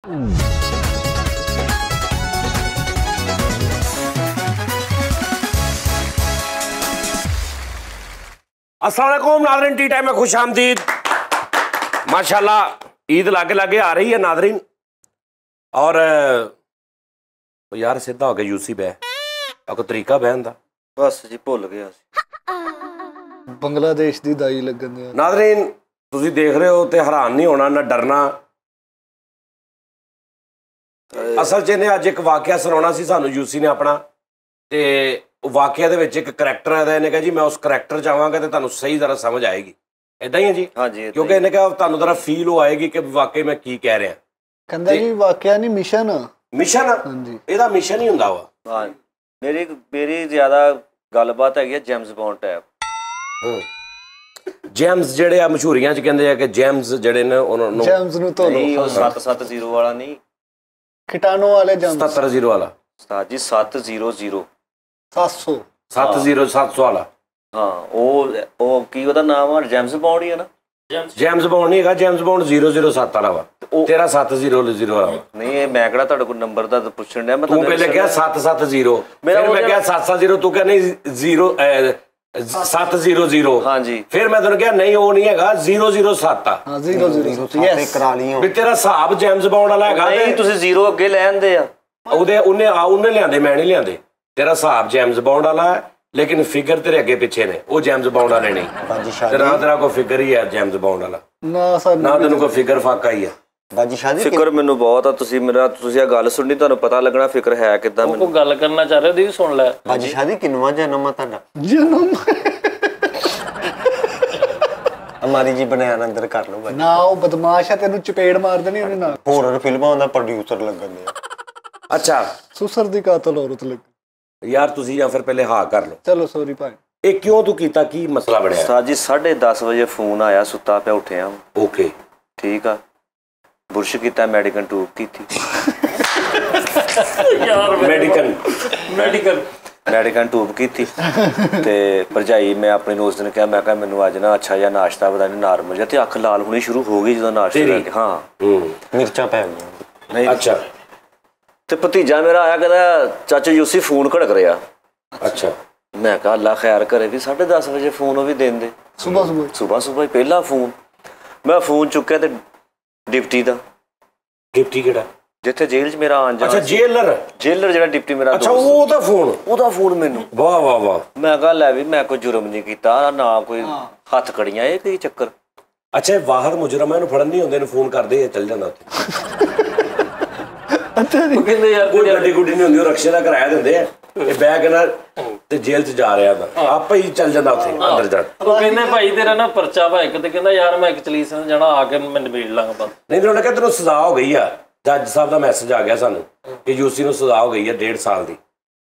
अस्सलाम वालेकुम नाज़रीन, टी टाइम में खुश आमदीद। माशाल्लाह ईद लागे लागे आ रही है नाज़रीन। और यार सीधा हो गया यूसी बह आपको तरीका बहन का बस जी भुल गया ਬੰਗਲਾਦੇਸ਼ ਦੀ ਦਾਈ ਲੱਗਣ ਦੇ। नाज़रीन तुसी देख रहे हो तो हैरान नहीं होना ना डरना। असल च इन्हें अज एक वाकया सुनाना सी सानू यूसी ने अपना, ते वाकया दे विच एक करैक्टर है, इन्हें कहा जी मैं उस करैक्टर चाहांगा तो तुहानू सही तरह समझ आएगी। इदां ही है जी? हाँ जी। क्योंकि इन्हें कहा तुहानू जरा फील हो आएगी कि वाकई मैं की कह रहा। ਕਹਿੰਦਾ ਜੀ ਵਾਕਿਆ ਨਹੀਂ ਮਿਸ਼ਨ मिशन ਹਾਂਜੀ ਇਹਦਾ मिशन ही हुंदा वा। हाँ मेरी ज्यादा गलबात है जेम्स बॉन्ड टाइप। जेम्स ਜਿਹੜੇ ਆ ਮਸ਼ਹੂਰੀਆਂ ਚ ਕਹਿੰਦੇ ਆ ਕਿ ਜੇਮਸ ਜਿਹੜੇ ਨੇ ਉਹਨਾਂ ਨੂੰ ਜੈਮਸ ਨੂੰ ਧੋ ਲਓ। नहीं वो 770 वाला नहीं, ਕੀਟਾਣੂ ਵਾਲੇ ਜੈਮਸ 770 ਵਾਲਾ उस्ताद जी 700 700 70700 ਵਾਲਾ। हाँ वो की ਉਹਦਾ ਨਾਮ ਆ जेम्स बॉन्ड ही है ना। ਜੇਮਸ ਬੌਂਡ ਨਹੀਂ ਹੈਗਾ, ਜੇਮਸ ਬੌਂਡ 007 ਵਾਲਾ ਵਾ, ਤੇਰਾ 700 ਵਾਲਾ। नहीं ये मैं ਕਿਹੜਾ ਤੁਹਾਡੇ ਕੋਲ ਨੰਬਰ ਦਾ ਪੁੱਛਣ ਡਿਆ ਮੈਂ ਤੂੰ ਪਹਿਲੇ ਕਿਹਾ 770, ਫਿਰ ਮੈਂ ਕਿਹਾ 770, ਤੂੰ ਕਹਿੰਦਾ ਨਹੀਂ 700। हाँ जी ਫਿਰ ਮੈਂ ਤੈਨੂੰ ਕਿਹਾ ਨਹੀਂ ਉਹ ਨਹੀਂ ਹੈਗਾ 007 ਆ। ਹਾਂ 007 ਯੈਸ ਕਰਾ ਲਈਓ ਵੀ ਤੇਰਾ ਹਿਸਾਬ ਜੇਮਸ ਬੌਂਡ ਵਾਲਾ ਹੈਗਾ नहीं ਤੁਸੀਂ ਜ਼ੀਰੋ ਅੱਗੇ ਲੈ ਆਂਦੇ ਆ। ਉਹਨੇ ਲਿਆਂਦੇ, ਮੈਂ ਨਹੀਂ ਲਿਆਂਦੇ। ਤੇਰਾ ਹਿਸਾਬ ਜੇਮਸ ਬੌਂਡ ਵਾਲਾ ਹੈ, लेकिन फिगर तेरे अगे पिछे ने, वो जेम्स बॉन्ड वाले नहीं। तेरा तेरा कोई फिगर ही है जेम्स बॉन्ड वाला ਨਾ ਸਰ ना, तेन कोई फिगर फाका ही है। ਬਾਜੀ ਸ਼ਾਹ ਜੀ ਫਿਕਰ ਮੈਨੂੰ ਬਹੁਤ ਆ। ਤੁਸੀਂ ਇਹ ਗੱਲ ਸੁਣਨੀ ਤੁਹਾਨੂੰ ਪਤਾ ਲੱਗਣਾ ਫਿਕਰ ਹੈ ਕਿੱਦਾਂ। ਕੋਈ ਗੱਲ ਕਰਨਾ ਚਾਹ ਰਹੇ ਹੋ ਦੀ ਸੁਣ ਲੈ। ਬਾਜੀ ਸ਼ਾਹ ਜੀ ਕਿੰਨਵਾਂ ਜਨਮ ਆ ਤੁਹਾਡਾ? ਜਨਮ ਹਮਾਰੀ ਜੀ ਬਣਿਆ ਅੰਦਰ ਕਰ ਲਓ ਬਾਜੀ। ਨਾ ਉਹ ਬਦਮਾਸ਼ ਆ, ਤੈਨੂੰ ਚਪੇੜ ਮਾਰ ਦੇਣੀ ਉਹਨੇ ਨਾਲ। ਹੋਰਰ ਫਿਲਮਾਂ ਦਾ ਪ੍ਰੋਡਿਊਸਰ ਲੱਗਣ ਦੇ। अच्छा ਸੁਸਰ ਦੀ ਕਾਤਲ ਔਰਤ ਲੱਗ। यार तुसी या फिर पहले हाँ कर लो। ਚਲੋ ਸੌਰੀ ਭਾਈ। ये क्यों तू कीता, की मसला बनया? ਉਸਤਾਦ ਜੀ 10:30 ਵਜੇ ਫੋਨ ਆਇਆ, ਸੁੱਤਾ ਪਿਆ ਉੱਠਿਆ। ओके ਠੀਕ ਆ, ਬੁਰਸ਼ ਕੀਤਾ, ਮੈਡੀਕਲ ਟੂਬ ਕੀਤੀ। ਯਾਰ ਮੈਡੀਕਲ ਟੂਬ ਕੀਤੀ ਤੇ ਭਰਜਾਈ ਮੈਂ ਆਪਣੇ ਦੋਸਤ ਨੇ ਕਿਹਾ, ਮੈਂ ਕਿਹਾ ਮੈਨੂੰ ਅੱਜ ਨਾ ਅੱਛਾ ਜਿਹਾ ਨਾਸ਼ਤਾ ਪਤਾ ਨਹੀਂ ਨਾਰਮਲ ਜਿਹਾ, ਤੇ ਅੱਖ ਲਾਲ ਹੋਣੀ ਸ਼ੁਰੂ ਹੋ ਗਈ ਜਦੋਂ ਨਾਸ਼ਤਾ ਕਰਕੇ। ਹਾਂ ਮਿਰਚਾਂ ਪੈ ਗਈਆਂ। ਨਹੀਂ अच्छा ਤੇ ਭਤੀਜਾ ਮੇਰਾ ਆਇਆ, ਕਹਿੰਦਾ ਚਾਚਾ ਯੂਸੀ ਫੋਨ ਖੜਕ ਰਿਹਾ। अच्छा ਮੈਂ ਕਿਹਾ ਅੱਲਾ ਖੈਰ ਕਰੇ ਵੀ 10:30 ਵਜੇ ਫੋਨ ਉਹ ਵੀ ਦਿੰਦੇ। ਸੁਬਹ ਹੀ ਪਹਿਲਾ ਫੋਨ। ਮੈਂ ਫੋਨ ਚੁੱਕਿਆ ਤੇ ਡਿਪਟੀ ਦਾ। डिप्टी केड़ा? ਜਿੱਥੇ ਜੇਲ੍ਹ 'ਚ ਮੇਰਾ ਆਣ ਜਾਣਾ। अच्छा जेलर ਜਿਹੜਾ ਡਿਪਟੀ ਮੇਰਾ अच्छा ਦੋਸਤ, ਉਹਦਾ ਫੋਨ। ਉਹਦਾ ਫੋਨ ਮੈਨੂੰ। वाह वाह वाह। ਮੈਂ ਕਿਹਾ ਲੈ ਵੀ ਮੈਂ ਕੋਈ ਜੁਰਮ ਨਹੀਂ ਕੀਤਾ ਨਾ, ਕੋਈ ਹੱਥ ਕੜੀਆਂ, ਇਹ ਕੀ ਚੱਕਰ। अच्छा बाहर मुजरम है, फड़न नहीं होंगे, फोन करते चल जाता उत्थे। ਕਹਿੰਦੇ ਯਾਰ कोई गड्डी गुड्डी नहीं होंगी, रक्शे का किराया देंदे आ, बैग नाल ते जेल च जा रहा था, आपे ही चल जाता उत्थे अंदर जा। ਉਹ ਕਹਿੰਦੇ ਭਾਈ ਤੇਰਾ ਨਾ ਪਰਚਾ ਵਾ ਇੱਕ, ਤੇ ਕਹਿੰਦਾ ਯਾਰ ਮੈਂ ਇੱਕ ਚਲੀਸ ਜਾਣਾ ਆ ਕੇ ਮੈਂ ਨਿਬੇੜ ਲਾਂਗਾ ਬਸ। नहीं तो उन्होंने कहा तेनों सजा हो गई है, जज साहब का मैसेज आ गया सानू कि यूसी नूं सजा हो गई है 1.5 साल की।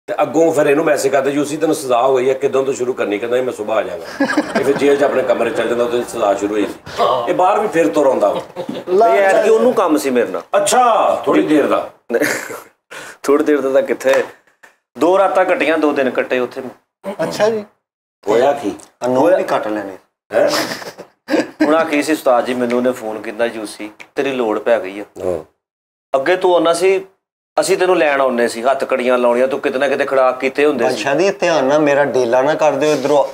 ਤੇ ਅੱਗੋਂ ਫਿਰ ਇਹਨੂੰ ਮੈਸੇਜ ਕਰਦੇ ਯੂਸੀ ਤੈਨੂੰ ਸਜ਼ਾ ਹੋ ਗਈ ਹੈ, ਕਿਦੋਂ ਤੋਂ ਸ਼ੁਰੂ ਕਰਨੀ? ਕਹਿੰਦਾ ਮੈਂ ਸੁਬਾਹ ਆ ਜਾਵਾਂਗਾ। ਇਹ ਫਿਰ ਜੇਲ੍ਹ 'ਚ ਆਪਣੇ ਕਮਰੇ ਚੱਲ ਜਾਂਦਾ, ਉਹਦੀ ਸਜ਼ਾ ਸ਼ੁਰੂ ਹੋਈ ਸੀ। ਇਹ ਬਾਹਰ ਵੀ ਫਿਰ ਤੁਰ ਆਉਂਦਾ ਵਾ। ਐਤਕੀ ਉਹਨੂੰ ਕੰਮ ਸੀ ਮੇਰੇ ਨਾਲ। ਅੱਛਾ ਥੋੜੀ ਦੇਰ ਦਾ? ਥੋੜੀ ਦੇਰ ਦਾ ਤਾਂ ਕਿੱਥੇ, 2 ਰਾਤਾਂ ਕੱਟੀਆਂ, 2 ਦਿਨ ਕੱਟੇ ਉੱਥੇ। ਅੱਛਾ ਜੀ ਹੋਇਆ ਕੀ? ਅਨੋਨ ਵੀ ਕੱਟ ਲੈਣੇ ਹੈ ਹੁਣ ਆ ਕੀ ਸੀ ਉਸਤਾਦ ਜੀ, ਮੈਨੂੰ ਉਹਨੇ ਫੋਨ ਕੀਤਾ, ਯੂਸੀ ਤੇਰੀ ਲੋੜ ਪੈ ਗਈ ਆ, ਹਾਂ ਅੱਗੇ ਤੂੰ ਆਉਣਾ ਸੀ, ਅਸੀਂ ਤੈਨੂੰ ਲੈਣ ਆਉਂਦੇ ਸੀ, ਹੱਥ ਕੜੀਆਂ ਲਾਉਣੀਆਂ, ਤੂੰ ਕਿਤੇ ਨਾ ਕਿਤੇ ਖੜਾਕ ਕੀਤੇ ਹੁੰਦੇ ਸੀ। ਬਾਦਸ਼ਾਹ ਦੀ ਧਿਆਨ ਨਾਲ ਮੇਰਾ ਡੇਲਾ ਨਾ ਕਰ ਦਿਓ ਇਧਰੋਂ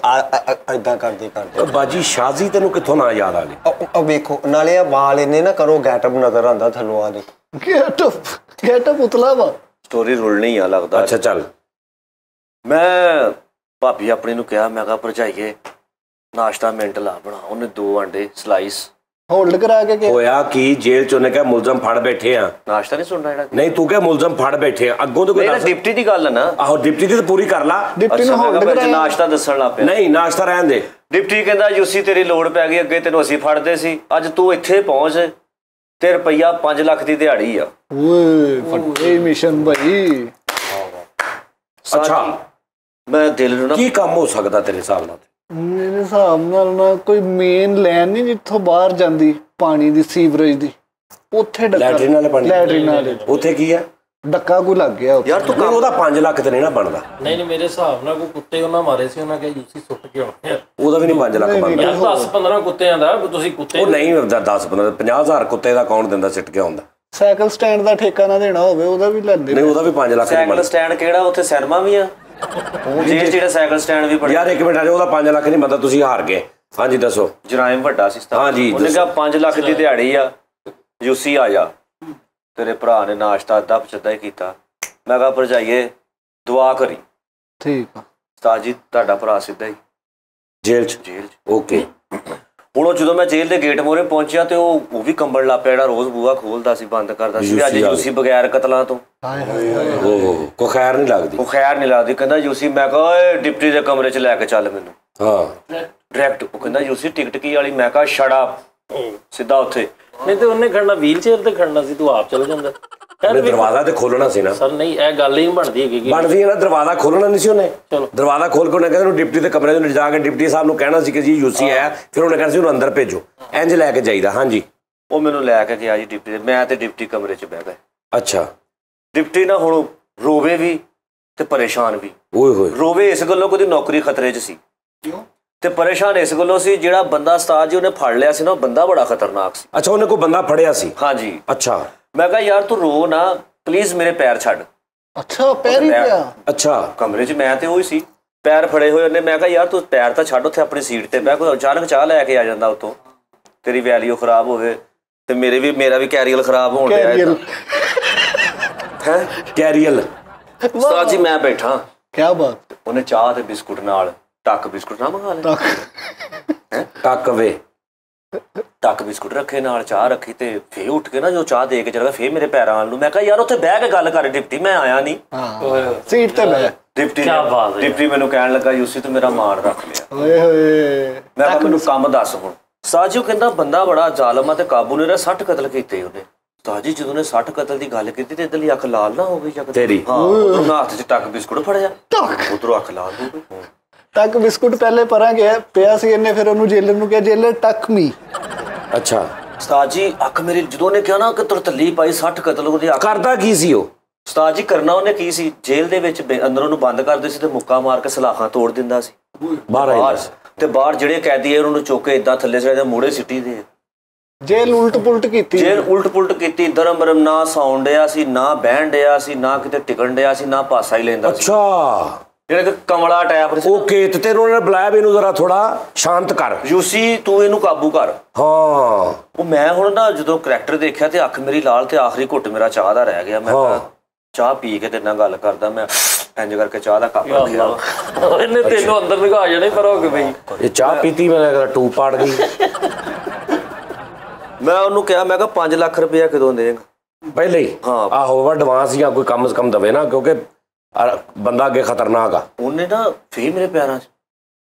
ਏਦਾਂ ਕਰਦੇ ਬਾਜੀ ਸ਼ਾਜ਼ੀ ਤੈਨੂੰ ਕਿੱਥੋਂ ਨਾ ਯਾਦ ਆ ਗਈ? ਉਹ ਵੇਖੋ ਨਾਲੇ ਆ ਵਾਲ ਇੰਨੇ ਨਾ ਕਰੋ, ਗੈਟਅਪ ਨਜ਼ਰ ਆਉਂਦਾ ਥੱਲੋਂ। ਆ ਦੇ ਗੈਟਅਪ ਉਤਲਾ ਵਾ। ਸਟੋਰੀ ਰੁਲਣੀ ਆ ਲੱਗਦਾ। ਅੱਛਾ ਚੱਲ। ਮੈਂ ਭਾਬੀ ਆਪਣੀ ਨੂੰ ਕਿਹਾ, ਮੈਂ ਕਿਹਾ ਭਰਜਾਈਏ ਨਾਸ਼ਤਾ ਮਿੰਟ ਲਾ ਬਣਾ। ਉਹਨੇ 2 ਅੰਡੇ ਸਲਾਈਸ ਹੋਲਡ ਕਰਾ ਕੇ ਹੋਇਆ ਕੀ? ਜੇਲ੍ਹ 'ਚ ਉਹਨੇ ਕਿਹਾ ਮੁਲਜ਼ਮ ਫੜ ਬੈਠੇ ਆ। ਨਾਸ਼ਤਾ ਨਹੀਂ ਸੁਣਨਾ ਜਿਹੜਾ? ਨਹੀਂ ਤੂੰ ਕਿਹਾ ਮੁਲਜ਼ਮ ਫੜ ਬੈਠੇ ਆ, ਅੱਗੋਂ ਤੋਂ ਕੋਈ ਦੱਸ। ਡਿਪਟੀ ਦੀ ਗੱਲ ਹੈ ਨਾ। ਆਹੋ ਡਿਪਟੀ ਦੀ ਤਾਂ ਪੂਰੀ ਕਰ ਲਾ। ਡਿਪਟੀ ਨੂੰ ਹੋਲਡ ਕਰਾ। ਨਾਸ਼ਤਾ ਦੱਸਣ ਲੱਗ ਪਿਆ। ਨਹੀਂ ਨਾਸ਼ਤਾ ਰਹਿਣ ਦੇ। ਡਿਪਟੀ ਕਹਿੰਦਾ ਯੂਸੀ ਤੇਰੀ ਲੋੜ ਪੈ ਗਈ, ਅੱਗੇ ਤੈਨੂੰ ਅਸੀਂ ਫੜਦੇ ਸੀ, ਅੱਜ ਤੂੰ ਇੱਥੇ ਪਹੁੰਚ ਤੇ ਰੁਪਈਆ 5 ਲੱਖ ਦੀ ਦਿਹਾੜੀ ਆ। ਓਏ ਫੱਟੇ ਮਿਸ਼ਨ ਭਾਈ। ਅੱਛਾ ਮੈਂ ਦਿਲ ਨੂੰ ਨਾ, ਕੀ ਕੰਮ ਹੋ ਸਕਦਾ ਤੇਰੇ ਹਿਸਾਬ ਨਾਲ? ਮੇਰੇ ਹਿਸਾਬ ਨਾਲ ਨਾ ਕੋਈ ਮੇਨ ਲਾਈਨ ਨਹੀਂ ਜਿੱਥੋਂ ਬਾਹਰ ਜਾਂਦੀ ਪਾਣੀ ਦੀ, ਸੀਵਰੇਜ ਦੀ, ਉੱਥੇ ਡੱਕਾ। ਲੈਟਰਿਨ ਵਾਲੇ ਪਾਣੀ? ਲੈਟਰਿਨ ਵਾਲੇ ਉੱਥੇ ਕੀ ਹੈ? ਡੱਕਾ ਕੋਈ ਲੱਗ ਗਿਆ ਯਾਰ ਤੂੰ ਉਹਦਾ 5 ਲੱਖ ਤੇ ਨਹੀਂ ਨਾ ਬਣਦਾ। ਨਹੀਂ ਮੇਰੇ ਹਿਸਾਬ ਨਾਲ ਕੋਈ ਕੁੱਤੇ ਉਹਨਾਂ ਮਾਰੇ ਸੀ, ਉਹਨਾਂ ਕਿਹਾ ਯੂਸੀ ਸੁੱਟ ਕੇ ਆਉਣੇ। ਉਹਦਾ ਵੀ ਨਹੀਂ 5 ਲੱਖ ਬਣਦਾ। ਯਾਰ 10-15 ਕੁੱਤਿਆਂ ਦਾ ਤੁਸੀਂ ਕੁੱਤੇ ਉਹ ਨਹੀਂ 10-15 50,000 ਕੁੱਤੇ ਦਾ ਕੌਣ ਦਿੰਦਾ ਸਿੱਟ ਕੇ ਆਉਂਦਾ? ਸਾਈਕਲ ਸਟੈਂਡ ਦਾ ਠੇਕਾ ਨਾ ਦੇਣਾ ਹੋਵੇ ਉਹਦਾ ਵੀ ਲੈਂਦੇ ਨਹੀਂ ਉਹਦਾ ਵੀ 5 ਲੱਖ ਦੀ ਸਾਈਕਲ ਸਟੈਂਡ ਕਿਹੜਾ ਉੱਥੇ ਸਿਨੇਮਾ ਵੀ ਆ ਜੇਲ੍ਹ ਜਿਹੜਾ ਸਾਈਕਲ ਸਟੈਂਡ ਵੀ ਬੜਾ ਯਾਰ ਇੱਕ ਮਿੰਟ ਆ ਜਾਓ, ਉਹਦਾ 5 ਲੱਖ ਨਹੀਂ ਬੰਦਾ, ਤੁਸੀਂ ਹਾਰ ਗਏ। ਹਾਂਜੀ ਦੱਸੋ। ਜਰਾਇਮ ਵੱਡਾ ਸੀ ਹਾਂਜੀ, ਉਹਨੇ ਕਿਹਾ 5 ਲੱਖ ਦੀ ਦਿਹਾੜੀ ਆ, ਯੂਸੀ ਆ ਜਾ। ਤੇਰੇ ਭਰਾ ਨੇ ਨਾਸ਼ਤਾ ਅੱਧਾ ਪਚੱਧਾ ਹੀ ਕੀਤਾ। ਮੈਂ ਕਿਹਾ ਭਰਜਾਈਏ ਦੁਆ ਕਰੀ। ਠੀਕ ਆ ਉਸਤਾਦ ਜੀ ਤੁਹਾਡਾ ਭਰਾ ਸਿੱਧਾ ਹੀ ਜੇਲ੍ਹ 'ਚ? ਜੇਲ੍ਹ 'ਚ। ਓਕੇ। ਹੁਣ ਉਹ ਜਦੋਂ ਮੈਂ ਜੇਲ੍ਹ ਦੇ ਗੇਟ ਮੋਹਰੇ ਪਹੁੰਚਿਆ ਤੇ ਉਹ ਵੀ ਕੰਬਣ ਲੱਗ ਪਿਆ, ਜਿਹੜਾ ਰੋਜ਼ ਬੂਹਾ ਖੋਲਦਾ ਸੀ ਬੰਦ ਕਰਦਾ ਸੀ, ਅੱਜ ਯੂਸੀ ਬਗੈਰ ਕਤਲਾਂ ਤੋਂ। ਹਾਏ ਹਾਏ ਹਾਏ ਓਹ ਕੋ ਖੈਰ ਨਹੀਂ ਲੱਗਦੀ। ਉਹ ਖੈਰ ਨਹੀਂ ਲੱਗਦੀ। ਕਹਿੰਦਾ ਯੂਸੀ, ਮੈਂ ਕਿਹਾ ਓਏ ਡਿਪਟੀ ਦੇ ਕਮਰੇ 'ਚ ਲੈ ਕੇ ਚੱਲ ਮੈਨੂੰ। ਹਾਂ ਡਾਇਰੈਕਟ। ਉਹ ਕਹਿੰਦਾ ਯੂਸੀ ਟਿਕਟ ਕੀ ਵਾਲੀ? ਮੈਂ ਕਿਹਾ ਛੜਾ ਸਿੱਧਾ ਉੱਥੇ। ਨਹੀਂ ਤੇ ਉਹਨੇ ਖੜਨਾ ਵੀਲ ਚੇਅਰ ਤੇ ਖੜਨਾ ਸੀ, ਤੂੰ ਆਪ ਚਲ ਜਾਂਦਾ। ਉਹਨੇ ਦਰਵਾਜ਼ਾ ਤੇ ਖੋਲਣਾ ਸੀ ਨਾ ਸਰ। ਨਹੀਂ ਇਹ ਗੱਲ ਹੀ ਨਹੀਂ ਬਣਦੀ ਹੈਗੀ। ਬਣਦੀ ਹੈ ਨਾ, ਦਰਵਾਜ਼ਾ ਖੋਲਣਾ ਨਹੀਂ ਸੀ ਉਹਨੇ। ਚਲੋ। ਦਰਵਾਜ਼ਾ ਖੋਲ ਕੇ ਉਹਨੇ ਕਹਿੰਦਾ ਉਹਨੂੰ ਡਿਪਟੀ ਦੇ ਕਮਰੇ 'ਚ ਲਿਜਾ ਕੇ ਡਿਪਟੀ ਸਾਹਿਬ ਨੂੰ ਕਹਿਣਾ ਸੀ ਕਿ ਜੀ ਯੂਸੀ ਆਇਆ, ਫਿਰ ਉਹਨੇ ਕਹਿਣਾ ਸੀ ਉਹਨੂੰ ਅੰਦਰ ਭੇਜੋ, ਇੰਜ ਲੈ ਕੇ ਜਾਈਦਾ। ਹਾਂਜੀ। ਉਹ ਮੈਨੂੰ ਲੈ ਕੇ ਗਿਆ ਜੀ ਡਿਪਟੀ ਦੇ। ਮੈਂ ਤੇ ਡਿਪਟੀ ਕਮਰੇ 'ਚ ਬਹਿ ਗਏ। ਅੱਛਾ। ਡਿਪਟੀ ਨਾ ਹੁਣ ਰੋਵੇ ਵੀ ਤੇ ਪਰੇਸ਼ਾਨ ਵੀ। ਓਏ ਹੋਏ। ਰੋਵੇ ਇਸ ਗੱਲੋਂ ਕਿ ਉਹਦੀ ਨੌਕਰੀ ਖਤਰੇ 'ਚ ਸੀ, ਤੇ ਪਰੇਸ਼ਾਨ ਇਸ ਗੱਲੋਂ ਸੀ ਜਿਹੜਾ ਬੰਦਾ ਉਸਤਾਦ ਜੀ ਉਹਨੇ ਫੜ ਲਿਆ ਸੀ ਨਾ, ਉਹ ਬੰਦਾ ਬੜਾ ਖਤਰਨਾਕ ਸੀ। ਅੱਛਾ, ਉਹਨੇ ਕੋਈ ਬੰਦਾ ਫੜਿਆ ਸੀ? ਹਾਂਜੀ। ਅੱਛਾ। ਮੈਂ ਕਿਹਾ ਯਾਰ ਤੂੰ ਰੋ ਨਾ ਪਲੀਜ਼, ਮੇਰੇ ਪੈਰ ਛੱਡ। ਅੱਛਾ ਪੈਰ ਹੀ ਪਿਆ? ਅੱਛਾ। ਕਮਰੇ 'ਚ ਮੈਂ ਤੇ ਉਹੀ ਸੀ, ਪੈਰ ਫੜੇ ਹੋਏ ਉਹਨੇ। ਮੈਂ ਕਿਹਾ ਯਾਰ ਤੂੰ ਪੈਰ ਤਾਂ ਛੱਡ, ਉੱਥੇ ਆਪਣੀ ਸੀਟ ਤੇ ਬਹਿ। ਕੋਈ ਅਚਾਨਕ ਚਾਹ ਲੈ ਕੇ ਆ ਜਾਂਦਾ ਉੱਤੋਂ, ਤੇਰੀ ਵੈਲਿਊ ਖਰਾਬ ਹੋਵੇ ਤੇ ਮੇਰਾ ਵੀ ਕੈਰੀਅਰ ਖਰਾਬ ਹੋਣ ਡਿਆ ਹੈ। ਕੈਰੀਅਲ। ਉਸਤਾਦ ਜੀ ਮੈਂ ਬੈਠਾ। ਕੀ ਬਾਤ। ਉਹਨੇ ਚਾਹ ਤੇ ਬਿਸਕੁਟ ਨਾਲ ਟੱਕ ਬਿਸਕੁਟ ਨਾ ਮੰਗਾ ਲੈ। ਟੱਕਵੇ ਟੱਕ ਬਿਸਕੁਟ ਰੱਖੇ ਨਾਲ ਚਾਹ ਰੱਖੀ, ਤੇ ਫੇਰ ਉੱਠ ਕੇ ਨਾ ਜੋ ਚਾਹ ਦੇ ਕੇ ਚਲਾ ਗਿਆ ਫੇਰ ਮੇਰੇ ਪੈਰਾਂ ਵੱਲ ਨੂੰ। ਮੈਂ ਕਿਹਾ ਯਾਰ ਉੱਥੇ ਬਹਿ ਕੇ ਗੱਲ ਕਰ ਡਿਪਟੀ, ਮੈਂ ਆਇਆ ਨਹੀਂ। ਹਾਂ ਸੀਟ ਤੇ ਬਹਿ। ਡਿਪਟੀ ਮੈਨੂੰ ਕਹਿਣ ਲੱਗਾ ਯੂਸੀ ਤੂੰ ਮੇਰਾ ਮਾਣ ਰੱਖ ਲਿਆ। ਓਏ ਹੋਏ। ਮੈਂ ਕਿਹਾ ਮੈਨੂੰ ਕੰਮ ਦੱਸ ਹੁਣ। ਸਾਜੂ ਕਹਿੰਦਾ ਬੰਦਾ ਬੜਾ ਜ਼ਾਲਮ ਆ ਤੇ ਕਾਬੂ ਨਹੀਂ ਰਿਹਾ, 60 ਕਤਲ ਕੀਤੇ ਉਹਨੇ। ਸਾਜੀ ਜਦੋਂ ਨੇ 60 ਕਤਲ ਦੀ ਗੱਲ ਕੀਤੀ ਤੇ ਇਧਰਲੀ ਅੱਖ ਲਾਲ ਨਾ ਹੋ ਗਈ ਜਦ ਤੇਰੀ? ਹਾਂ, ਉਹਨਾਂ ਹੱਥ 'ਚ ਟੱਕ ਬਿਸਕੁਟ ਫੜਿਆ, ਉਧਰੋਂ ਅੱਖ ਲਾਲ ਹੋ ਗਈ। ਟੱਕ ਬਿਸਕੁਟ ਪਹਿਲੇ ਪਰਾਂ ਗਿਆ ਪਿਆ ਸੀ ਇਹਨੇ, ਫਿਰ ਉਹਨੂੰ ਜੇਲਰ ਨੂੰ ਕਿਹਾ ਜੇਲਰ ਟੱਕ ਮੀ। ਅੱਛਾ। ਉਸਤਾਦ ਜੀ ਅੱਖ ਮੇਰੀ ਜਦੋਂ ਨੇ ਕਿਹਾ ਨਾ ਕਿ ਤਰਤੱਲੀ ਪਾਈ 60 ਕਤਲ ਉਹਦੀ ਅੱਖ। ਕਰਦਾ ਕੀ ਸੀ ਉਹ? ਉਸਤਾਦ ਜੀ ਕਰਨਾ ਉਹਨੇ ਕੀ ਸੀ, ਜੇਲ੍ਹ ਦੇ ਵਿੱਚ ਅੰਦਰੋਂ ਨੂੰ ਬੰਦ ਕਰਦੇ ਸੀ ਤੇ ਮੁੱਕਾ ਮਾਰ ਕੇ ਸਲਾਖਾਂ ਤੋੜ ਦਿੰਦਾ ਸੀ ਬਾਹਰ ਤੇ ਬਾਹਰ ਜਿਹੜੇ ਕੈਦੀ ਉਹਨਾਂ ਨੂੰ ਚੁੱਕ ਕੇ ਏਦਾਂ ਥੱਲੇ ਸਿੱਟਦੇ, ਮੂਹਰੇ ਸਿੱਟੀ ਦੇ। ਜੇਲ੍ਹ ਉਲਟ ਪੁਲਟ ਕੀਤੀ। ਜੇਲ੍ਹ ਉਲਟ ਪੁਲਟ ਕੀਤੀ, ਦਰਮ ਬਰਮ, ਨਾ ਸੌਣ ਡਿਆ ਸੀ, ਨਾ ਬਹਿਣ ਡਿਆ ਸੀ, ਨਾ ਕਿਤੇ ਟਿਕਣ ਡਿਆ ਸੀ, ਨਾ ਪਾਸਾ ਹੀ ਲੈਂਦਾ ਸੀ। ਅੱਛਾ। ਜਿਹੜਾ ਕਿ ਕਮਲਾ ਟੈਪ ਸੀ। ਓਕੇ। ਤੇ ਤੈਨੂੰ ਉਹਨੇ ਬੁਲਾਇਆ ਵੀ ਇਹਨੂੰ ਜ਼ਰਾ ਥੋੜਾ ਸ਼ਾਂਤ ਕਰ, ਯੂਸੀ ਤੂੰ ਇਹਨੂੰ ਕਾਬੂ ਕਰ। ਹਾਂ। ਉਹ ਮੈਂ ਹੁਣ ਨਾ ਜਦੋਂ ਕਰੈਕਟਰ ਦੇਖਿਆ ਤੇ ਅੱਖ ਮੇਰੀ ਲਾਲ ਤੇ ਆਖਰੀ ਘੁੱਟ ਮੇਰਾ ਚਾਹ ਦਾ ਰਹਿ ਗਿਆ। ਮੈਂ ਕਿਹਾ ਚਾਹ ਪੀ ਕੇ ਤੇਰੇ ਨਾਲ ਗੱਲ ਕਰਦਾ। ਮੈਂ ਇੰਜ ਕਰਕੇ ਚਾਹ ਦਾ ਕੱਪ ਰੱਖਿਆ। ਇਹਨੇ ਤੈਨੂੰ ਅੰਦਰ ਨਿਗਾਹ ਜਾਣੇ ਪਰ ਹੋ ਕੇ ਬਈ ਇਹ ਚਾਹ ਪੀਤੀ ਮੈਂ ਟੂ ਪਾੜ ਗਈ। ਮੈਂ ਉਹਨੂੰ ਕਿਹਾ, ਮੈਂ ਕਿਹਾ 5 ਲੱਖ ਰੁਪਇਆ ਕਦੋਂ ਦੇਂਗਾ? ਪਹਿਲੇ ਹੀ? ਹਾਂ। ਆਹੋ ਐਡਵਾਂਸ ਜਾਂ ਕੋਈ ਕਮ ਸੇ ਕਮ ਦਵੇ ਨਾ, ਕਿਉਂਕਿ ਬੰਦਾ ਅੱਗੇ ਖਤਰਨਾਕ ਆ। ਉਹਨੇ ਨਾ ਫੇਰ ਮੇਰੇ ਪੈਰਾਂ 'ਚ।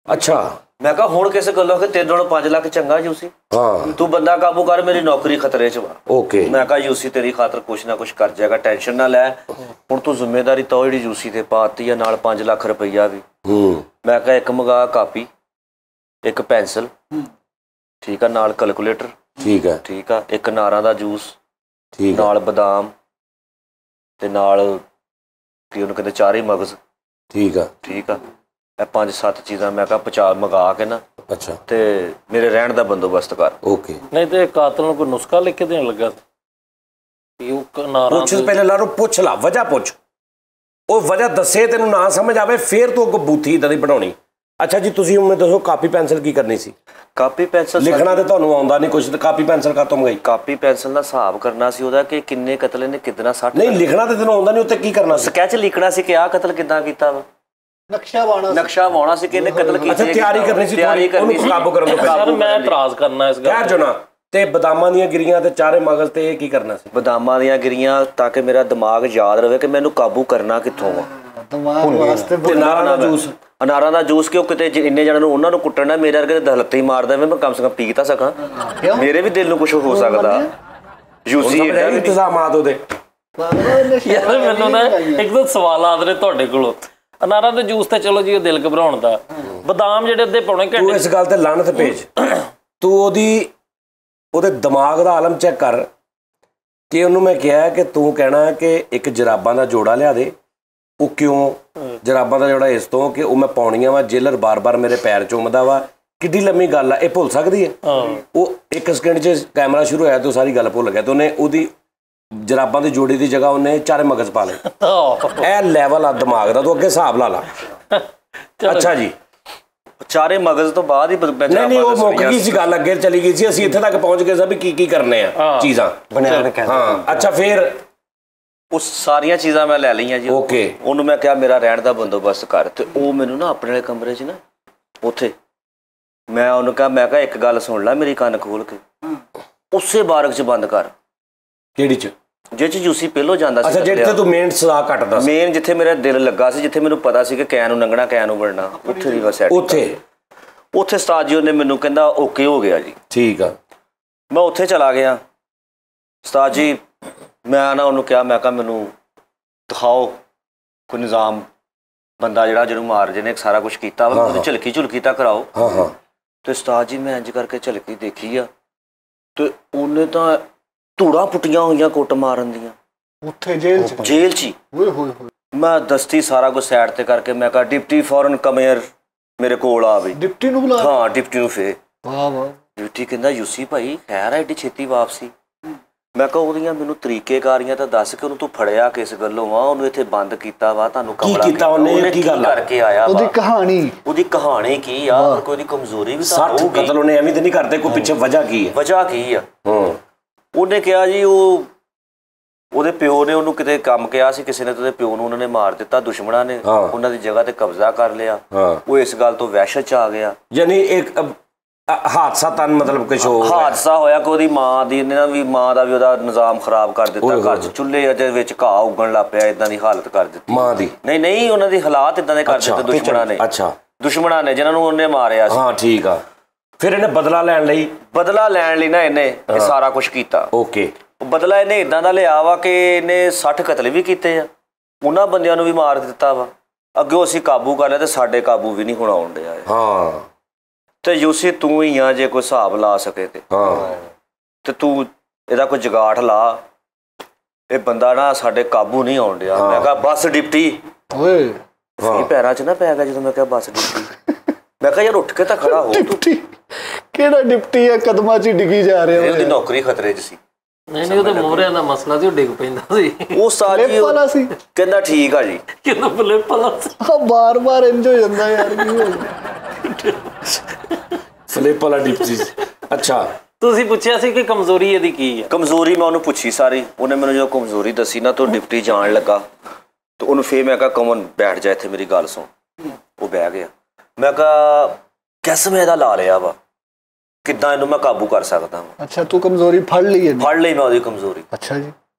ਅੱਛਾ। ਮੈਂ ਕਿਹਾ ਹੁਣ ਕਿਸੇ ਗੱਲੋਂ ਕਿ ਤੇਰੇ ਨਾਲੋਂ 5 ਲੱਖ ਚੰਗਾ ਯੂਸੀ, ਹਾਂ ਤੂੰ ਬੰਦਾ ਕਾਬੂ ਕਰ, ਮੇਰੀ ਨੌਕਰੀ ਖਤਰੇ 'ਚ ਵਾ। ਓਕੇ। ਮੈਂ ਕਿਹਾ ਯੂਸੀ ਤੇਰੀ ਖਾਤਰ ਕੁਛ ਨਾ ਕੁਛ ਕਰ ਜਾਏਗਾ, ਟੈਨਸ਼ਨ ਨਾ ਲੈ। ਹੁਣ ਤੂੰ ਜ਼ਿੰਮੇਵਾਰੀ ਤਾਂ ਜਿਹੜੀ ਯੂਸੀ ਤੇ ਪਾਤੀ ਆ, ਨਾਲ 5 ਲੱਖ ਰੁਪਈਆ ਵੀ। ਮੈਂ ਕਿਹਾ ਇੱਕ ਮੰਗਾ ਕਾਪੀ, ਇੱਕ ਪੈਨਸਲ, ਠੀਕ ਆ, ਨਾਲ ਕੈਲਕੂਲੇਟਰ, ਠੀਕ ਹੈ, ਠੀਕ ਆ, ਇੱਕ ਨਾਰਾਂ ਦਾ ਜੂਸ, ਠੀਕ ਨਾਲ ਬਦਾਮ, ਤੇ ਨਾਲ ਕੀ ਉਹਨੂੰ ਕਹਿੰਦੇ ਚਾਰੇ ਮਗਜ਼, ਠੀਕ ਆ, ਠੀਕ ਆ। ਇਹ 5-7 ਚੀਜ਼ਾਂ ਮੈਂ ਕਿਹਾ ਪਚਾ ਮੰਗਾ ਕੇ ਨਾ, ਅੱਛਾ, ਤੇ ਮੇਰੇ ਰਹਿਣ ਦਾ ਬੰਦੋਬਸਤ ਕਰ। ਓਕੇ। ਨਹੀਂ ਤੇ ਕਾਤਲ ਨੂੰ ਕੋਈ ਨੁਸਖਾ ਲਿਖ ਕੇ ਦੇਣ ਲੱਗਾ ਸੀ ਉਹ ਨਾਰਾਂ ਪੁੱਛ ਪਹਿਲੇ ਲਾ ਪੁੱਛ ਲਾ, ਵਜ੍ਹਾ ਪੁੱਛ, ਉਹ ਵਜ੍ਹਾ ਦੱਸੇ, ਤੈਨੂੰ ਨਾ ਸਮਝ ਆਵੇ ਫੇਰ ਤੂੰ ਅੱਗੋਂ ਬੂਥੀ ਇਦਾਂ ਦੀ ਬਣਾਉਣੀ। ਅੱਛਾ ਜੀ, ਤੁਸੀਂ ਮੈਨੂੰ ਦੱਸੋ ਕਾਪੀ ਪੈਨਸਲ ਕੀ ਕਰਨੀ ਸੀ? ਕਾਪੀ ਪੈਨਸਲ ਲਿਖਣਾ ਤੇ ਤੁਹਾਨੂੰ ਆਉਂਦਾ ਨਹੀਂ ਕੁਛ, ਤੇ ਕਾਪੀ ਪੈਨਸਲ ਕਾਤੋਂ ਮੰਗਾਈ? ਕਾਪੀ ਪੈਨਸਲ ਦਾ ਹਿਸਾਬ ਕਰਨਾ ਸੀ ਉਹਦਾ ਕਿ ਕਿੰਨੇ ਕਤਲ ਨੇ, ਕਿੰਨਾ 60। ਨਹੀਂ ਲਿਖਣਾ ਤੇ ਤੈਨੂੰ ਆਉਂਦਾ ਨਹੀਂ, ਉੱਤੇ ਕੀ ਕਰਨਾ ਸੀ? ਸਕੈਚ ਲਿਖਣਾ ਸੀ ਕਿ ਆਹ ਕਤਲ ਕਿੱਦਾਂ ਕੀਤਾ ਵਾ, ਨਕਸ਼ਾ ਪਾਉਣਾ ਸੀ ਕਿ ਇਹਨੇ ਕਤਲ ਕੀਤਾ। ਅੱਛਾ, ਤਿਆਰੀ ਕਰਨੀ ਸੀ, ਉਹਨੂੰ ਕਾਬੂ ਕਰਨ ਤੋਂ ਸਰ ਪਹਿਲਾਂ। ਮੈਂ ਇਤਰਾਜ਼ ਕਰਨਾ ਇਸ ਗੱਲ ਕਹਿ ਜੋ ਨਾ। ਤੇ ਬਦਾਮਾਂ ਦੀਆਂ ਗਿਰੀਆਂ ਤੇ ਚਾਰੇ ਮਗਜ਼ ਤੇ ਇਹ ਕੀ ਕਰਨਾ ਸੀ? ਬਦਾਮਾਂ ਦੀਆਂ ਗਿਰੀਆਂ, ਤਾਂ ਕਿ ਮੇਰਾ ਦਿਮਾਗ ਯਾਦ ਰਵੇ ਕਿ ਮੈਨੂੰ ਕਾਬੂ ਕਰਨਾ ਕਿੱਥੋਂ ਵਾ। ਦਿਮਾਗ ਵਾਸਤੇ। ਤੇ ਨਾਰਾਂ ਦਾ ਜੂਸ? ਅਨਾਰਾਂ ਦਾ ਜੂਸ, ਕਿਉਂ ਕਿਤੇ ਇੰਨੇ ਜਣਾਂ ਨੂੰ ਉਹਨਾਂ ਨੂੰ ਕੁੱਟਣਾ, ਮੇਰੇ ਵਰਗੇ ਤੇ ਦਹਲੱਤੇ ਹੀ ਮਾਰਦਾ, ਮੈਂ ਕਮ ਸੇ ਕਮ ਪੀ ਤਾਂ ਸਕਾਂ, ਮੇਰੇ ਵੀ ਦਿਲ ਨੂੰ ਕੁਝ ਹੋ ਸਕਦਾ। ਯੂਸੀ ਇੰਤਜ਼ਾਮਾਤ ਉਹਦੇ। ਯਾਰ ਮੈਨੂੰ ਨਾ ਇੱਕ ਦੋ ਸਵਾਲਾਤ ਨੇ ਤੁਹਾਡੇ ਕੋਲੋਂ। ਅਨਾਰਾਂ ਦੇ ਜੂਸ ਤੇ ਚਲੋ ਜੀ ਉਹ ਦਿਲ ਘਬਰਾਉਣ ਦਾ, ਬਦਾਮ ਜਿਹੜੇ ਅੱਧੇ ਪੌਣੇ ਤੂੰ ਘੰਟੇ। ਇਸ ਗੱਲ ਤੇ ਲਾਹਨਤ ਭੇਜ, ਤੂੰ ਉਹਦੇ ਦਿਮਾਗ ਦਾ ਆਲਮ ਚੈੱਕ ਕਰ ਕਿ ਉਹਨੂੰ ਮੈਂ ਕਿਹਾ ਕਿ ਤੂੰ ਕਹਿਣਾ ਕਿ ਇੱਕ ਜਰਾਬਾਂ ਦਾ ਜੋੜਾ ਲਿਆ ਦੇ। ਉਹ ਕਿਉਂ ਜਰਾਬਾਂ ਦਾ ਜੋੜਾ? ਇਸ ਤੋਂ ਕਿ ਉਹ ਮੈਂ ਪਾਉਣੀਆਂ ਵਾ, ਜੇਲਰ ਬਾਰ-ਬਾਰ ਮੇਰੇ ਪੈਰ ਚੁੰਮਦਾ ਵਾ। ਕਿੱਡੀ ਲੰਮੀ ਗੱਲ ਆ, ਇਹ ਭੁੱਲ ਸਕਦੀ ਹੈ? ਉਹ 1 ਸਕਿੰਟ 'ਚ ਕੈਮਰਾ ਸ਼ੁਰੂ ਹੋਇਆ ਤੇ ਸਾਰੀ ਗੱਲ ਭੁੱਲ ਗਿਆ। ਤੇ ਉਹਨੇ ਉਹਦੀ ਜਰਾਬਾਂ ਦੀ ਜੋੜੀ ਦੀ ਜਗ੍ਹਾ ਉਹਨੇ ਚਾਰੇ ਮਗਜ਼ ਪਾ ਲਏ। ਇਹ ਲੈਵਲ ਆ ਦਿਮਾਗ ਦਾ, ਤੂੰ ਅੱਗੇ ਹਿਸਾਬ ਲਾ ਲਾ। ਅੱਛਾ ਜੀ, ਚਾਰੇ ਮਗਜ਼ ਤੋਂ ਬਾਅਦ ਹੀ ਨਹੀਂ ਉਹ ਮੁੱਕ ਗਈ ਸੀ ਗੱਲ, ਅੱਗੇ ਚਲੀ ਗਈ ਸੀ, ਅਸੀਂ ਇੱਥੇ ਤੱਕ ਪਹੁੰਚ ਗਏ ਸਾਂ ਵੀ ਕੀ ਕਰਨੇ ਆ ਚੀਜ਼ਾਂ ਬਣਿਆ ਕਹਿੰਦੇ। ਹਾਂ ਅੱਛਾ, ਫਿਰ ਉਹ ਸਾਰੀਆਂ ਚੀਜ਼ਾਂ ਮੈਂ ਲੈ ਲਈਆਂ ਜੀ। ਓਕੇ, ਉਹਨੂੰ ਮੈਂ ਕਿਹਾ ਮੇਰਾ ਰਹਿਣ ਦਾ ਬੰਦੋਬਸਤ ਕਰ, ਤੇ ਉਹ ਮੈਨੂੰ ਨਾ ਆਪਣੇ ਵਾਲੇ ਕਮਰੇ 'ਚ ਨਾ ਉੱਥੇ ਮੈਂ ਉਹਨੂੰ ਕਿਹਾ, ਮੈਂ ਕਿਹਾ ਇੱਕ ਗੱਲ ਸੁਣ ਲੈ ਮੇਰੀ, ਕੰਨ ਖੋਲ ਕੇ, ਉਸੇ ਬਾਰਕ 'ਚ ਬੰਦ ਕਰ। ਕਿਹੜੀ 'ਚ? ਜਿਹ 'ਚ ਯੂਸੀ ਪਹਿਲੋਂ ਜਾਂਦਾ ਸੀ। ਅੱਛਾ, ਜਿੱਥੇ ਤੂੰ ਮੇਨ ਸਦਾ ਕੱਟਦਾ ਸੀ। ਮੇਨ ਜਿੱਥੇ ਮੇਰਾ ਦਿਲ ਲੱਗਾ ਸੀ, ਜਿੱਥੇ ਮੈਨੂੰ ਪਤਾ ਸੀ ਕਿ ਕੈਨ ਨੂੰ ਲੰਘਣਾ, ਕੈਨ ਨੂੰ ਵੜਨਾ, ਉੱਥੇ ਦੀ ਬਸ ਉੱਥੇ ਉਸਤਾਦ ਜੀ ਉਹਨੇ ਮੈਨੂੰ ਕਹਿੰਦਾ ਓਕੇ ਹੋ ਗਿਆ ਜੀ। ਠੀਕ ਆ, ਮੈਂ ਉੱਥੇ ਚਲਾ ਗਿਆ। ਉਸਤਾਦ ਜੀ ਮੈਂ ਨਾ ਉਹਨੂੰ ਕਿਹਾ, ਮੈਂ ਕਿਹਾ ਮੈਨੂੰ ਦਿਖਾਓ ਕੋਈ ਨਿਜ਼ਾਮ, ਬੰਦਾ ਜਿਹੜਾ ਜਿਹਨੂੰ ਮਾਰ ਜਿਹਨੇ ਸਾਰਾ ਕੁਝ ਕੀਤਾ ਵਾ, ਉਹਦੀ ਝਲਕੀ ਤਾਂ ਕਰਾਓ। ਹਾਂ ਤੇ ਉਸਤਾਦ ਜੀ ਮੈਂ ਇੰਜ ਕਰਕੇ ਝਲਕੀ ਦੇਖੀ ਆ, ਤੇ ਉਹਨੇ ਤਾਂ ਧੂੜਾਂ ਪੁੱਟੀਆਂ ਹੋਈਆਂ ਕੁੱਟ ਮਾਰਨ ਦੀਆਂ ਉੱਥੇ ਜੇਲ੍ਹ 'ਚ ਹੀ। ਮੈਂ ਦਸਤੀ ਸਾਰਾ ਕੁਝ ਸਾਈਡ ਤੇ ਕਰਕੇ ਮੈਂ ਕਿਹਾ ਡਿਪਟੀ ਫੌਰਨ ਕਮੇਅਰ ਮੇਰੇ ਕੋਲ ਆ ਬਈ। ਡਿਪਟੀ ਨੂੰ ਬੁਲਾ? ਹਾਂ ਡਿਪਟੀ ਨੂੰ। ਫੇਰ ਵਾਹ ਵਾਹ। ਡਿਪਟੀ ਕਹਿੰਦਾ ਯੂਸੀ ਭਾਈ ਖੈਰ ਐਡੀ ਛੇਤੀ ਵਾਪਸੀ? ਮੈਂ ਕਿਹਾ ਉਹਦੀਆਂ ਮੈਨੂੰ ਤਰੀਕੇਕਾਰੀਆਂ ਤਾਂ ਦੱਸ ਕੇ ਉਹਨੂੰ ਤੂੰ ਫੜਿਆ ਕਿਸ ਗੱਲੋਂ ਆ, ਉਹਨੂੰ ਇੱਥੇ ਬੰਦ ਕੀਤਾ ਵਾ, ਤੁਹਾਨੂੰ ਕਮਲਾ ਕੀਤਾ ਉਹਨੇ, ਕੀ ਗੱਲ ਕਰਕੇ ਆਇਆ, ਉਹਦੀ ਕਹਾਣੀ ਕੀ ਆ, ਕੋਈ ਉਹਦੀ ਕਮਜ਼ੋਰੀ ਵੀ ਤਾਂ ਹੋਊਗੀ। ਕਤਲ ਉਹਨੇ ਐਵੇਂ ਤੇ ਨਹੀਂ ਕਰਦੇ, ਕੋਈ ਪਿੱਛੇ ਵਜ੍ਹਾ ਕੀ ਹੈ? ਵਜ੍ਹਾ ਕੀ ਆ? ਉਹਨੇ ਕਿਹਾ ਜੀ ਉਹਦੇ ਪਿਓ ਨੇ ਉਹਨੂੰ ਕਿਤੇ ਕੰਮ ਕਿਹਾ ਸੀ ਕਿਸੇ ਨੇ, ਤੇ ਉਹਦੇ ਪਿਓ ਨੂੰ ਉਹਨਾਂ ਨੇ ਮਾਰ ਦਿੱਤਾ, ਦੁਸ਼ਮਣਾਂ ਨੇ ਉਹਨਾਂ ਦੀ ਜਗ੍ਹਾ ਤੇ ਕਬਜ਼ਾ ਕਰ ਲਿਆ। ਉਹ ਇਸ ਗੱਲ ਤੋਂ ਵਹਿਸ਼ਤ 'ਚ ਆ ਗਿਆ। ਯਾਨੀ ਇੱਕ ਹਾਦਸਾ ਤਾਂ ਮਤਲਬ ਕੁਛ ਹਾਦਸਾ ਹੋਇਆ ਕਿ ਉਹਦੀ ਮਾਂ ਦਾ ਵੀ ਉਹਦਾ ਨਿਜ਼ਾਮ ਖਰਾਬ ਕਰ ਦਿੱਤਾ। ਘਰ 'ਚ ਚੁੱਲ੍ਹੇ ਦੇ ਵਿੱਚ ਘਾਹ ਉੱਗਣ ਲੱਗ ਪਿਆ, ਇਦਾਂ ਦੀ ਹਾਲਤ ਕਰ ਦਿੱਤੀ ਮਾਂ ਦੀ। ਨਹੀਂ ਉਹਨਾਂ ਦੀ ਹਾਲਾਤ ਇਦਾਂ ਦੇ ਕਰ ਦਿੱਤੇ ਦੁਸ਼ਮਣਾਂ ਨੇ ਜਿਹਨਾਂ ਨੂੰ ਉਹਨੇ ਮਾਰਿਆ ਸੀ। ਹਾਂ ਠੀਕ ਆ। ਫਿਰ ਇਹਨੇ ਬਦਲਾ ਲੈਣ ਲਈ ਨਾ ਇਹਨੇ ਇਹ ਸਾਰਾ ਕੁਝ ਕੀਤਾ। ਓਕੇ, ਬਦਲਾ ਇਹਨੇ ਇਦਾਂ ਦਾ ਲਿਆ ਵਾ ਕਿ ਇਹਨੇ 60 ਕਤਲ ਵੀ ਕੀਤੇ ਆ, ਉਹਨਾਂ ਬੰਦਿਆਂ ਨੂੰ ਵੀ ਮਾਰ ਦਿੱਤਾ ਵਾ। ਅੱਗੇ ਅਸੀਂ ਕਾਬੂ ਕਰ ਲਿਆ ਤੇ ਸਾਡੇ ਕਾਬੂ ਵੀ ਨਹੀਂ ਹੁਣ ਆਉਣ ਡਿਆ। ਹਾਂ, ਤੇ ਯੂਸੀ ਤੂੰ ਹੀ ਆ, ਜੇ ਕੋਈ ਹਿਸਾਬ ਲਾ ਸਕੇ ਤੇ ਤੂੰ ਇਹਦਾ ਕੋਈ ਜਗਾੜ ਲਾ, ਇਹ ਬੰਦਾ ਨਾ ਸਾਡੇ ਕਾਬੂ ਨਹੀਂ ਆਉਣ ਡਿਆ। ਮੈਂ ਕਿਹਾ ਬਸ ਡਿਪਟੀ ਓਏ ਪੈਰਾਂ 'ਚ ਨਾ ਪੈ ਗਿਆ ਜਦੋਂ ਮੈਂ ਕਿਹਾ ਬਸ ਡਿਪਟੀ। ਮੈਂ ਕਿਹਾ ਯਾਰ ਉੱਠ ਕੇ ਤਾਂ ਖੜਾ ਹੋ ਤੂੰ। ਕਿਹੜਾ ਡਿਪਟੀ ਆ, ਕਦਮਾਂ 'ਚ ਡਿੱਗੀ ਜਾ ਰਿਹਾ। ਉਹਦੀ ਨੌਕਰੀ ਖਤਰੇ 'ਚ ਸੀ। ਨਹੀਂ ਉਹਦੇ ਮੋਹਰਿਆਂ ਦਾ ਮਸਲਾ ਸੀ, ਉਹ ਡਿੱਗ ਪੈਂਦਾ ਸੀ। ਉਹ ਸਾਜੀ ਕਹਿੰਦਾ ਠੀਕ ਆ ਜੀ, ਕਹਿੰਦਾ ਫਲਿੱਪ ਵਾਲਾ ਸੀ। ਬਾਰ-ਬਾਰ ਇੰਜ ਹੋ ਜਾਂਦਾ ਯਾਰ, ਕੀ ਹੋ ਗਿਆ? ਫਲਿੱਪ ਵਾਲਾ ਡਿਪਟੀ। ਅੱਛਾ, ਤੁਸੀਂ ਪੁੱਛਿਆ ਸੀ ਕਿ ਕਮਜ਼ੋਰੀ ਇਹਦੀ ਕੀ ਹੈ? ਕਮਜ਼ੋਰੀ ਮੈਂ ਉਹਨੂੰ ਪੁੱਛੀ ਸਾਰੀ। ਉਹਨੇ ਮੈਨੂੰ ਜਦੋਂ ਕਮਜ਼ੋਰੀ ਦੱਸੀ ਨਾ, ਤਾਂ ਡਿਪਟੀ ਜਾਣ ਲੱਗਾ ਤੇ ਉਹਨੂੰ ਫੇਰ ਮੈਂ ਕਿਹਾ ਕਮਨ ਬੈਠ ਜਾ ਇੱਥੇ, ਮੇਰੀ ਗੱਲ ਸੁਣ। ਉਹ ਬਹਿ ਗਿਆ। ਮੈਂ ਕਿਹਾ ਕਿਸਮ ਇਹਦਾ ਲਾ ਲਿਆ ਵਾ, ਕਿੱਦਾਂ ਇਹਨੂੰ ਮੈਂ ਕਾਬੂ ਕਰ ਸਕਦਾ ਵਾਂ? ਅੱਛਾ, ਤੂੰ ਕਮਜ਼ੋਰੀ ਫੜ ਲਈ ਮੈਂ ਉਹਦੀ ਕਮਜ਼ੋਰੀ। ਅੱਛਾ ਜੀ,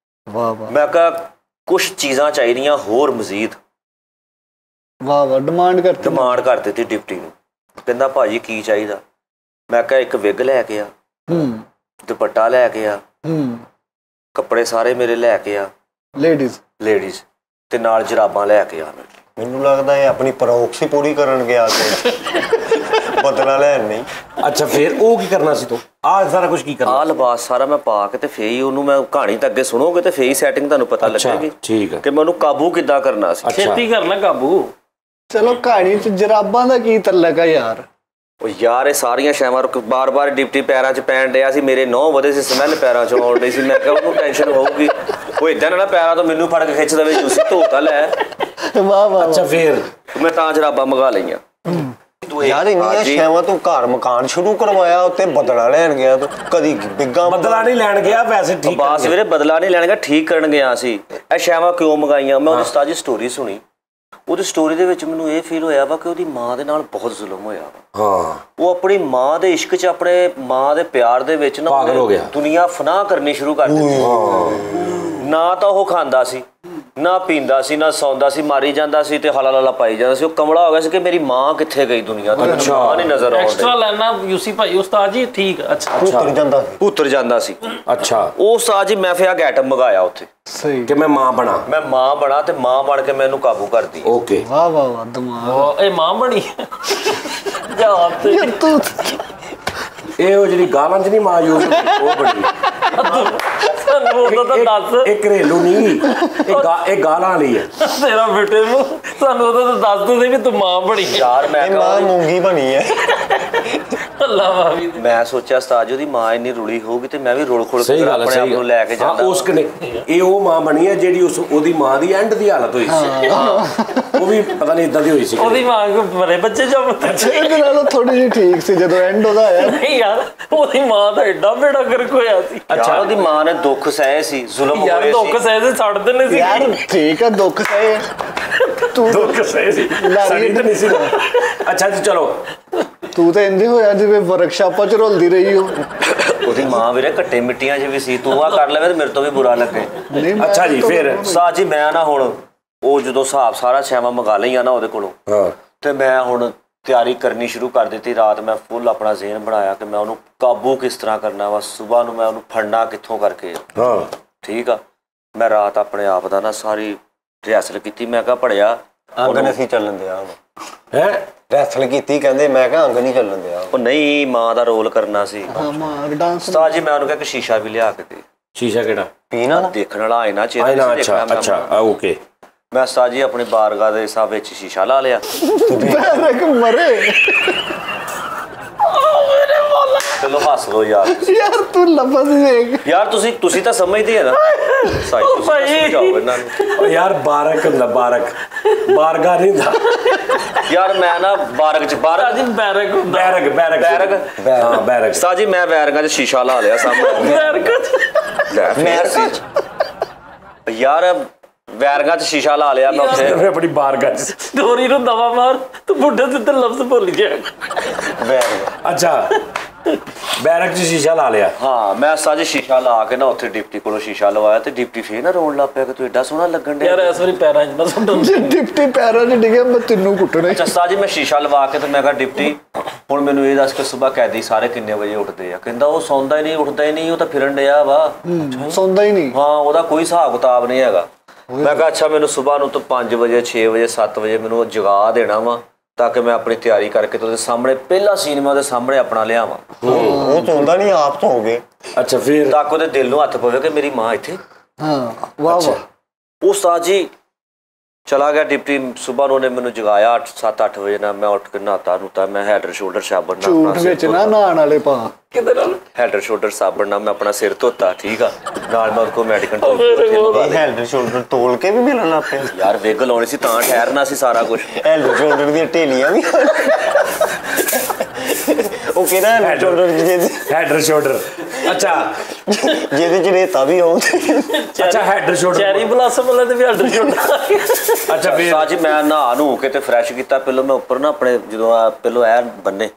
ਵਾਹ ਵਾਹ। ਮੈਂ ਕਿਹਾ ਕੁਛ ਚੀਜ਼ਾਂ ਚਾਹੀਦੀਆਂ ਹੋਰ ਮਜ਼ੀਦ। ਵਾਹ ਵਾਹ, ਡਿਮਾਂਡ ਕਰ ਦਿੱਤੀ ਡਿਪਟੀ ਨੂੰ। ਕਹਿੰਦਾ ਭਾਜੀ ਕੀ ਚਾਹੀਦਾ? ਮੈਂ ਕਿਹਾ ਇੱਕ ਵਿਗ ਲੈ ਕੇ ਆ, ਦੁਪੱਟਾ ਲੈ ਕੇ ਆ, ਕੱਪੜੇ ਸਾਰੇ ਮੇਰੇ ਲੈ ਕੇ ਆ, ਲੇਡੀਜ਼, ਤੇ ਨਾਲ ਜਰਾਬਾਂ ਲੈ ਕੇ ਆ। ਮੈਨੂੰ ਲੱਗਦਾ ਇਹ ਆਪਣੀ ਪ੍ਰੋਕਸੀ ਪੂਰੀ ਕਰਨ ਗਿਆ ਬਦਲਾ ਲੈਣ ਨਹੀਂ। ਅੱਛਾ, ਫਿਰ ਉਹ ਕੀ ਕਰਨਾ ਸੀ ਤੂੰ? ਆਹ ਸਾਰਾ ਕੁਝ ਕੀ ਕਰਨਾ? ਆਹ ਲਿਬਾਸ ਸਾਰਾ ਮੈਂ ਪਾ ਕੇ ਤੇ ਫੇਰ ਹੀ ਉਹਨੂੰ, ਮੈਂ ਕਹਾਣੀ ਤਾਂ ਅੱਗੇ ਸੁਣੋਗੇ ਤੇ ਫੇਰ ਹੀ ਸੈਟਿੰਗ ਤੁਹਾਨੂੰ ਪਤਾ ਲੱਗੇਗੀ। ਠੀਕ ਹੈ, ਕਿ ਮੈਂ ਉਹਨੂੰ ਕਾਬੂ ਕਿੱਦਾਂ ਕਰਨਾ ਸੀ। ਛੇਤੀ ਕਰਨਾ ਕਾਬੂ। ਚਲੋ, ਕਹਾਣੀ 'ਚ ਜਰਾਬਾਂ ਦਾ ਕੀ ਤਲਕ ਆ ਯਾਰ? ਉਹ ਯਾਰ ਇਹ ਸਾਰੀਆਂ ਸ਼ੈਵਾਂ ਬਾਰ-ਬਾਰ ਡਿਪਟੀ ਪੈਰਾਂ 'ਚ ਪੈਣ ਡਿਆ ਸੀ, ਮੇਰੇ 9 ਵਧੇ ਸੀ, ਸਮੈਲ ਪੈਰਾਂ 'ਚੋਂ ਆਉਣ ਡਈ ਸੀ। ਮੈਂ ਕਿਹਾ ਉਹਨੂੰ ਟੈਨਸ਼ਨ ਹੋਊਗੀ, ਉਹ ਏਦਾਂ ਨਾ ਪੈਰਾਂ ਤੋਂ ਮੈਨੂੰ ਫੜ ਕੇ ਖਿੱਚ ਦੇਵੇ, ਯੂਸੀ ਧੋ ਤਾਂ ਲੈ। ਵਾਹ ਵਾਹ। ਅੱਛਾ, ਫਿਰ ਮੈਂ ਤਾਂ ਜਰਾਬਾਂ ਮੰਗਾ ਲਈਆਂ। ਯਾਰ ਇੰਨੀਆਂ ਸ਼ੈਵਾਂ ਤੂੰ ਘਰ ਮਕਾਨ ਸ਼ੁਰੂ ਕਰਵਾਇਆ, ਉੱਤੇ ਬਦਲਾ ਲੈਣ ਗਿਆ ਤੂੰ? ਕਦੀ ਬਿੱਗਾ ਬਦਲਾ ਨਹੀਂ ਲੈਣ ਗਿਆ, ਵੈਸੇ ਠੀਕ ਬਾਸ ਵੀਰੇ ਬਦਲਾ ਨਹੀਂ ਲੈਣ ਗਿਆ, ਠੀਕ ਕਰਨ ਗਿਆ ਸੀ। ਇਹ ਸ਼ੈਵਾਂ ਕਿਉਂ ਮੰਗਾਈਆਂ? ਮੈਂ ਉਹਦੀ ਉਸਤਾਦ ਜੀ ਸਟੋਰੀ ਸੁਣੀ। ਉਹਦੀ ਸਟੋਰੀ ਦੇ ਵਿੱਚ ਮੈਨੂੰ ਇਹ ਫੀਲ ਹੋਇਆ ਵਾ ਕਿ ਉਹਦੀ ਮਾਂ ਦੇ ਨਾਲ ਬਹੁਤ ਜ਼ੁਲਮ ਹੋਇਆ ਵਾ। ਉਹ ਆਪਣੀ ਮਾਂ ਦੇ ਇਸ਼ਕ 'ਚ, ਆਪਣੇ ਮਾਂ ਦੇ ਪਿਆਰ ਦੇ ਵਿੱਚ ਨਾ ਪਾਗਲ ਹੋ ਗਿਆ, ਦੁਨੀਆ ਫਨਾਹ ਕਰਨੀ ਸ਼ੁਰੂ ਕਰ ਦਿੱਤੀ। ਨਾ ਤਾਂ ਉਹ ਖਾਂਦਾ ਸੀ, ਨਾ ਪੀਂਦਾ ਸੀ, ਨਾ ਸੌਂਦਾ ਸੀ, ਮਾਰੀ ਜਾਂਦਾ ਸੀ ਤੇ ਹਲਾਲਾ ਪਾਈ ਜਾਂਦਾ ਸੀ। ਉਹ ਕਮਲਾ ਹੋ ਗਿਆ ਸੀ ਕਿ ਮੇਰੀ ਮਾਂ ਕਿੱਥੇ ਗਈ ਦੁਨੀਆ ਤੋਂ, ਮਾਂ ਨਹੀਂ ਨਜ਼ਰ ਆਉਂਦੀ। ਐਕਸਟਰਾ ਲੈਣਾ ਯੂਸੀ ਭਾਈ ਉਸਤਾਦ ਜੀ, ਠੀਕ। ਅੱਛਾ, ਉਤਰ ਜਾਂਦਾ ਸੀ। ਅੱਛਾ, ਉਹ ਉਸਤਾਦ ਜੀ ਮੈਂ ਫਿਰ ਆ ਗੈਟਅਪ ਮੰਗਾਇਆ ਉੱਥੇ ਸਹੀ, ਕਿ ਮੈਂ ਮਾਂ ਬਣਾ ਤੇ ਮਾਂ ਬਣ ਕੇ ਮੈਂ ਇਹਨੂੰ ਕਾਬੂ ਕਰਦੀ। ਓਕੇ, ਵਾਹ ਵਾਹ ਵਾਹ, ਦਿਮਾਗ। ਇਹ ਮਾਂ ਬਣੀ ਜਵਾਬ ਤੇ ਤੂੰ ਇਹ ਉਹ ਜਿਹੜੀ ਗਾਲਾਂ 'ਚ ਨਹੀਂ ਮਾਂ ਯੂਜ਼ ਉਹ ਬਣੀ। ਤੁਹਾਨੂੰ ਉਦੋਂ ਤਾਂ ਦੱਸ ਇਹ ਘਰੇਲੂ ਨਹੀਂ, ਇਹ ਗਾਲਾਂ ਵਾਲੀ ਹੈ। ਤੇਰਾ ਬੇਟੇ ਨੂੰ ਤੁਹਾਨੂੰ ਉਦੋਂ ਤਾਂ ਦੱਸ ਦਿੰਦੇ ਵੀ ਤੂੰ ਮਾਂ ਬਣੀ ਹੈ। ਯਾਰ ਮੈਂ ਇਹ ਮਾਂ ਮੂੰਗੀ ਬਣੀ ਹੈ। ਅੱਲਾ ਮਾਵੀ ਮੈਂ ਸੋਚਿਆ ਉਸਤਾਦ ਜੀ ਉਹਦੀ ਮਾਂ ਇੰਨੀ ਰੁਲੀ ਹੋਊਗੀ ਤੇ ਮੈਂ ਵੀ ਰੁਲ ਖੁਲ ਕੇ ਸਹੀ ਗੱਲ ਆਪਣੇ ਆਪ ਨੂੰ ਲੈ ਕੇ ਜਾਂਦਾ। ਉਸ ਕਨੇ ਇਹ ਉਹ ਮਾਂ ਬਣੀ ਹੈ ਜਿਹੜੀ ਉਹਦੀ ਮਾਂ ਦੀ ਐਂਡ ਦੀ ਹਾਲਤ ਹੋਈ ਸੀ। ਉਹ ਵੀ ਪਤਾ ਨਹੀਂ ਇਦਾਂ ਦੀ ਹੋਈ ਸੀ। ਉਹਦੀ ਮਾਂ ਕੋ ਬੜੇ ਬੱਚੇ ਜੰਮਦੇ। ਇਹਦੇ ਨਾਲੋਂ ਥੋੜੀ ਜਿਹੀ ਠੀਕ ਸੀ ਜਦੋਂ ਐਂਡ ਉਹਦਾ ਆਇਆ। ਨਹੀਂ ਯਾਰ ਉਹਦੀ ਮਾਂ ਦਾ ਐਡਾ ਬੇੜਾ ਗਰਕ ਹੋਇਆ ਸੀ। ਅੱਛਾ ਉਹਦੀ ਮਾਂ ਨੇ ਦੁੱਖ ਸਹਿ ਸੀ, ਜ਼ੁਲਮ ਹੋ ਯਾਰ ਰਹੇ ਦੁੱਖ ਸੀ। ਸਹਿ ਦੇ ਛੱਡ ਦਿੰਦੇ ਸੀ। ਯਾਰ ਠੀਕ ਆ, ਦੁੱਖ ਸਹੇ ਤੂੰ ਦੁੱਖ ਸਹੀ ਸੀ, ਸਾਡੀ ਤਾਂ ਨਹੀਂ ਸੀ। ਅੱਛਾ ਜੀ ਚਲੋ, ਤੂੰ ਤਾਂ ਇੰਜ ਹੋਇਆ ਜਿਵੇਂ ਵਰਕਸ਼ਾਪਾਂ 'ਚ ਰੁਲਦੀ ਰਹੀ ਹੋ। ਉਹਦੀ ਮਾਂ ਵੀਰੇ ਘੱਟੇ ਮਿੱਟੀਆਂ 'ਚ ਵੀ ਸੀ। ਤੂੰ ਆ ਕਰ ਲਵੇਂ ਤੇ ਮੇਰੇ ਤੋਂ ਵੀ ਬੁਰਾ ਲੱਗੇ। ਨਹੀਂ ਮੈਂ ਅੱਛਾ ਜੀ ਫਿਰ ਉਸਤਾਦ ਜੀ ਮੈਂ ਨਾ ਹੁਣ ਉਹ ਜਦੋਂ ਹਿਸਾਬ ਸਾਰਾ ਛੈਵਾਂ ਮੰਗਾ ਲਈਆਂ ਨਾ ਉਹਦੇ ਕੋਲੋਂ, ਹਾਂ ਤੇ ਮੈਂ ਹੁਣ ਤਿਆਰੀ ਕਰਨੀ ਸ਼ੁਰੂ ਕਰ ਦਿੱਤੀ। ਰਾਤ ਮੈਂ ਫੁੱਲ ਆਪਣਾ ਜ਼ੇਨ ਬਣਾਇਆ ਕਿ ਮੈਂ ਉਹਨੂੰ ਕਾਬੂ ਕਿਸ ਤਰ੍ਹਾਂ ਕਰਨਾ ਵਾ, ਸਵੇਰ ਨੂੰ ਮੈਂ ਉਹਨੂੰ ਫੜਨਾ ਕਿੱਥੋਂ ਕਰਕੇ। ਹਾਂ ਠੀਕ ਆ, ਮੈਂ ਰਾਤ ਆਪਣੇ ਆਪ ਦਾ ਨਾ ਸਾਰੀ ਰਿਹਰਸਲ ਕੀਤੀ। ਮੈਂ ਕਿਹਾ ਪੜਿਆ ਅੰਗ ਨਹੀਂ ਚੱਲਣ ਦਿਆ ਹੈ ਰੈਸਲ ਕੀਤੀ, ਕਹਿੰਦੇ ਮੈਂ ਕਿਹਾ ਅੰਗ ਨਹੀਂ ਚੱਲਣ ਦਿਆ। ਉਹ ਨਹੀਂ ਮਾਂ ਦਾ ਰੋਲ ਕਰਨਾ ਸੀ। ਹਾਂ ਮਾਂ ਡਾਂਸ ਉਸਤਾਦ ਜੀ ਮੈਂ ਉਹਨੂੰ ਕਿਹਾ ਕਿ ਸ਼ੀਸ਼ਾ ਵੀ ਲਿਆ ਕੇ ਦੇ, ਸ਼ੀਸ਼ਾ ਕਿਹੜਾ? ਪੀਣਾ ਨਾ ਦੇਖਣ ਵਾਲਾ ਆਇਨਾ ਚਿਹਰਾ ਆਇਨਾ। ਸੀ ਅੱਛਾ ਦੇਖਣਾ ਅੱਛਾ ਮੈਂ। ਓਕੇ। ਮੈਂ ਉਸਤਾਦ ਜੀ ਆਪਣੀ ਬਾਰਗਾਹ ਦੇ ਹਿਸਾਬ ਵਿੱਚ ਸ਼ੀਸ਼ਾ ਲਾ ਲਿਆ। ਬੈਰਕ ਮਰੇ। ਚਲੋ ਹੱਸ ਲੋ ਯਾਰ। ਯਾਰ ਤੂੰ ਲਫ਼ਜ਼ ਦੇਖ। ਯਾਰ ਤੁਸੀਂ ਤਾਂ ਸਮਝਦੇ ਆ ਨਾ ਸਾਈ, ਤੁਸੀਂ ਤਾਂ ਸਮਝਾਓ ਇਹਨਾਂ ਨੂੰ। ਉਹ ਯਾਰ ਬਾਰਕ ਹੁੰਦਾ, ਬਾਰਗਾ ਨਹੀਂ ਹੁੰਦਾ ਯਾਰ ਮੈਂ ਨਾ ਬਾਰਗ ਚ ਜੀ ਬੈਰਕ ਹੁੰਦਾ। ਬੈਰਗ ਹਾਂ ਬੈਰਕ। ਉਸਤਾਦ ਜੀ ਮੈਂ ਬੈਰਗਾਂ 'ਚ ਸ਼ੀਸ਼ਾ ਲਾ ਲਿਆ ਸਾਹਮਣੇ। ਲੈ ਫੇਰ ਸੀ। ਯਾਰ ਬੈਰਗਾਂ 'ਚ ਸ਼ੀਸ਼ਾ ਲਾ ਲਿਆ ਮੈਂ ਉੱਥੇ। ਮੈਂ ਆਪਣੀ ਬਾਰਗਾ ਚ। ਡੋਰੀ ਨੂੰ ਦਵਾ ਮਾਰ ਤੂੰ ਬੁੱਢੇ ਦੇ ਤੇ ਲਫ਼ਜ਼ ਭੁੱਲ ਗਿਆ। ਅੱਛਾ ਬੈਰਕ ਚ ਸ਼ੀਸ਼ਾ ਲਾ ਲਿਆ। ਹਾਂ ਮੈਂ ਉਸਤਾਦ ਜੀ ਸ਼ੀਸ਼ਾ ਲਾ ਕੇ ਨਾ ਉੱਥੇ ਡਿਪਟੀ ਕੋਲੋਂ ਸ਼ੀਸ਼ਾ ਲਵਾਇਆ ਤੇ ਡਿਪਟੀ ਫੇਰ ਨਾ ਰੋਣ ਲੱਗ ਪਿਆ ਕਿ ਤੂੰ ਐਡਾ ਸੋਹਣਾ ਲੱਗਣ ਡਿਆ। ਯਾਰ ਇਸ ਵਾਰੀ ਪੈਰਾਂ 'ਚ ਨਾ ਸੁੱਟਣ। ਜੇ ਡਿਪਟੀ ਪੈਰਾਂ 'ਚ ਡਿੱਗਿਆ ਮੈਂ ਤੈਨੂੰ ਕੁੱਟਣਾ। ਅੱਛਾ ਉਸਤਾਦ ਜੀ ਮੈਂ ਸ਼ੀਸ਼ਾ ਲਵਾ ਕੇ ਤੇ ਮੈਂ ਕਿਹਾ ਡਿਪਟੀ ਹੁਣ ਮੈਨੂੰ ਇਹ ਦੱਸ ਕੇ ਸਵੇਰ ਕੈਦੀ ਸਾਰੇ ਕਿੰਨੇ ਵਜੇ ਉੱਠਦੇ ਆ? ਕਹਿੰਦਾ ਉਹ ਸੌਂਦਾ ਹੀ ਨਹੀਂ, ਉੱਠਦਾ ਹੀ ਨਹੀਂ, ਉਹ ਤਾਂ ਫਿਰਨ ਡਿਆ ਵਾ। ਸੌਂਦਾ ਹੀ ਨਹੀਂ। ਹਾਂ ਉਹਦਾ ਕੋਈ ਹਿਸਾਬ ਕਿਤਾਬ ਨਹੀਂ ਹੈਗਾ। ਮੈਂ ਕਿਹਾ ਅੱਛਾ ਮੈਨੂੰ ਸਵੇਰ ਨੂੰ ਤਾਂ 5 ਵਜੇ 6 ਵਜੇ 7 ਵਜੇ ਮੈਨੂੰ ਜਗਾ ਦੇਣਾ ਵਾ ਤਾਂ ਕਿ ਮੈਂ ਆਪਣੀ ਤਿਆਰੀ ਕਰਕੇ ਤੇ ਉਹਦੇ ਸਾਹਮਣੇ ਪਹਿਲਾ ਸੀਨ ਮੈਂ ਉਹਦੇ ਸਾਹਮਣੇ ਆਪਣਾ ਲਿਆਵਾਂ। ਉਹ ਚਾਹੁੰਦਾ ਨਹੀਂ, ਆਪ ਧੋਗੇ। ਅੱਛਾ ਫਿਰ ਤਾਂ ਕਿ ਉਹਦੇ ਦਿਲ ਨੂੰ ਹੱਥ ਪਵੇ ਕਿ ਮੇਰੀ ਮਾਂ ਇੱਥੇ। ਹਾਂ ਵਾਹ ਵਾਹ। ਉਹ ਉਸਤਾਦ ਜੀ ਚਲਾ ਗਿਆ ਡਿਪਟੀ। ਸਵੇਰ ਨੂੰ ਉਹਨੇ ਮੈਨੂੰ ਜਗਾਇਆ 7-8 ਵਜੇ ਨਾਲ। ਮੈਂ ਉੱਠ ਕੇ ਨਹਾਤਾ ਨੂਤਾ, ਮੈਂ ਹੈਡ ਸ਼ੋਲਡਰ ਸਾਬਣ ਨਾਲ ਝੂਠ ਵਿੱਚ ਨਾ ਨਹਾਣ ਵਾਲੇ ਪਾ। ਕਿਤੇ ਨਾਲ ਹੈਡ ਸ਼ੋਲਡਰ ਸਾਬਣ ਨਾਲ ਮੈਂ ਆਪਣਾ ਸਿਰ ਧੋਤਾ। ਠੀਕ ਆ, ਨਾਲ ਮੈਂ ਉਹਦੇ ਕੋਲ ਮੈਡੀਕਲ ਹੈਲਡ ਸ਼ੋਲਡਰ ਤੋਲ ਕੇ ਵੀ ਮਿਲਣ ਲੱਗ ਪਿਆ। ਯਾਰ ਵਿਗ ਲਾਉਣੀ ਸੀ ਤਾਂ ਠਹਿਰਨਾ ਸੀ ਸਾਰਾ ਕੁਝ। ਹੈਲਡ ਸ਼ੋਲਡਰ ਦੀਆਂ ਢੇਲੀਆਂ ਵੀ। ਉਹ ਕਿਹੜਾ ਹੈਲਡ ਸ਼ੋਲਡਰ ਹੈਡਰ ਸ਼ੋਲਡਰ। ਅੱਛਾ ਜਿਹਦੇ ਚ ਰੇਤਾ ਵੀ ਹੋ। ਅੱਛਾ ਹੈਡਰ ਸ਼ੋਲਡਰ। ਚੈਰੀ ਬਲਾਸਮ ਵਾਲੇ ਤੇ ਵੀ ਆਰਡਰ ਛੋਟਾ। ਅੱਛਾ ਫਿਰ ਉਸਤਾਦ ਜੀ ਮੈਂ ਨਹਾ ਨੂੰ ਕੇ ਤੇ ਫਰੈਸ਼ ਕੀਤਾ। ਪਹਿਲਾਂ ਮੈਂ ਉੱਪਰ ਨਾ ਆਪਣੇ ਜਦੋਂ ਪਹਿਲਾਂ ਐ ਬੰਨੇ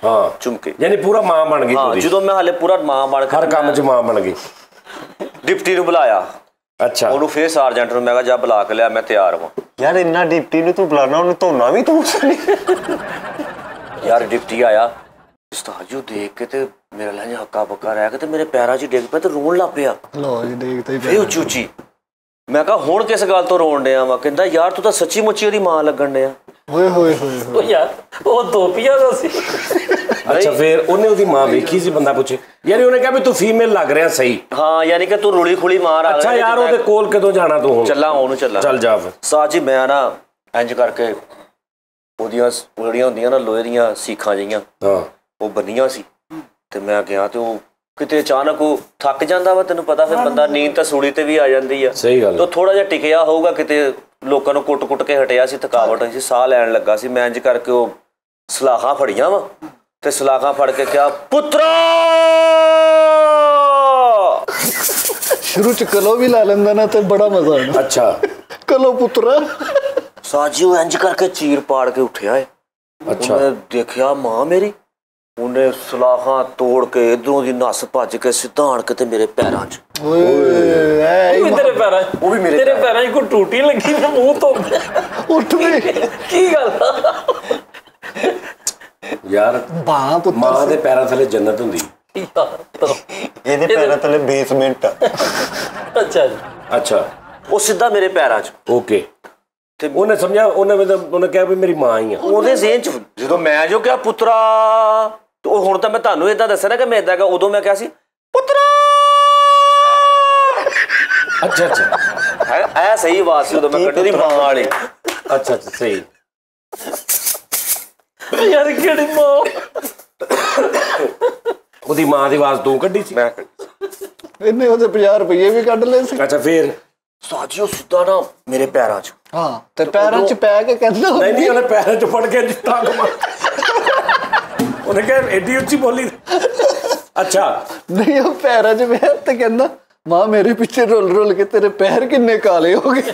ਹਾਂ ਝੁਮਕੇ। ਯਾਨੀ ਪੂਰਾ ਮਾਂ ਬਣ ਗਈ ਹਾਂ ਪੂਰੀ। ਜਦੋਂ ਮੈਂ ਹਾਲੇ ਪੂਰਾ ਮਾਂ ਬਣ ਕੇ ਹਰ ਕੰਮ 'ਚ ਮਾਂ ਬਣ ਗਈ। ਡਿਪਟੀ ਨੂੰ ਬੁਲਾਇਆ। ਅੱਛਾ ਉਹਨੂੰ ਫੇਰ ਸਾਰਜੈਂਟ ਨੂੰ ਮੈਂ ਕਿਹਾ ਜਾ ਬੁਲਾ ਕੇ ਲਿਆ, ਮੈਂ ਤਿਆਰ ਹਾਂ। ਯਾਰ ਇੰਨਾ ਡਿਪਟੀ ਨੂੰ ਤੂੰ ਬੁਲਾਣਾ, ਉਹਨੂੰ ਧੋਣਾ ਵੀ ਤੂੰ। ਯਾਰ ਡਿਪਟੀ ਆਇਆ ਉਸਤਾਦ ਜੀ ਉਹ ਦੇਖ ਕੇ ਤੇ ਮੇਰਾ ਲੈ ਹੱਕਾ ਬੱਕਾ ਰਹਿ ਕੇ ਤੇ ਮੇਰੇ ਪੈਰਾਂ 'ਚ ਡਿੱਗ ਪਿਆ ਤੇ ਰੋਣ ਲੱਗ ਪਿਆ ਲੋ ਜੀ ਦੇਖਦੇ ਹੀ ਫੇਰ ਉੱਚੀ ਉੱਚੀ। ਮੈਂ ਕਿਹਾ ਹੁਣ ਕਿਸ ਗੱਲ ਤੋਂ ਰੋਣ ਡਿਆ ਵਾ? ਕਹਿੰਦਾ ਯਾਰ ਤੂੰ ਤਾਂ ਸੱਚੀ ਮੁੱਚੀ ਉਹਦੀ ਮਾਂ ਲੱਗਣ ਡਿਆ। ਹੋਏ ਹੋਏ ਹੋਏ। ਉਹ ਯਾਰ ਉਹ ਦੋਪੀਆ ਦਾ ਸੀ। ਅੱਛਾ ਫਿਰ ਉਹਨੇ ਉਹਦੀ ਮਾਂ ਵੇਖੀ ਸੀ? ਬੰਦਾ ਪੁੱਛੇ ਯਾਨੀ ਉਹਨੇ ਕਿਹਾ ਵੀ ਤੂੰ ਫੀਮੇਲ ਲੱਗ ਰਿਹਾ ਸਹੀ। ਹਾਂ ਯਾਨੀ ਕਿ ਤੂੰ ਰੁਲੀ ਖੁਲੀ ਮਾਰ ਆ। ਅੱਛਾ ਯਾਰ ਉਹਦੇ ਕੋਲ ਕਦੋਂ ਜਾਣਾ ਤੂੰ ਹੁਣ? ਚੱਲਾਂ ਉਹਨੂੰ ਚੱਲਾਂ। ਚੱਲ ਜਾ ਫਿਰ। ਉਸਤਾਦ ਜੀ ਮੈਂ ਨਾ ਇੰਜ ਕਰਕੇ ਉਹਦੀਆਂ ਜਿਹੜੀਆਂ ਹੁੰਦੀਆਂ ਨਾ ਲੋਹੇ ਦੀਆਂ ਸੀਖਾਂ ਜਿਹੀਆਂ ਹਾਂ ਉਹ ਬੰਨੀਆਂ ਸੀ ਤੇ ਮੈਂ ਗਿਆ ਤੇ ਉਹ ਕਿਤੇ ਅਚਾਨਕ ਉਹ ਥੱਕ ਜਾਂਦਾ ਵਾ। ਤੈਨੂੰ ਪਤਾ ਫਿਰ ਬੰਦਾ ਨੀਂਦ ਤਾਂ ਸੂਲੀ ਤੇ ਵੀ ਆ ਜਾਂਦੀ ਆ। ਸਹੀ ਗੱਲ। ਤਾਂ ਥੋੜਾ ਜਿਹਾ ਟਿਕਿਆ ਹੋਊਗਾ ਕਿਤੇ ਲੋਕਾਂ ਨੂੰ ਕੁੱਟ-ਕੁੱਟ ਕੇ ਹਟਿਆ ਸੀ, ਥਕਾਵਟ ਸੀ, ਸਾਹ ਲੈਣ ਲੱਗਾ ਸੀ। ਮੈਂ ਇੰਜ ਕਰਕੇ ਉਹ ਸਲਾਖਾਂ ਫੜੀਆਂ ਵਾ ਤੇ ਸਲਾਖਾਂ ਫੜ ਕੇ ਕਿਹਾ ਪੁੱਤਰਾ। ਸ਼ੁਰੂ ਚ ਕਲੋ ਵੀ ਲਾ ਲੈਂਦਾ ਨਾ ਤੇ ਬੜਾ ਮਜ਼ਾ ਆਉਂਦਾ। ਅੱਛਾ ਕਲੋ ਪੁੱਤਰਾ। ਸਾਜੀ ਉਹ ਇੰਜ ਕਰਕੇ ਚੀਰ ਪਾੜ ਕੇ ਉੱਠਿਆ ਏ। ਅੱਛਾ ਉਹਨੇ ਦੇਖਿਆ ਮਾਂ ਮੇਰੀ। ਉਹਨੇ ਸਲਾਖਾਂ ਤੋੜ ਕੇ ਇਧਰੋਂ ਦੀ ਨਸ ਭੱਜ ਕੇ ਸਿੱਧਾ ਆਣ ਕੇ ਤੇ ਮੇਰੇ ਪੈਰਾਂ 'ਚ। ਓਏ ਉਹ ਵੀ ਤੇਰੇ ਪੈਰਾਂ 'ਚ। ਉਹ ਵੀ ਮੇਰੇ ਤੇਰੇ ਪੈਰਾਂ 'ਚ ਕੋਈ ਟੂਟੀ ਲੱਗੀ ਨਾ ਮੂੰਹ ਤੋਂ। ਉੱਠ ਦੇ ਕੀ ਗੱਲ? ਯਾਰ ਬਾਹ ਪੁੱਤਰ। ਮਾਂ ਦੇ ਪੈਰਾਂ ਥੱਲੇ ਜੰਨਤ ਹੁੰਦੀ। ਯਾਰ ਇਹਦੇ ਪੈਰਾਂ ਥੱਲੇ ਬੇਸਮੈਂਟ ਆ। ਅੱਛਾ ਜੀ। ਅੱਛਾ ਉਹ ਸਿੱਧਾ ਮੇਰੇ ਪੈਰਾਂ 'ਚ। ਓਕੇ। ਤੇ ਉਹਨੇ ਸਮਝਿਆ, ਉਹਨੇ ਕਿਹਾ ਵੀ ਮੇਰੀ ਮਾਂ ਹੀ ਆ। ਉਹਦੇ ਜ਼ੇਨ 'ਚ ਜਦੋਂ ਮੈਂ ਜੋ ਕਿਹਾ ਪੁੱਤਰਾ, ਉਹ ਹੁਣ ਤਾਂ ਮੈਂ ਤੁਹਾਨੂੰ ਏਦਾਂ ਦੱਸਿਆ ਨਾ ਕਿ ਮੈਂ ਏਦਾਂ ਕਿਹਾ। ਉਦੋਂ ਮੈਂ ਕਿਹਾ ਸੀ ਪੁੱਤਰਾ ਅੱਛਾ ਅੱਛਾ ਹੈ ਇਹ ਸਹੀ ਆਵਾਜ਼ ਸੀ ਉਦੋਂ ਮੈਂ ਕੱਢੀ ਉਹਦੀ ਮਾਂ ਵਾਲੀ। ਅੱਛਾ ਅੱਛਾ ਸਹੀ। ਯਾਰ ਕਿਹੜੀ ਮਾਂ? ਉਹਦੀ ਮਾਂ ਦੀ ਆਵਾਜ਼ ਤੂੰ ਕੱਢੀ ਸੀ? ਮੈਂ ਇਹਨੇ ਉਹਦੇ 50 ਰੁਪਏ ਵੀ ਕੱਢ ਲਏ ਸੀ। ਅੱਛਾ ਫੇਰ? ਸਾਜੀ ਉਹ ਸਿੱਧਾ ਨਾ ਮੇਰੇ ਪੈਰਾਂ 'ਚ। ਹਾਂ ਤੇ ਪੈਰਾਂ 'ਚ ਪੈ ਕੇ ਕਹਿੰਦਾ ਨਹੀਂ ਨਹੀਂ ਉਹਨੇ ਪੈਰਾਂ 'ਚ ਫੜ ਕੇ ਟੰਗ ਮਾਰ। ਉਹਨੇ ਕਿਹਾ ਐਡੀ ਉੱਚੀ ਬੋਲੀ। ਅੱਛਾ ਨਹੀਂ ਉਹ ਪੈਰਾਂ 'ਚ ਪਿਆ ਤੇ ਕਹਿੰਦਾ ਮਾਂ ਮੇਰੇ ਪਿੱਛੇ ਰੁੱਲ ਰੁੱਲ ਕੇ ਤੇਰੇ ਪੈਰ ਕਿੰਨੇ ਕਾਲੇ ਹੋ ਗਏ।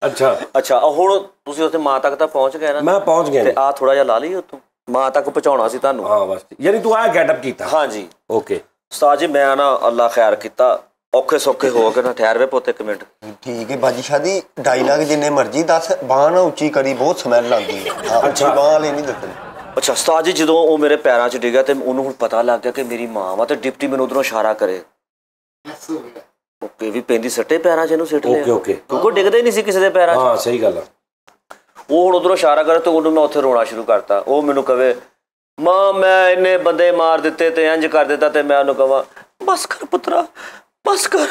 ਅੱਛਾ ਹੁਣ ਤੁਸੀਂ ਉੱਥੇ ਮਾਂ ਤੱਕ ਤਾਂ ਪਹੁੰਚ ਗਏ ਨਾ? ਮੈਂ ਪਹੁੰਚ ਗਿਆ। ਤੇ ਆ ਥੋੜਾ ਜਿਹਾ ਲਾ ਲਈ ਉੱਥੋਂ, ਮਾਂ ਤੱਕ ਪਹੁੰਚਾਉਣਾ ਸੀ ਤੁਹਾਨੂੰ। ਹਾਂ ਬਸ ਯਾਨੀ ਤੂੰ ਆ ਗੈਟਅਪ ਕੀਤਾ? ਹਾਂਜੀ ਓਕੇ ਉਸਤਾਦ ਜੀ ਮੈਂ ਨਾ ਅੱਲਾ ਖੈਰ ਕੀਤਾ, ਔਖੇ ਸੌਖੇ ਹੋ ਕੇ ਨਾ ਠਹਿਰ ਵੇ ਪੁੱਤ ਇੱਕ ਮਿੰਟ। ਠੀਕ ਹੈ ਬਾਜੀ ਸ਼ਾਦੀ, ਡਾਇਲਾਗ ਜਿੰਨੇ ਮਰਜ਼ੀ ਦੱਸ, ਬਾਂਹ ਨਾ ਉੱਚੀ ਕਰੀ, ਬਹੁਤ ਸਮੈਲ ਆਉਂਦੀ ਹੈ। ਉੱਚੀ ਬਾਂਹ ਵਾਲੇ ਨਹੀਂ ਦੱਸਣੀ। ਅੱਛਾ ਉਸਤਾਦ ਜੀ ਜਦੋਂ ਉਹ ਮੇਰੇ ਪੈਰਾਂ 'ਚ ਡਿੱਗਾ ਤੇ ਉਹਨੂੰ ਹੁਣ ਪਤਾ ਲੱਗ ਗਿਆ ਕਿ ਮੇਰੀ ਮਾਂ ਵਾ, ਤੇ ਡਿਪਟੀ ਮੈਨੂੰ ਉਧਰੋਂ ਇਸ਼ਾਰਾ ਕਰੇ। ਓਕੇ ਵੀ ਪੈਂਦੀ ਸੱਟੇ ਪੈਰਾਂ 'ਚ ਇਹਨੂੰ ਸਿੱਟ ਲਿਆ। ਓਕੇ ਓਕੇ ਕਿਉਂਕਿ ਡਿੱਗਦੇ ਹੀ ਨਹੀਂ ਸੀ ਕਿਸੇ ਦੇ ਪੈਰਾਂ 'ਚ। ਹਾਂ ਸਹੀ ਗੱਲ ਆ। ਉਹ ਹੁਣ ਉਧਰੋਂ ਇਸ਼ਾਰਾ ਕਰੇ ਤੇ ਉਹਨੂੰ ਮੈਂ ਉੱਥੇ ਰੋਣਾ ਸ਼ੁਰੂ ਕਰਤਾ। ਉਹ ਮੈਨੂੰ ਕਵੇ ਮਾਂ ਮੈਂ ਇੰਨੇ ਬੰਦੇ ਮਾਰ ਦਿੱਤੇ ਤੇ ਇੰਜ ਕਰ ਦਿੱਤਾ, ਤੇ ਮੈਂ ਉਹਨੂੰ ਕਹਾਂ ਬਸ ਕਰ ਪੁੱਤਰਾ ਬਸ ਕਰ,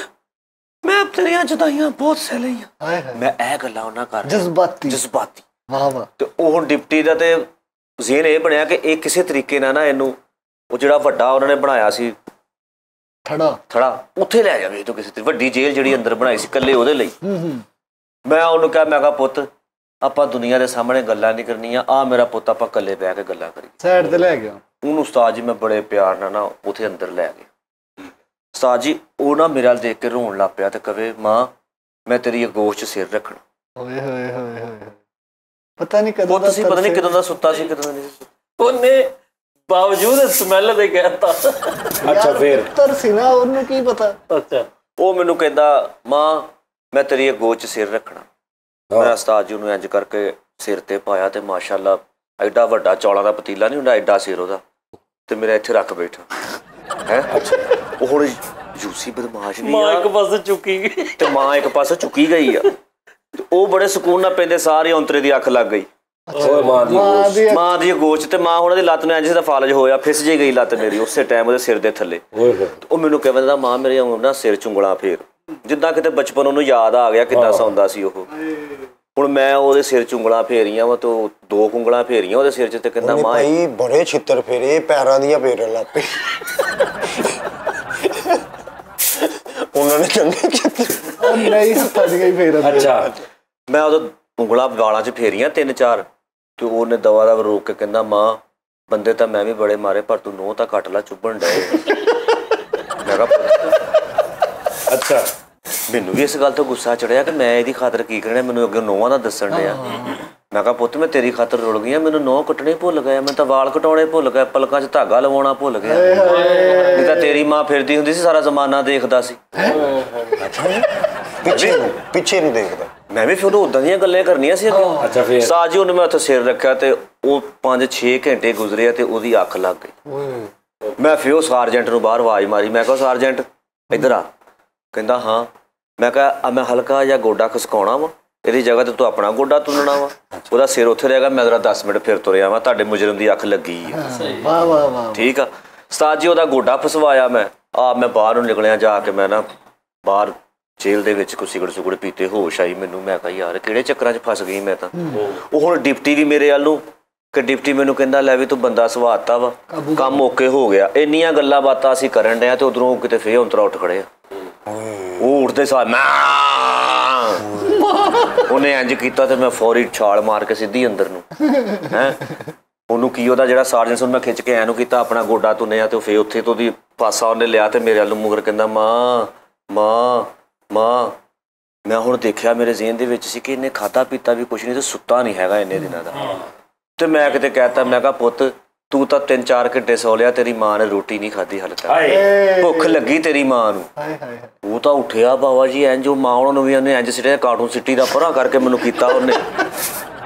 ਮੈਂ ਤੇਰੀਆਂ ਜੁਦਾਈਆਂ ਬਹੁਤ ਸਹਿ ਲਈਆਂ। ਹਾਏ ਹਾਏ ਮੈਂ ਇਹ ਗੱਲਾਂ ਉਹਨਾਂ ਕਰ ਜਜ਼ਬਾਤੀ। ਵਾਹ ਵਾਹ। ਤੇ ਉਹ ਹੁਣ ਡਿਪਟੀ ਦਾ ਤੇ ਜ਼ੇਨ ਇਹ ਬਣਿਆ ਕਿ ਇਹ ਕਿਸੇ ਤਰੀਕੇ ਨਾਲ ਨਾ ਇਹਨੂੰ ਉਹ ਜਿਹੜਾ ਵੱਡਾ ਉਹਨਾਂ ਨੇ ਬਣਾਇਆ ਸੀ ਥੜਾ ਉੱਥੇ ਲੈ ਜਾਵੇ ਤੂੰ, ਕਿਸੇ ਵੱਡੀ ਜੇਲ੍ਹ ਜਿਹੜੀ ਅੰਦਰ ਬਣਾਈ ਸੀ ਇਕੱਲੇ ਉਹਦੇ ਲਈ। ਮੈਂ ਉਹਨੂੰ ਕਿਹਾ ਮੈਂ ਕਿਹਾ ਪੁੱਤ ਆਪਾਂ ਦੁਨੀਆ ਦੇ ਸਾਹਮਣੇ ਗੱਲਾਂ ਨਹੀਂ ਕਰਨੀਆਂ, ਆ ਮੇਰਾ ਪੁੱਤ ਆਪਾਂ ਇਕੱਲੇ ਬਹਿ ਕੇ ਗੱਲਾਂ ਕਰੀਏ। ਸਾਈਡ ਤੇ ਲੈ ਗਿਆ ਉਹਨੂੰ ਉਸਤਾਦ ਜੀ ਮੈਂ ਬੜੇ ਪਿਆਰ ਨਾਲ ਨਾ ਉੱਥੇ ਅੰਦਰ ਲੈ ਗਿਆ। ਉਸਤਾਦ ਜੀ ਉਹ ਨਾ ਮੇਰੇ ਵੱਲ ਦੇਖ ਕੇ ਰੋਣ ਲੱਗ ਪਿਆ ਤੇ ਕਵੇ ਮਾਂ ਮੈਂ ਤੇਰੀ ਅਗੋਸ਼ 'ਚ ਸਿਰ ਰੱਖਣਾ। ਓਏ ਹੋਏ ਹੋਏ ਹੋਏ ਪਤਾ ਨਹੀਂ ਕਦੋਂ ਪੁੱਤ ਸੀ, ਪਤਾ ਨਹੀਂ ਕਦੋਂ ਦਾ ਸੁੱਤਾ ਸੀ ਕਦੋਂ ਦਾ ਨਹੀਂ ਸੀ। ਉਹਨੇ ਬਾਵਜੂਦ ਸਮੈਲ ਦੇ ਕਹਿਤਾ। ਅੱਛਾ ਫੇਰ? ਪੁੱਤਰ ਸੀ ਨਾ, ਉਹਨੂੰ ਕੀ ਪਤਾ। ਅੱਛਾ ਉਹ ਮੈਨੂੰ ਕਹਿੰਦਾ ਮਾਂ ਮੈਂ ਤੇਰੀ ਅਗੋਸ਼ 'ਚ ਸਿਰ ਰੱਖਣਾ। ਮੈਂ ਉਸਤਾਦ ਜੀ ਨੂੰ ਇੰਜ ਕਰਕੇ ਸਿਰ ਤੇ ਪਾਇਆ ਤੇ ਮਾਸ਼ਾਅੱਲਾ ਐਡਾ ਵੱਡਾ ਚੌਲਾਂ ਦਾ ਪਤੀਲਾ ਨਹੀਂ ਹੁੰਦਾ, ਐਡਾ ਸਿਰ ਉਹਦਾ, ਤੇ ਮੇਰਾ ਇੱਥੇ ਰੱਖ ਬੈਠਾ ਹੈ। ਉਹ ਹੁਣ ਯੂਸੀ ਬਦਮਾਸ਼ ਵੀ ਮਾਂ ਆ ਇੱਕ ਪਾਸੇ ਚੁੱਕੀ ਗਈ ਤੇ ਮਾਂ ਇੱਕ ਪਾਸੇ ਚੁੱਕੀ ਗਈ ਆ। ਤੇ ਉਹ ਬੜੇ ਸਕੂਨ ਨਾਲ ਪੈਂਦੇ ਸਾਰੇ ਔਂਤਰੇ ਦੀ ਅੱਖ ਲੱਗ ਗਈ ਓਏ ਮਾਂ ਦੀ ਗੋਸ਼ ਤੇ। ਮਾਂ ਹੁਣ ਉਹਦੀ ਲੱਤ ਨੂੰ ਇੰਜ ਦਾ ਫਾਲਜ ਹੋਇਆ, ਫਿਸ ਜੇ ਗਈ ਲੱਤ ਮੇਰੀ ਉਸੇ ਟਾਈਮ ਉਹਦੇ ਸਿਰ ਦੇ ਥੱਲੇ। ਉਹ ਮੈਨੂੰ ਕਹਿੰਦਾ ਮਾਂ ਮੇਰੇ ਨਾ ਸਿਰ ਚੁੰਗਲਾਂ ਫੇਰ, ਜਿੱਦਾਂ ਕਿਤੇ ਬਚਪਨ ਉਹਨੂੰ ਯਾਦ ਆ ਗਿਆ ਕਿੱਦਾਂ ਸੌਂਦਾ ਸੀ ਉਹ। ਹੁਣ ਮੈਂ ਉਹਦੇ ਸਿਰ ਚੁੰਗਲਾਂ ਫੇਰੀਆਂ ਵਾ ਤੇ 2 ਉਂਗਲਾਂ ਫੇਰੀਆਂ ਉਹਦੇ ਸਿਰ 'ਚ ਤੇ ਕਹਿੰਦਾ ਮਾਂ ਭਾਈ ਬੜੇ ਛਿੱਤਰ ਫੇਰੇ, ਪੈਰਾਂ ਦੀਆਂ ਫੇਰਨ ਲੱਗ ਪਏ ਉਹਨਾਂ ਨੇ ਚੰਗੇ ਕੀਤੇ। ਨਹੀਂ ਹੱਥਾਂ ਦੀਆਂ ਹੀ ਫੇਰ। ਅੱਛਾ ਮੈਂ ਉਹਦਾ ਉਂਗਲਾਂ ਵਾਲਾਂ 'ਚ ਫੇਰੀਆਂ 3-4 ਤੇ ਉਹਨੇ ਦਵਾ ਦਾ ਰੋਕ ਕੇ ਕਹਿੰਦਾ ਮਾਂ ਬੰਦੇ ਤਾਂ ਮੈਂ ਵੀ ਬੜੇ ਮਾਰੇ ਪਰ ਤੂੰ ਨੋਹ ਤਾਂ ਕੱਟ ਲਾ, ਚੁੱਭਣ ਡਏ। ਮੈਂ ਕਿਹਾ ਅੱਛਾ ਮੈਨੂੰ ਵੀ ਇਸ ਗੱਲ ਤੋਂ ਗੁੱਸਾ ਚੜਿਆ ਕਿ ਮੈਂ ਇਹਦੀ ਖਾਤਰ ਕੀ ਕਰਨਾ, ਮੈਨੂੰ ਅੱਗੇ ਨੋਹਾਂ ਦਾ ਦੱਸਣ ਡਿਆ। ਮੈਂ ਕਿਹਾ ਪੁੱਤ ਮੈਂ ਤੇਰੀ ਖਾਤਰ ਰੁਲ ਗਈ, ਮੈਨੂੰ ਨੋਹ ਕੱਟਣੇ ਭੁੱਲ ਗਿਆ, ਮੈਂ ਤਾਂ ਵਾਲ ਕਟਾਉਣੇ ਭੁੱਲ ਗਿਆ, ਪਲਕਾਂ 'ਚ ਧਾਗਾ ਲਵਾਉਣਾ ਭੁੱਲ ਗਿਆ। ਨਹੀਂ ਤਾਂ ਤੇਰੀ ਮਾਂ ਫਿਰਦੀ ਹੁੰਦੀ ਸੀ ਸਾਰਾ ਜ਼ਮਾਨਾ ਦੇਖਦਾ ਸੀ। ਪਿੱਛੇ ਨਹੀਂ ਦੇਖਦਾ। ਮੈਂ ਵੀ ਫਿਰ ਉਦਾਂ ਦੀਆਂ ਗੱਲਾਂ ਕਰਨੀਆਂ ਸੀ ਅੱਗੇ। ਅੱਛਾ ਫੇਰ? ਉਸਤਾਦ ਜੀ ਉਹਨੇ ਮੈਂ ਉੱਥੇ ਸਿਰ ਰੱਖਿਆ ਤੇ ਉਹ 5-6 ਘੰਟੇ ਗੁਜ਼ਰੇ ਤੇ ਉਹਦੀ ਅੱਖ ਲੱਗ ਗਈ। ਮੈਂ ਫਿਰ ਉਹ ਸਾਰਜੈਂਟ ਨੂੰ ਬਾਹਰ ਆਵਾਜ਼ ਮਾਰੀ, ਮੈਂ ਕਿਹਾ ਸਾਰਜੈਂਟ ਇੱਧਰ ਆ। ਕਹਿੰਦਾ ਹਾਂ। ਮੈਂ ਕਿਹਾ ਮੈਂ ਹਲਕਾ ਜਿਹਾ ਗੋਡਾ ਖਸਕਾਉਣਾ ਵਾ, ਇਹਦੀ ਜਗ੍ਹਾ ਤੇ ਤੂੰ ਆਪਣਾ ਗੋਡਾ ਤੁੰਨਣਾ ਵਾ। ਉਹਦਾ ਸਿਰ ਉੱਥੇ ਰਹੇਗਾ, ਮੈਂ ਜ਼ਰਾ 10 ਮਿੰਟ ਫਿਰ ਤੁਰਿਆ ਵਾ, ਤੁਹਾਡੇ ਮੁਜਰਮ ਦੀ ਅੱਖ ਲੱਗੀ ਆ। ਵਾਹ ਵਾਹ ਵਾਹ। ਠੀਕ ਆ ਉਸਤਾਦ ਜੀ ਉਹਦਾ ਗੋਡਾ ਫਸਵਾਇਆ। ਮੈਂ ਬਾਹਰ ਨੂੰ ਨਿਕਲਿਆ, ਜਾ ਕੇ ਮੈਂ ਨਾ ਬਾਹਰ ਜੇਲ੍ਹ ਦੇ ਵਿੱਚ ਕੋਈ ਸਿਗਰਟ ਸੁਗੜ ਪੀਤੇ ਹੋਸ਼ ਆਈ ਮੈਨੂੰ। ਮੈਂ ਕਿਹਾ ਯਾਰ ਕਿਹੜੇ ਚੱਕਰਾਂ 'ਚ ਫਸ ਗਈ ਮੈਂ ਤਾਂ। ਉਹ ਹੁਣ ਡਿਪਟੀ ਵੀ ਮੇਰੇ ਵੱਲ ਨੂੰ ਕਿ ਡਿਪਟੀ ਮੈਨੂੰ ਕਹਿੰਦਾ ਲੈ ਵੀ ਤੂੰ ਬੰਦਾ ਸਵਾਤਾ ਵਾ, ਕੰਮ ਓਕੇ ਹੋ ਗਿਆ। ਇੰਨੀਆਂ ਗੱਲਾਂ ਬਾਤਾਂ ਅਸੀਂ ਕਰਨ ਡਿਆ ਤੇ ਉਧਰੋਂ ਕਿਤੇ ਫੇਰ ਉਂਤਰਾ ਉੱਠ ਖੜੇ ਆ। ਉਹ ਉੱਠਦੇ ਸਾਰ ਉਹਨੇ ਇੰਜ ਕੀਤਾ ਤੇ ਮੈਂ ਫੌਰੀ ਛਾਲ ਮਾਰ ਕੇ ਸਿੱਧੀ ਅੰਦਰ ਨੂੰ ਹੈ। ਉਹਨੂੰ ਕੀ ਉਹਦਾ ਜਿਹੜਾ ਸਾਰਜੈਂਟ ਨੂੰ ਮੈਂ ਖਿੱਚ ਕੇ ਐਨੂੰ ਕੀਤਾ, ਆਪਣਾ ਗੋਡਾ ਤੁੰਨਿਆ ਤੇ ਫੇਰ ਉੱਥੇ ਤੋਂ ਦੀ ਪਾਸਾ ਉਹਨੇ ਲਿਆ ਤੇ ਮੇਰੇ ਵੱਲ ਨੂੰ ਮੁਗਰ ਕਹਿੰਦਾ ਮਾਂ ਮਾਂ ਮਾਂ। ਮੈਂ ਹੁਣ ਦੇਖਿਆ ਮੇਰੇ ਜ਼ਿਹਨ ਦੇ ਵਿੱਚ ਸੀ ਕਿ ਇਹਨੇ ਖਾਧਾ ਪੀਤਾ ਵੀ ਕੁਛ ਨਹੀਂ ਤੇ ਸੁੱਤਾ ਨਹੀਂ ਹੈਗਾ ਇੰਨੇ ਦਿਨਾਂ ਦਾ। ਤੇ ਮੈਂ ਕਿਤੇ ਕਹਿਤਾ ਮੈਂ ਕਿਹਾ ਪੁੱਤ ਤੂੰ ਤਾਂ 3-4 ਘੰਟੇ ਸੌ ਲਿਆ, ਤੇਰੀ ਮਾਂ ਨੇ ਰੋਟੀ ਨਹੀਂ ਖਾਧੀ ਹਾਲੇ ਤੱਕ, ਭੁੱਖ ਲੱਗੀ ਤੇਰੀ ਮਾਂ ਨੂੰ। ਉਹ ਤਾਂ ਉੱਠਿਆ ਬਾਬਾ ਜੀ ਇੰਜ, ਉਹ ਮਾਂ ਉਹਨਾਂ ਨੂੰ ਵੀ ਉਹਨੇ ਇੰਜ ਸਿੱਟਿਆ ਕਾਰਟੂਨ ਸਿੱਟੀ ਦਾ ਪਰਾਂ ਕਰਕੇ ਮੈਨੂੰ ਕੀਤਾ ਉਹਨੇ।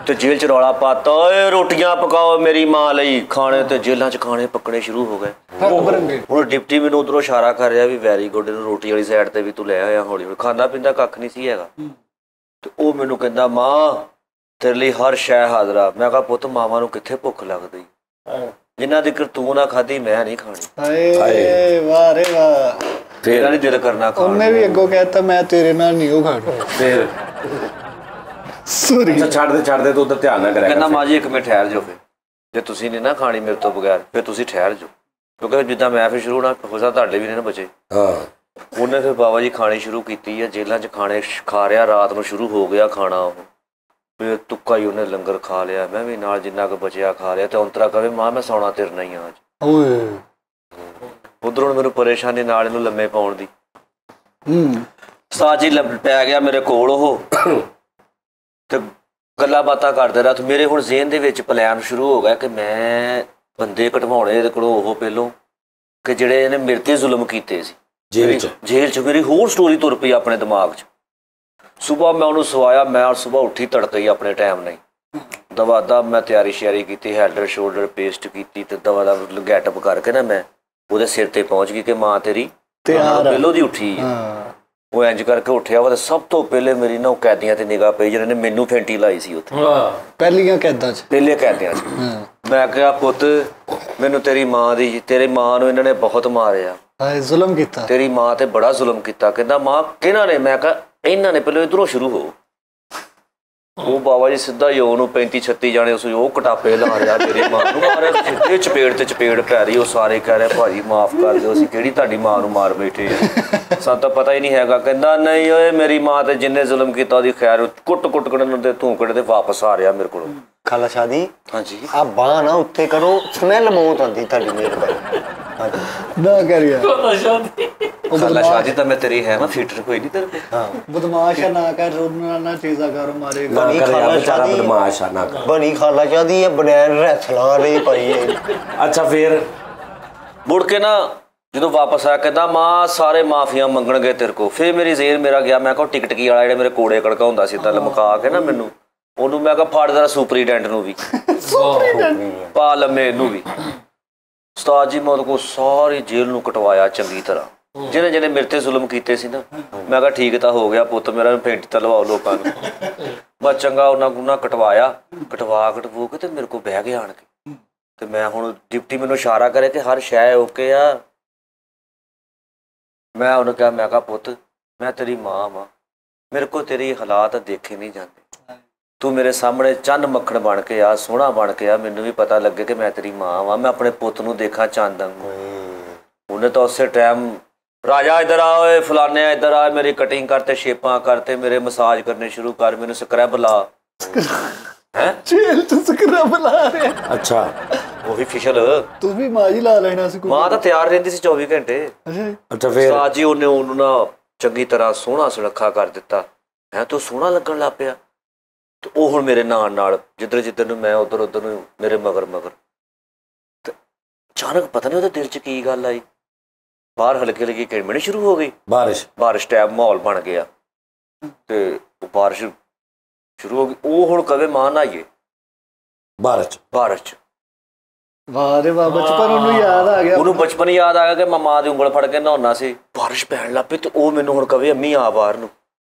ਤੇ ਜੇਲ੍ਹ 'ਚ ਰੌਲਾ ਪਾਤਾ ਓਏ ਰੋਟੀਆਂ ਪਕਾਓ ਮੇਰੀ ਮਾਂ ਲਈ, ਖਾਣੇ ਤੇ ਜੇਲ੍ਹਾਂ 'ਚ ਖਾਣੇ ਪੱਕਣੇ ਸ਼ੁਰੂ ਹੋ ਗਏ। ਹੁਣ ਡਿਪਟੀ ਮੈਨੂੰ ਉਧਰੋਂ ਇਸ਼ਾਰਾ ਕਰ ਰਿਹਾ ਵੀ ਵੈਰੀ ਗੁੱਡ, ਇਹਨੂੰ ਰੋਟੀ ਵਾਲੀ ਸਾਈਡ ਤੇ ਵੀ ਤੂੰ ਲੈ ਆਇਆ ਹੌਲੀ ਹੌਲੀ। ਖਾਂਦਾ ਪੀਂਦਾ ਕੱਖ ਨਹੀਂ ਸੀ ਹੈਗਾ। ਤੇ ਉਹ ਮੈਨੂੰ ਕਹਿੰਦਾ ਮਾਂ ਤੇਰੇ ਲਈ ਹਰ ਸ਼ੈ ਹਾਜ਼ਰਾ। ਮੈਂ ਕਿਹਾ ਪੁੱਤ ਮਾਵਾਂ ਨੂੰ ਕਿੱਥੇ ਭੁੱਖ ਲੱਗਦੀ, ਜਿੰਨਾ ਤੀਕਰ ਤੂੰ ਨਾ ਖਾਧੀ ਮੈਂ ਨਹੀਂ ਖਾਣੀ। ਹਾਏ ਵਾਹ ਰੇ ਵਾਹ। ਫੇਰ ਨਹੀਂ ਦਿਲ ਕਰਨਾ ਖਾਣ ਉਹਨੇ ਵੀ ਅੱਗੋਂ ਕਹਿਤਾ ਮੈਂ ਤੇਰੇ ਨਾਲ ਨਹੀਂ ਉਹ ਖਾਣੀ। ਫਿਰ ਸੌਰੀ। ਅੱਛਾ ਛੱਡਦੇ ਤੂੰ ਉਧਰ ਧਿਆਨ ਨਾ ਕਰਿਆ ਕਹਿੰਦਾ ਕਰ। ਮਾਂ ਜੀ ਇੱਕ ਮਿੰਟ ਠਹਿਰ ਜਾਓ, ਫਿਰ ਜੇ ਤੁਸੀਂ ਨਹੀਂ ਨਾ ਖਾਣੀ ਮੇਰੇ ਤੋਂ ਬਗੈਰ ਫਿਰ ਤੁਸੀਂ ਠਹਿਰ ਜਾਓ, ਕਿਉਂਕਿ ਜਿੱਦਾਂ ਮੈਂ ਫਿਰ ਸ਼ੁਰੂ ਨਾ ਹੋ ਸਕਦਾ ਤੁਹਾਡੇ ਵੀ ਨਹੀਂ ਨਾ ਬਚੇ। ਹਾਂ ਉਹਨੇ ਫਿਰ ਬਾਬਾ ਜੀ ਖਾਣੀ ਸ਼ੁਰੂ ਕੀਤੀ ਆ, ਜੇਲ੍ਹਾਂ 'ਚ ਖਾਣੇ ਖਾ ਰਿਹਾ, ਰਾਤ ਨੂੰ ਸ਼ੁਰੂ ਹੋ ਗਿਆ ਖਾਣਾ। ਉਹ ਫਿਰ ਤੁੱਕਾ ਹੀ ਉਹਨੇ ਲੰਗਰ ਖਾ ਲਿਆ, ਮੈਂ ਵੀ ਨਾਲ ਜਿੰਨਾ ਕੁ ਬਚਿਆ ਖਾ ਲਿਆ। ਤੇ ਔਂਤਰਾ ਕਵੇ ਮਾਂ ਮੈਂ ਸੌਣਾ ਤੇਰੇ ਨਾਲ ਹੀ ਆ ਅੱਜ। ਓਏ ਉਧਰੋਂ ਮੈਨੂੰ ਪਰੇਸ਼ਾਨੀ ਨਾਲ ਇਹਨੂੰ ਲੰਮੇ ਪਾਉਣ ਦੀ। ਹੂੰ ਜੀ ਪੈ ਗਿਆ ਮੇਰੇ ਕੋਲ ਉਹ ਤੇ ਗੱਲਾਂ ਬਾਤਾਂ ਕਰਦੇ ਰਿਹਾ। ਤੇ ਮੇਰੇ ਹੁਣ ਜ਼ੇਨ ਦੇ ਵਿੱਚ ਪਲਾਨ ਸ਼ੁਰੂ ਹੋ ਗਿਆ ਕਿ ਮੈਂ ਬੰਦੇ ਕਢਵਾਉਣੇ ਇਹਦੇ ਕੋਲੋਂ ਉਹ ਪਹਿਲੋਂ ਕਿ ਜਿਹੜੇ ਇਹਨੇ ਮੇਰੇ ਤੇ ਜ਼ੁਲਮ ਕੀਤੇ ਸੀ ਜੇਲ੍ਹ 'ਚ। ਮੇਰੀ ਹੋਰ ਸਟੋਰੀ ਤੁਰ ਪਈ ਆਪਣੇ ਦਿਮਾਗ 'ਚ। ਸੁਬਾਹ ਮੈਂ ਉਹਨੂੰ ਸਵਾਇਆ, ਮੈਂ ਸੁਬਾਹ ਉੱਠੀ ਤੜਕੇ ਹੀ ਆਪਣੇ ਟਾਈਮ ਨਹੀਂ ਦਵਾ ਦਾ ਮੈਂ ਤਿਆਰੀ ਸ਼ਿਆਰੀ ਕੀਤੀ, ਹੈਡਰ ਸ਼ੋਲਡਰ ਪੇਸਟ ਕੀਤੀ ਤੇ ਦਵਾ ਦਾ ਗੈਟਅਪ ਕਰਕੇ ਨਾ ਮੈਂ ਉਹਦੇ ਸਿਰ ਤੇ ਪਹੁੰਚ ਗਈ ਕਿ ਮਾਂ ਤੇਰੀ ਪਹਿਲੋਂ ਦੀ ਉੱਠੀ ਹੈ। ਉਹ ਇੰਜ ਕਰਕੇ ਉੱਠਿਆ ਵਾ ਤੇ ਸਭ ਤੋਂ ਪਹਿਲੇ ਮੇਰੀ ਨਾ ਉਹ ਕੈਦੀਆਂ ਤੇ ਨਿਗਾਹ ਪਈ ਜਿਹਨਾਂ ਨੇ ਮੈਨੂੰ ਫੈਂਟੀ ਲਾਈ ਸੀ ਉੱਥੇ ਪਹਿਲੀਆਂ ਕੈਦਾਂ 'ਚ। ਪਹਿਲੇ ਕੈਦੀਆਂ 'ਚ। ਮੈਂ ਕਿਹਾ ਪੁੱਤ ਮੈਨੂੰ ਤੇਰੀ ਮਾਂ ਦੀ, ਤੇਰੀ ਮਾਂ ਨੂੰ ਇਹਨਾਂ ਨੇ ਬਹੁਤ ਮਾਰਿਆ, ਜ਼ੁਲਮ ਕੀਤਾ, ਤੇਰੀ ਮਾਂ ਤੇ ਬੜਾ ਜ਼ੁਲਮ ਕੀਤਾ। ਕਹਿੰਦਾ ਮਾਂ ਕਿਹਨਾਂ ਨੇ? ਮੈਂ ਕਿਹਾ ਇਹਨਾਂ ਨੇ। ਪਹਿਲਾਂ ਇੱਧਰੋਂ ਸ਼ੁਰੂ ਹੋ। ਉਹ ਬਾਬਾ ਜੀ ਸਿੱਧਾ ਹੀ ਉਹਨੂੰ 35-36 ਜਾਣੇ ਉਸ ਉਹ ਕਟਾਪੇ ਲਾ ਰਿਹਾ, ਮੇਰੀ ਮਾਂ ਨੂੰ ਮਾਰਿਆ ਸਿੱਧੇ ਚਪੇੜ ਤੇ ਚਪੇੜ ਪੈ ਰਹੀ। ਉਹ ਸਾਰੇ ਕਹਿ ਰਹੇ ਭਾਜੀ ਮਾਫ਼ ਕਰ ਦਿਓ, ਅਸੀਂ ਕਿਹੜੀ ਤੁਹਾਡੀ ਮਾਂ ਨੂੰ ਮਾਰ ਬੈਠੇ ਆ, ਸਾਨੂੰ ਤਾਂ ਪਤਾ ਹੀ ਨਹੀਂ ਹੈਗਾ। ਕਹਿੰਦਾ ਨਹੀਂ ਓਏ ਮੇਰੀ ਮਾਂ ਤੇ ਜਿੰਨੇ ਜ਼ੁਲਮ ਕੀਤਾ ਉਹਦੀ ਖੈਰ ਕੁੱਟ ਕਰਨ ਤੇ ਧੂਕੜੇ ਤੇ ਵਾਪਸ ਆ ਰਿਹਾ ਮੇਰੇ ਕੋਲ। ਖਾਲਾ ਸ਼ਾਹ ਜੀ ਹਾਂਜੀ ਆ ਬਾਂਹ ਨਾ ਉੱਤੇ ਕਰੋ, ਸਮੈਲ ਬਹੁਤ ਆਉਂਦੀ ਤੁਹਾਡੀ ਮਿਹਰਬਾਨੀ। ਹਾਂਜੀ ਨਾ ਕਰਿਆ ਖਾਲਾ ਸ਼ਾਹ ਜੀ ਤਾਂ ਮੈਂ ਤੇਰੀ ਹੈ ਨਾ ਥੀਏਟਰ ਕੋਈ ਨਹੀਂ ਤੇਰੇ ਕੋਲ। ਬਦਮਾਸ਼ ਨਾ ਕਰ, ਉਹਨਾਂ ਨਾਲ ਚੀਜ਼ਾਂ ਕਰ ਮਾਰੇ। ਨਾ ਕਰਿਆ ਵਿਚਾਰਾ ਬਦਮਾਸ਼ ਆ ਨਾ ਕਰ। ਬਣੀ ਖਾਲਾ ਸ਼ਾਹ ਦੀ ਬਨੈਣ ਰੈਥਲਾ ਰਹੀ ਪਈ ਹੈ। ਅੱਛਾ ਫਿਰ ਮੁੜ ਕੇ ਨਾ ਜਦੋਂ ਵਾਪਸ ਆਇਆ ਕਹਿੰਦਾ ਮਾਂ ਸਾਰੇ ਮਾਫੀਆਂ ਮੰਗਣਗੇ ਤੇਰੇ ਕੋਲ। ਫਿਰ ਮੇਰੀ ਜ਼ੇਰ ਮੇਰਾ ਗਿਆ, ਮੈਂ ਕਿਹਾ ਟਿਕਟਕੀ ਵਾਲਾ ਜਿਹੜੇ ਮੇਰੇ ਕੋੜੇ ਕੜਕਾਉਂਦਾ ਸੀ ਤਾਂ ਲਮਕਾ ਕੇ ਨਾ ਮੈਨੂੰ, ਉਹਨੂੰ ਮੈਂ ਕਿਹਾ ਫੜ ਜਰਾ ਸੁਪਰੀਡੈਂਟ ਨੂੰ ਵੀ ਪਾ ਲੰਮੇ ਇਹਨੂੰ ਵੀ। ਉਸਤਾਦ ਜੀ ਮੈਂ ਉਹਦੇ ਕੋਲ ਸਾਰੀ ਜੇਲ੍ਹ ਨੂੰ ਕਟਵਾਇਆ ਚੰਗੀ ਤਰ੍ਹਾਂ, ਜਿਹਨੇ ਜਿਹਨੇ ਮੇਰੇ ਤੇ ਜ਼ੁਲਮ ਕੀਤੇ ਸੀ ਨਾ। ਮੈਂ ਕਿਹਾ ਠੀਕ ਤਾਂ ਹੋ ਗਿਆ ਪੁੱਤ ਮੇਰਾ, ਫੈਂਟੀ ਤਾਂ ਲਵਾਓ ਲੋਕਾਂ ਨੂੰ। ਬਸ ਚੰਗਾ ਉਹਨਾਂ ਕਟਵਾਇਆ, ਕਟਵਾ ਕੇ ਤੇ ਮੇਰੇ ਕੋਲ ਬਹਿ ਗਿਆ ਆਣ ਕੇ। ਤੇ ਮੈਂ ਹੁਣ ਡਿਪਟੀ ਮੈਨੂੰ ਇਸ਼ਾਰਾ ਕਰੇ ਕਿ ਹਰ ਸ਼ੈ ਓਕੇ ਆ। ਮੈਂ ਉਹਨੂੰ ਕਿਹਾ, ਮੈਂ ਕਿਹਾ ਪੁੱਤ ਮੈਂ ਤੇਰੀ ਮਾਂ ਵਾਂ, ਮੇਰੇ ਕੋਲ ਤੇਰੀ ਹਾਲਾਤ ਦੇਖੇ ਨਹੀਂ ਜਾਂਦੇ। ਤੂੰ ਮੇਰੇ ਸਾਹਮਣੇ ਚੰਨ ਮੱਖਣ ਬਣ ਕੇ ਆ, ਸੋਹਣਾ ਬਣ ਕੇ ਆ, ਮੈਨੂੰ ਵੀ ਪਤਾ ਲੱਗੇ ਕਿ ਮੈਂ ਤੇਰੀ ਮਾਂ ਵਾਂ, ਮੈਂ ਆਪਣੇ ਪੁੱਤ ਨੂੰ ਦੇਖਾਂ ਚੰਦ ਵਾਂਗੂ। ਉਹਨੇ ਤਾਂ ਉਸੇ ਟਾਈਮ ਰਾਜਾ ਇੱਧਰ ਆ, ਓਏ ਫਲਾਨੇ ਇੱਧਰ ਆ, ਮੇਰੀ ਕਟਿੰਗ ਕਰਤੇ, ਸ਼ੇਪਾਂ ਕਰਤੇ, ਮੇਰੇ ਮਸਾਜ ਕਰਨੇ ਸ਼ੁਰੂ ਕਰ, ਮੈਨੂੰ ਸਕ੍ਰਬ ਲਾ। ਹੈ ਜੇਲ੍ਹ 'ਚ ਸਕ੍ਰਬ ਲਾ ਰਿਹਾ। ਅੱਛਾ ਉਹੀ ਫਿਸ਼ਲ ਤੂੰ ਵੀ ਮਾਂ ਹੀ ਲਾ ਲੈਣਾ ਸੀ। ਮਾਂ ਤਾਂ ਤਿਆਰ ਰਹਿੰਦੀ ਸੀ 24 ਘੰਟੇ। ਅੱਛਾ ਫਿਰ ਉਸਤਾਦ ਜੀ ਉਹਨੇ ਉਹਨੂੰ ਨਾ ਚੰਗੀ ਤਰ੍ਹਾਂ ਸੋਹਣਾ ਸੁਨੱਖਾ ਕਰ ਦਿੱਤਾ ਹੈ, ਤੂੰ ਸੋਹਣਾ ਲੱਗਣ ਲੱਗ ਪਿਆ। ਤੇ ਉਹ ਹੁਣ ਮੇਰੇ ਨਾਲ ਜਿੱਧਰ ਨੂੰ ਮੈਂ ਉਧਰ ਨੂੰ ਮੇਰੇ ਮਗਰ ਤੇ ਅਚਾਨਕ ਪਤਾ ਨਹੀਂ ਉਹਦੇ ਦਿਲ 'ਚ ਕੀ ਗੱਲ ਆਈ, ਬਾਹਰ ਹਲਕੀ ਕਿਣਮਣੀ ਸ਼ੁਰੂ ਹੋ ਗਈ। ਬਾਰਿਸ਼ ਟਾਈਪ ਮਾਹੌਲ ਬਣ ਗਿਆ ਤੇ ਉਹ ਬਾਰਿਸ਼ ਸ਼ੁਰੂ ਹੋ ਗਈ। ਉਹ ਹੁਣ ਕਵੇ ਮਾਂ ਨਹਾਈਏ ਬਾਰਿਸ਼ 'ਚ। ਵਾਹ ਰੇ ਵਾਹ, ਬਚਪਨ ਉਹਨੂੰ ਯਾਦ ਆ ਗਿਆ। ਉਹਨੂੰ ਬਚਪਨ ਯਾਦ ਆ ਗਿਆ ਕਿ ਮੈਂ ਮਾਂ ਦੀ ਉਂਗਲ ਫੜ ਕੇ ਨਹਾਉਣਾ ਸੀ। ਬਾਰਿਸ਼ ਪੈਣ ਲੱਗ ਪਈ ਤੇ ਉਹ ਮੈਨੂੰ ਹੁਣ ਕਵੇ ਅੰਮੀ ਆ ਬਾਹਰ ਨੂੰ।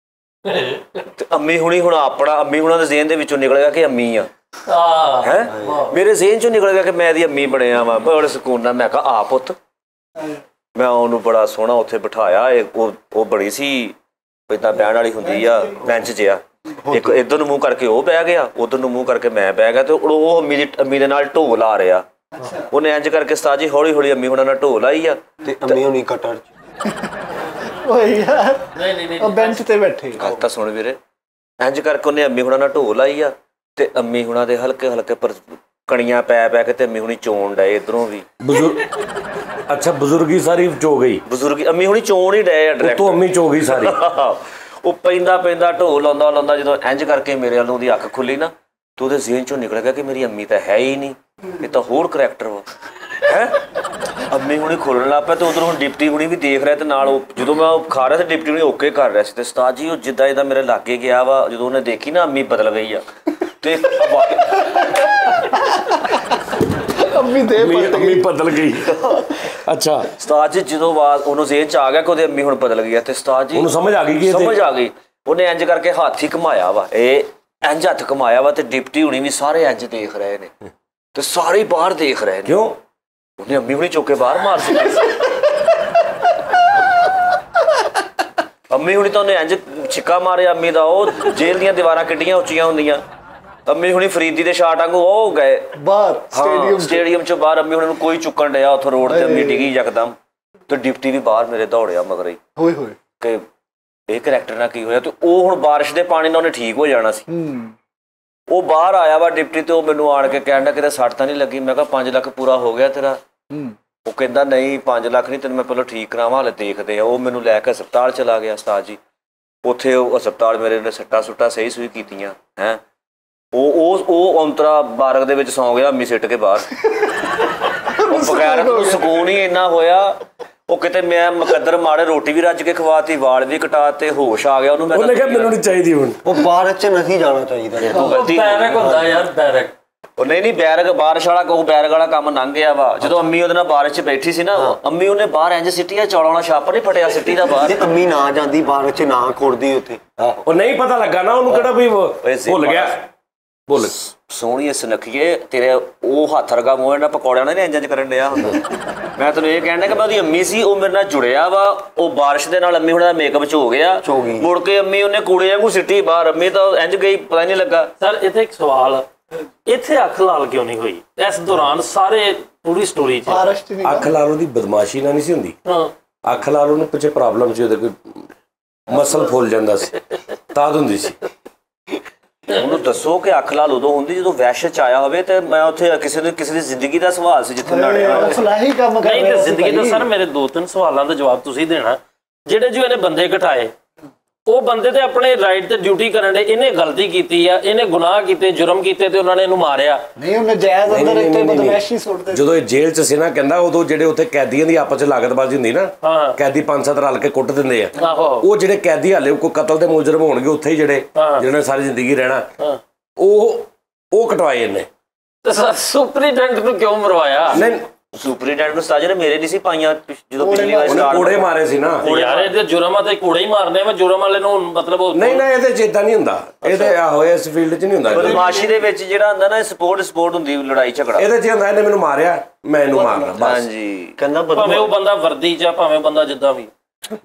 ਤੇ ਅੰਮੀ ਹੁਣਾਂ ਦੇ ਜ਼ੇਨ ਦੇ ਵਿੱਚੋਂ ਨਿਕਲ ਗਿਆ ਕਿ ਅੰਮੀ ਆ ਹੈ। ਮੇਰੇ ਜ਼ੇਨ ਚੋਂ ਨਿਕਲ ਗਿਆ ਕਿ ਮੈਂ ਇਹਦੀ ਅੰਮੀ ਬਣਿਆ ਵਾ। ਬੜੇ ਸਕੂਨ ਨਾਲ ਮੈਂ ਕਿਹਾ ਆ ਪੁੱਤ। ਮੈਂ ਉਹਨੂੰ ਬੜਾ ਸੋਹਣਾ ਉੱਥੇ ਬਿਠਾਇਆ। ਉਹ ਬੜੀ ਸੀ ਏਦਾਂ ਬਹਿਣ ਵਾਲੀ ਹੁੰਦੀ ਆ ਬੈਂਚ ਜਿਹਾ, ਇੱਕ ਇੱਧਰ ਨੂੰ ਮੂੰਹ ਕਰਕੇ ਉਹ ਬਹਿ ਗਿਆ, ਉਧਰ ਨੂੰ ਮੂੰਹ ਕਰਕੇ ਮੈਂ ਬਹਿ ਗਿਆ। ਤੇ ਉਹ ਅੰਮੀ ਦੇ ਨਾਲ ਢੋਲ ਆ ਰਿਹਾ। ਉਹਨੇ ਇੰਜ ਕਰਕੇ ਉਸਤਾਦ ਜੀ ਹੌਲੀ ਅੰਮੀ ਹੁਣਾਂ ਨਾਲ ਢੋਲ ਆਈ ਆ ਤੇ ਅੰਮੀ ਹੁਣੀ ਕਟਰ ਓਏ ਯਾਰ ਨਹੀਂ ਉਹ ਬੈਂਚ ਤੇ ਬੈਠੇ। ਗੱਲ ਤਾਂ ਸੁਣ ਵੀਰੇ, ਇੰਜ ਕਰਕੇ ਉਹਨੇ ਅੰਮੀ ਹੁਣਾਂ ਨਾਲ ਢੋਲ ਆਈ ਆ ਤੇ ਅੰਮੀ ਹੁਣਾਂ ਦੇ ਹਲਕੇ ਪਰ ਕਣੀਆਂ ਪੈ ਕੇ ਤੇ ਅੰਮੀ ਹੁਣੀ ਚੋਣ ਡਏ ਇਧਰੋਂ ਵੀ। ਅੱਛਾ ਬਜ਼ੁਰਗੀ ਸਾਰੀ ਚੋ ਗਈ। ਬਜ਼ੁਰਗੀ ਅੰਮੀ ਹੁਣੀ ਚੋਣ ਹੀ ਡਏ ਡਾਇਰੈਕਟ। ਤੂੰ ਅੰਮੀ ਚੋ ਗਈ ਸਾਰੀ। ਉਹ ਪੈਂਦਾ ਢੋਲ ਲਾਉਂਦਾ ਜਦੋਂ ਇੰਜ ਕਰਕੇ ਮੇਰੇ ਵੱਲੋਂ ਉਹਦੀ ਅੱਖ ਖੁੱਲੀ ਨਾ ਤੇ ਉਹਦੇ ਜ਼ੇਨ ਚੋਂ ਨਿਕਲ ਗਿਆ ਕਿ ਮੇਰੀ ਅੰਮੀ ਤਾਂ ਹੈ ਹੀ ਨਹੀਂ, ਇਹ ਤਾਂ ਹੋਰ ਕਰੈਕਟਰ ਵਾ ਹੈ। ਅੰਮੀ ਹੁਣੀ ਖੋਲਣ ਲੱਗ ਪਿਆ ਤੇ ਉਧਰ ਹੁਣ ਡਿਪਟੀ ਹੁਣੀ ਵੀ ਦੇਖ ਰਿਹਾ ਤੇ ਨਾਲ ਉਹ ਜਦੋਂ ਮੈਂ ਉਹ ਖਾ ਰਿਹਾ ਤੇ ਡਿਪਟੀ ਹੁਣੀ ਓਕੇ ਕਰ ਰਿਹਾ ਸੀ। ਤੇ ਉਸਤਾਦ ਜੀ ਉਹ ਜਿੱਦਾਂ ਇਹਦਾ ਮੇਰੇ ਲਾਗੇ ਗਿਆ ਵਾ, ਜਦੋਂ ਉਹਨੇ ਦੇਖੀ ਨਾ ਅੰਮੀ ਬਦਲ ਗਈ ਆ ਤੇ ਅੰਮੀ ਬਦਲ ਗਈ। ਅੱਛਾ ਉਸਤਾਦ ਜੀ ਜਦੋਂ ਆਵਾਜ਼ ਉਹਨੂੰ ਜ਼ੇਨ ਚ ਆ ਗਿਆ ਕਿ ਉਹਦੀ ਅੰਮੀ ਹੁਣ ਬਦਲ ਗਈ ਆ ਤੇ ਉਸਤਾਦ ਜੀ ਉਹਨੂੰ ਸਮਝ ਆ ਗਈ ਉਹਨੇ ਇੰਜ ਕਰਕੇ ਹੱਥ ਹੀ ਘੁਮਾਇਆ ਵਾ, ਇਹ ਇੰਜ ਹੱਥ ਘੁਮਾਇਆ ਵਾ ਤੇ ਡਿਪਟੀ ਹੁਣੀ ਵੀ ਸਾਰੇ ਇੰਜ ਦੇਖ ਰਹੇ ਨੇ ਤੇ ਸਾਰੇ ਬਾਹਰ ਦੇਖ ਰਹੇ ਨੇ। ਕਿਉਂ? ਉਹਨੇ ਅੰਮੀ ਹੁਣੀ ਚੁੱਕ ਕੇ ਬਾਹਰ ਮਾਰ ਦਿੱਤੀ। ਅੰਮੀ ਹੁਣੀ ਤਾਂ ਉਹਨੇ ਇੰਜ ਛਿੱਕਾ ਮਾਰਿਆ ਅੰਮੀ ਦਾ, ਉਹ ਜੇਲ੍ਹ ਦੀਆਂ ਦੀਵਾਰਾਂ ਕਿੱਡੀਆਂ ਉੱਚੀਆਂ ਹੁੰਦੀਆਂ। ਅੰਮੀ ਹੁਣੀ ਫਰੀਦੀ ਦੇ ਸ਼ਾਟ ਵਾਂਗੂ ਉਹ ਗਏ ਬਾਹਰ ਸਟੇਡੀਅਮ ਚੋਂ ਬਾਹਰ। ਅੰਮੀ ਹੁਣੀ ਨੂੰ ਕੋਈ ਚੁੱਕਣ ਡਿਆ ਉੱਥੋਂ ਰੋਡ ਤੇ, ਅੰਮੀ ਡਿੱਗੀ ਯਕਦਮ ਤੇ ਡਿਪਟੀ ਵੀ ਬਾਹਰ ਮੇਰੇ ਦੌੜਿਆ ਮਗਰ ਹੀ ਹੋਏ ਹੋਏ ਕਿ ਇਹ ਕਰੈਕਟਰ ਨਾਲ ਕੀ ਹੋਇਆ। ਤੇ ਉਹ ਹੁਣ ਬਾਰਿਸ਼ ਦੇ ਪਾਣੀ ਨਾਲ ਉਹਨੇ ਠੀਕ ਹੋ ਜਾਣਾ ਸੀ। ਉਹ ਬਾਹਰ ਆਇਆ ਵਾ ਡਿਪਟੀ ਤੇ ਉਹ ਮੈਨੂੰ ਆਣ ਕੇ ਕਹਿਣ ਡਿਆ ਕਿਤੇ ਸੱਟ ਤਾਂ ਨਹੀਂ ਲੱਗੀ। ਮੈਂ ਕਿਹਾ 5 ਲੱਖ ਪੂਰਾ ਹੋ ਗਿਆ ਤੇਰਾ? ਉਹ ਕਹਿੰਦਾ ਨਹੀਂ 5 ਲੱਖ ਨਹੀਂ, ਤੈਨੂੰ ਮੈਂ ਪਹਿਲਾਂ ਠੀਕ ਕਰਾਵਾਂ, ਹਾਲੇ ਦੇਖਦੇ ਆ। ਉਹ ਮੈਨੂੰ ਲੈ ਕੇ ਹਸਪਤਾਲ ਚਲਾ ਗਿਆ ਉਸਤਾਦ ਜੀ। ਉੱਥੇ ਉਹ ਹਸਪਤਾਲ ਮੇਰੇ ਨੇ ਸੱਟਾਂ ਸੁੱਟਾਂ ਸਹੀ ਸੂਈ ਕੀਤੀਆਂ ਹੈ। ਉਹ ਔਂਤਰਾ ਬਾਰਕ ਦੇ ਵਿੱਚ ਸੌਂ ਗਿਆ ਅੰਮੀ ਸਿੱਟ ਕੇ ਬਾਹਰ। ਉਹ ਬਗੈਰ ਸਕੂਨ ਹੀ ਇੰਨਾ ਹੋਇਆ। ਉਹ ਕਿਤੇ ਮੈਂ ਮੁਕੱਦਰ ਮਾੜੇ ਰੋਟੀ ਵੀ ਰੱਜ ਕੇ ਖਵਾਤੀ, ਵਾਲ ਵੀ ਕਟਾਤੇ, ਹੋਸ਼ ਆ ਗਿਆ ਉਹਨੂੰ। ਉਹਨੇ ਕਿਹਾ ਮੈਨੂੰ ਨਹੀਂ ਚਾਹੀਦੀ ਹੁਣ। ਉਹ ਬਾਰਿਸ਼ 'ਚ ਨਹੀਂ ਜਾਣਾ ਚਾਹੀਦਾ। ਬੈਰਕ ਹੁੰਦਾ ਯਾਰ, ਬੈਰਕ। ਉਹ ਨਹੀਂ ਬੈਰਕ ਬਾਰਿਸ਼ ਵਾਲਾ ਕੋ ਬੈਰਕ ਵਾਲਾ ਕੰਮ ਲੰਘ ਗਿਆ ਵਾ। ਜਦੋਂ ਅੰਮੀ ਉਹਦੇ ਨਾਲ ਬਾਰਿਸ਼ 'ਚ ਬੈਠੀ ਸੀ ਨਾ, ਅੰਮੀ ਉਹਨੇ ਬਾਹਰ ਇੰਜ ਸਿੱਟੀ ਆ, ਚੌਲਾਂ ਵਾਲਾ ਛਾਪਰ ਨਹੀਂ ਫਟਿਆ ਸਿੱਟੀ ਦਾ ਬਾਹਰ। ਜੇ ਅੰਮੀ ਨਾ ਜਾਂਦੀ ਬਾਰਿਸ਼ 'ਚ ਨਾ ਖੋੜਦੀ ਉੱਥੇ, ਉਹ ਨਹੀਂ ਪਤਾ ਲੱਗਾ ਨਾ ਉਹਨੂੰ, ਕਿਹੜਾ ਵੀ ਭੁੱਲ ਗਿਆ। ਭੁੱਲ ਸੋਹਣੀਏ ਸੁਨੱਖੀਏ ਤੇਰੇ ਉਹ ਹੱਥ ਵਰਗਾ ਮੂੰਹ ਨਾਲ ਪਕੌੜਿਆਂ ਨਾਲ ਇੰਜ ਕਰਨ ਡਿਆ ਹੁੰਦਾ। ਮੈਂ ਤੈਨੂੰ ਇਹ ਕਹਿਣਾ ਕਿ ਮੈਂ ਉਹਦੀ ਅੰਮੀ ਸੀ, ਉਹ ਮੇਰੇ ਨਾਲ ਜੁੜਿਆ ਵਾ। ਉਹ ਬਾਰਿਸ਼ ਦੇ ਨਾਲ ਅੰਮੀ ਹੁਣ ਦਾ ਮੇਕਅਪ ਚ ਹੋ ਗਿਆ। ਮੁੜ ਕੇ ਅੰਮੀ ਉਹਨੇ ਕੂੜੇ ਵਾਂਗੂ ਸਿੱਟੀ ਬਾਹਰ। ਅੰਮੀ ਤਾਂ ਇੰਜ ਗਈ, ਪਤਾ ਨਹੀਂ ਲੱਗਾ। ਸਰ ਇੱਥੇ ਇੱਕ ਸਵਾਲ, ਇੱਥੇ ਅੱਖ ਲਾਲ ਕਿਉਂ ਨਹੀਂ ਹੋਈ ਇਸ ਦੌਰਾਨ? ਸਾਰੇ ਪੂਰੀ ਸਟੋਰੀ ਚ ਅੱਖ ਲਾਲ ਉਹਦੀ ਬਦਮਾਸ਼ੀ ਨਾਲ ਨਹੀਂ ਸੀ ਹੁੰਦੀ। ਅੱਖ ਲਾਲ ਉਹਨੂੰ ਪਿੱਛੇ ਪ੍ਰੋਬਲਮ ਸੀ, ਉਹਦੇ ਕੋਈ ਮਸਲ ਫੁੱਲ ਜਾਂਦਾ ਸੀ, ਤਾਂ ਹੁੰਦੀ ਸੀ। ਉਹਨੂੰ ਦੱਸੋ ਕਿ ਅੱਖ ਲਾਲ ਉਦੋਂ ਹੁੰਦੀ ਜਦੋਂ ਵੈਸ਼ ਚ ਆਇਆ ਹੋਵੇ। ਤੇ ਮੈਂ ਉੱਥੇ ਕਿਸੇ ਦੀ ਜ਼ਿੰਦਗੀ ਦਾ ਸਵਾਲ ਸੀ ਜਿੱਥੇ ਲੜਿਆ। ਫਲਾਹੀ ਕੰਮ ਕਰ ਨਹੀਂ ਤੇ ਜ਼ਿੰਦਗੀ ਦਾ ਸਰ ਮੇਰੇ 2-3 ਸਵਾਲਾਂ ਦਾ ਜਵਾਬ ਤੁਸੀਂ ਦੇਣਾ। ਜਿਹੜੇ ਜੋ ਇਹਨੇ ਬੰਦੇ ਘਟਾਏ, ਉਹ ਬੰਦੇ ਤੇ ਆਪਣੇ ਰਾਈਟ ਤੇ ਡਿਊਟੀ ਕਰਨ ਦੇ। ਇਹਨੇ ਗਲਤੀ ਕੀਤੀ ਆ, ਇਹਨੇ ਗੁਨਾਹ ਕੀਤੇ, ਜੁਰਮ ਕੀਤੇ ਤੇ ਉਹਨਾਂ ਨੇ ਇਹਨੂੰ ਮਾਰਿਆ। ਨਹੀਂ ਉਹਨੇ ਜਾਇਜ਼ ਅੰਦਰ ਇੱਥੇ ਬਦਮਾਸ਼ੀ ਸੁੱਟਦੇ। ਜਦੋਂ ਇਹ ਜੇਲ੍ਹ 'ਚ ਸੀ ਨਾ, ਕਹਿੰਦਾ ਉਦੋਂ ਜਿਹੜੇ ਉੱਥੇ ਕੈਦੀਆਂ ਦੀ ਆਪਸ 'ਚ ਲਾਗਤਬਾਜ਼ੀ ਹੁੰਦੀ ਨਾ, ਕੈਦੀ 5-7 ਰਲ ਕੇ ਕੁੱਟ ਦਿੰਦੇ ਆ। ਉਹ ਜਿਹੜੇ ਕੈਦੀ ਹਾਲੇ ਕੋਈ ਕਤਲ ਦੇ ਮੁਜਰਮ ਹੋਣਗੇ ਉੱਥੇ ਹੀ, ਜਿਹੜੇ ਜਿਹਨਾਂ ਸਾਰੀ ਜ਼ਿੰਦਗੀ ਰਹਿਣਾ, ਉਹ ਕਟਵਾਏ ਇਹਨੇ। ਤੇ ਸੁਪਰੀਡੈਂਟ ਨੂੰ ਕਿਉਂ ਮਰਵਾਇਆ? ਨਹੀਂ ਸੁਪਰੀਡੈਂਟ ਨੂੰ ਸਾਜੇ ਨੇ ਮੇਰੇ ਨਹੀਂ ਸੀ ਪਾਈਆਂ ਜਦੋਂ ਪਿਛਲੀ ਵਾਰ ਉਹਨੇ ਕੋੜੇ ਮਾਰੇ ਸੀ ਨਾ ਯਾਰ। ਇਹਦੇ ਜੁਰਮ ਆ ਤੇ ਕੋੜੇ ਹੀ ਮਾਰਨੇ ਵਾ। ਜੁਰਮ ਵਾਲੇ ਨੂੰ ਮਤਲਬ ਨਹੀਂ ਇਹਦੇ 'ਚ ਏਦਾਂ ਨਹੀਂ ਹੁੰਦਾ। ਇਹਦੇ ਆਹੋ ਇਸ ਫੀਲਡ 'ਚ ਨਹੀਂ ਹੁੰਦਾ। ਬਦਮਾਸ਼ੀ ਦੇ ਵਿੱਚ ਜਿਹੜਾ ਹੁੰਦਾ ਨਾ ਸਪੋਰਟ ਹੁੰਦੀ ਲੜਾਈ ਝਗੜਾ। ਇਹਦੇ 'ਚ ਹੁੰਦਾ ਇਹਨੇ ਮੈਨੂੰ ਮਾਰਿਆ, ਮੈਂ ਇਹਨੂੰ ਮਾਰਨਾ ਬਸ। ਹਾਂਜੀ ਕਹਿੰਦਾ ਭਾਵੇਂ ਉਹ ਬੰਦਾ ਵਰਦੀ ਚ, ਭਾਵੇਂ ਬੰਦਾ ਜਿੱਦਾਂ ਵੀ।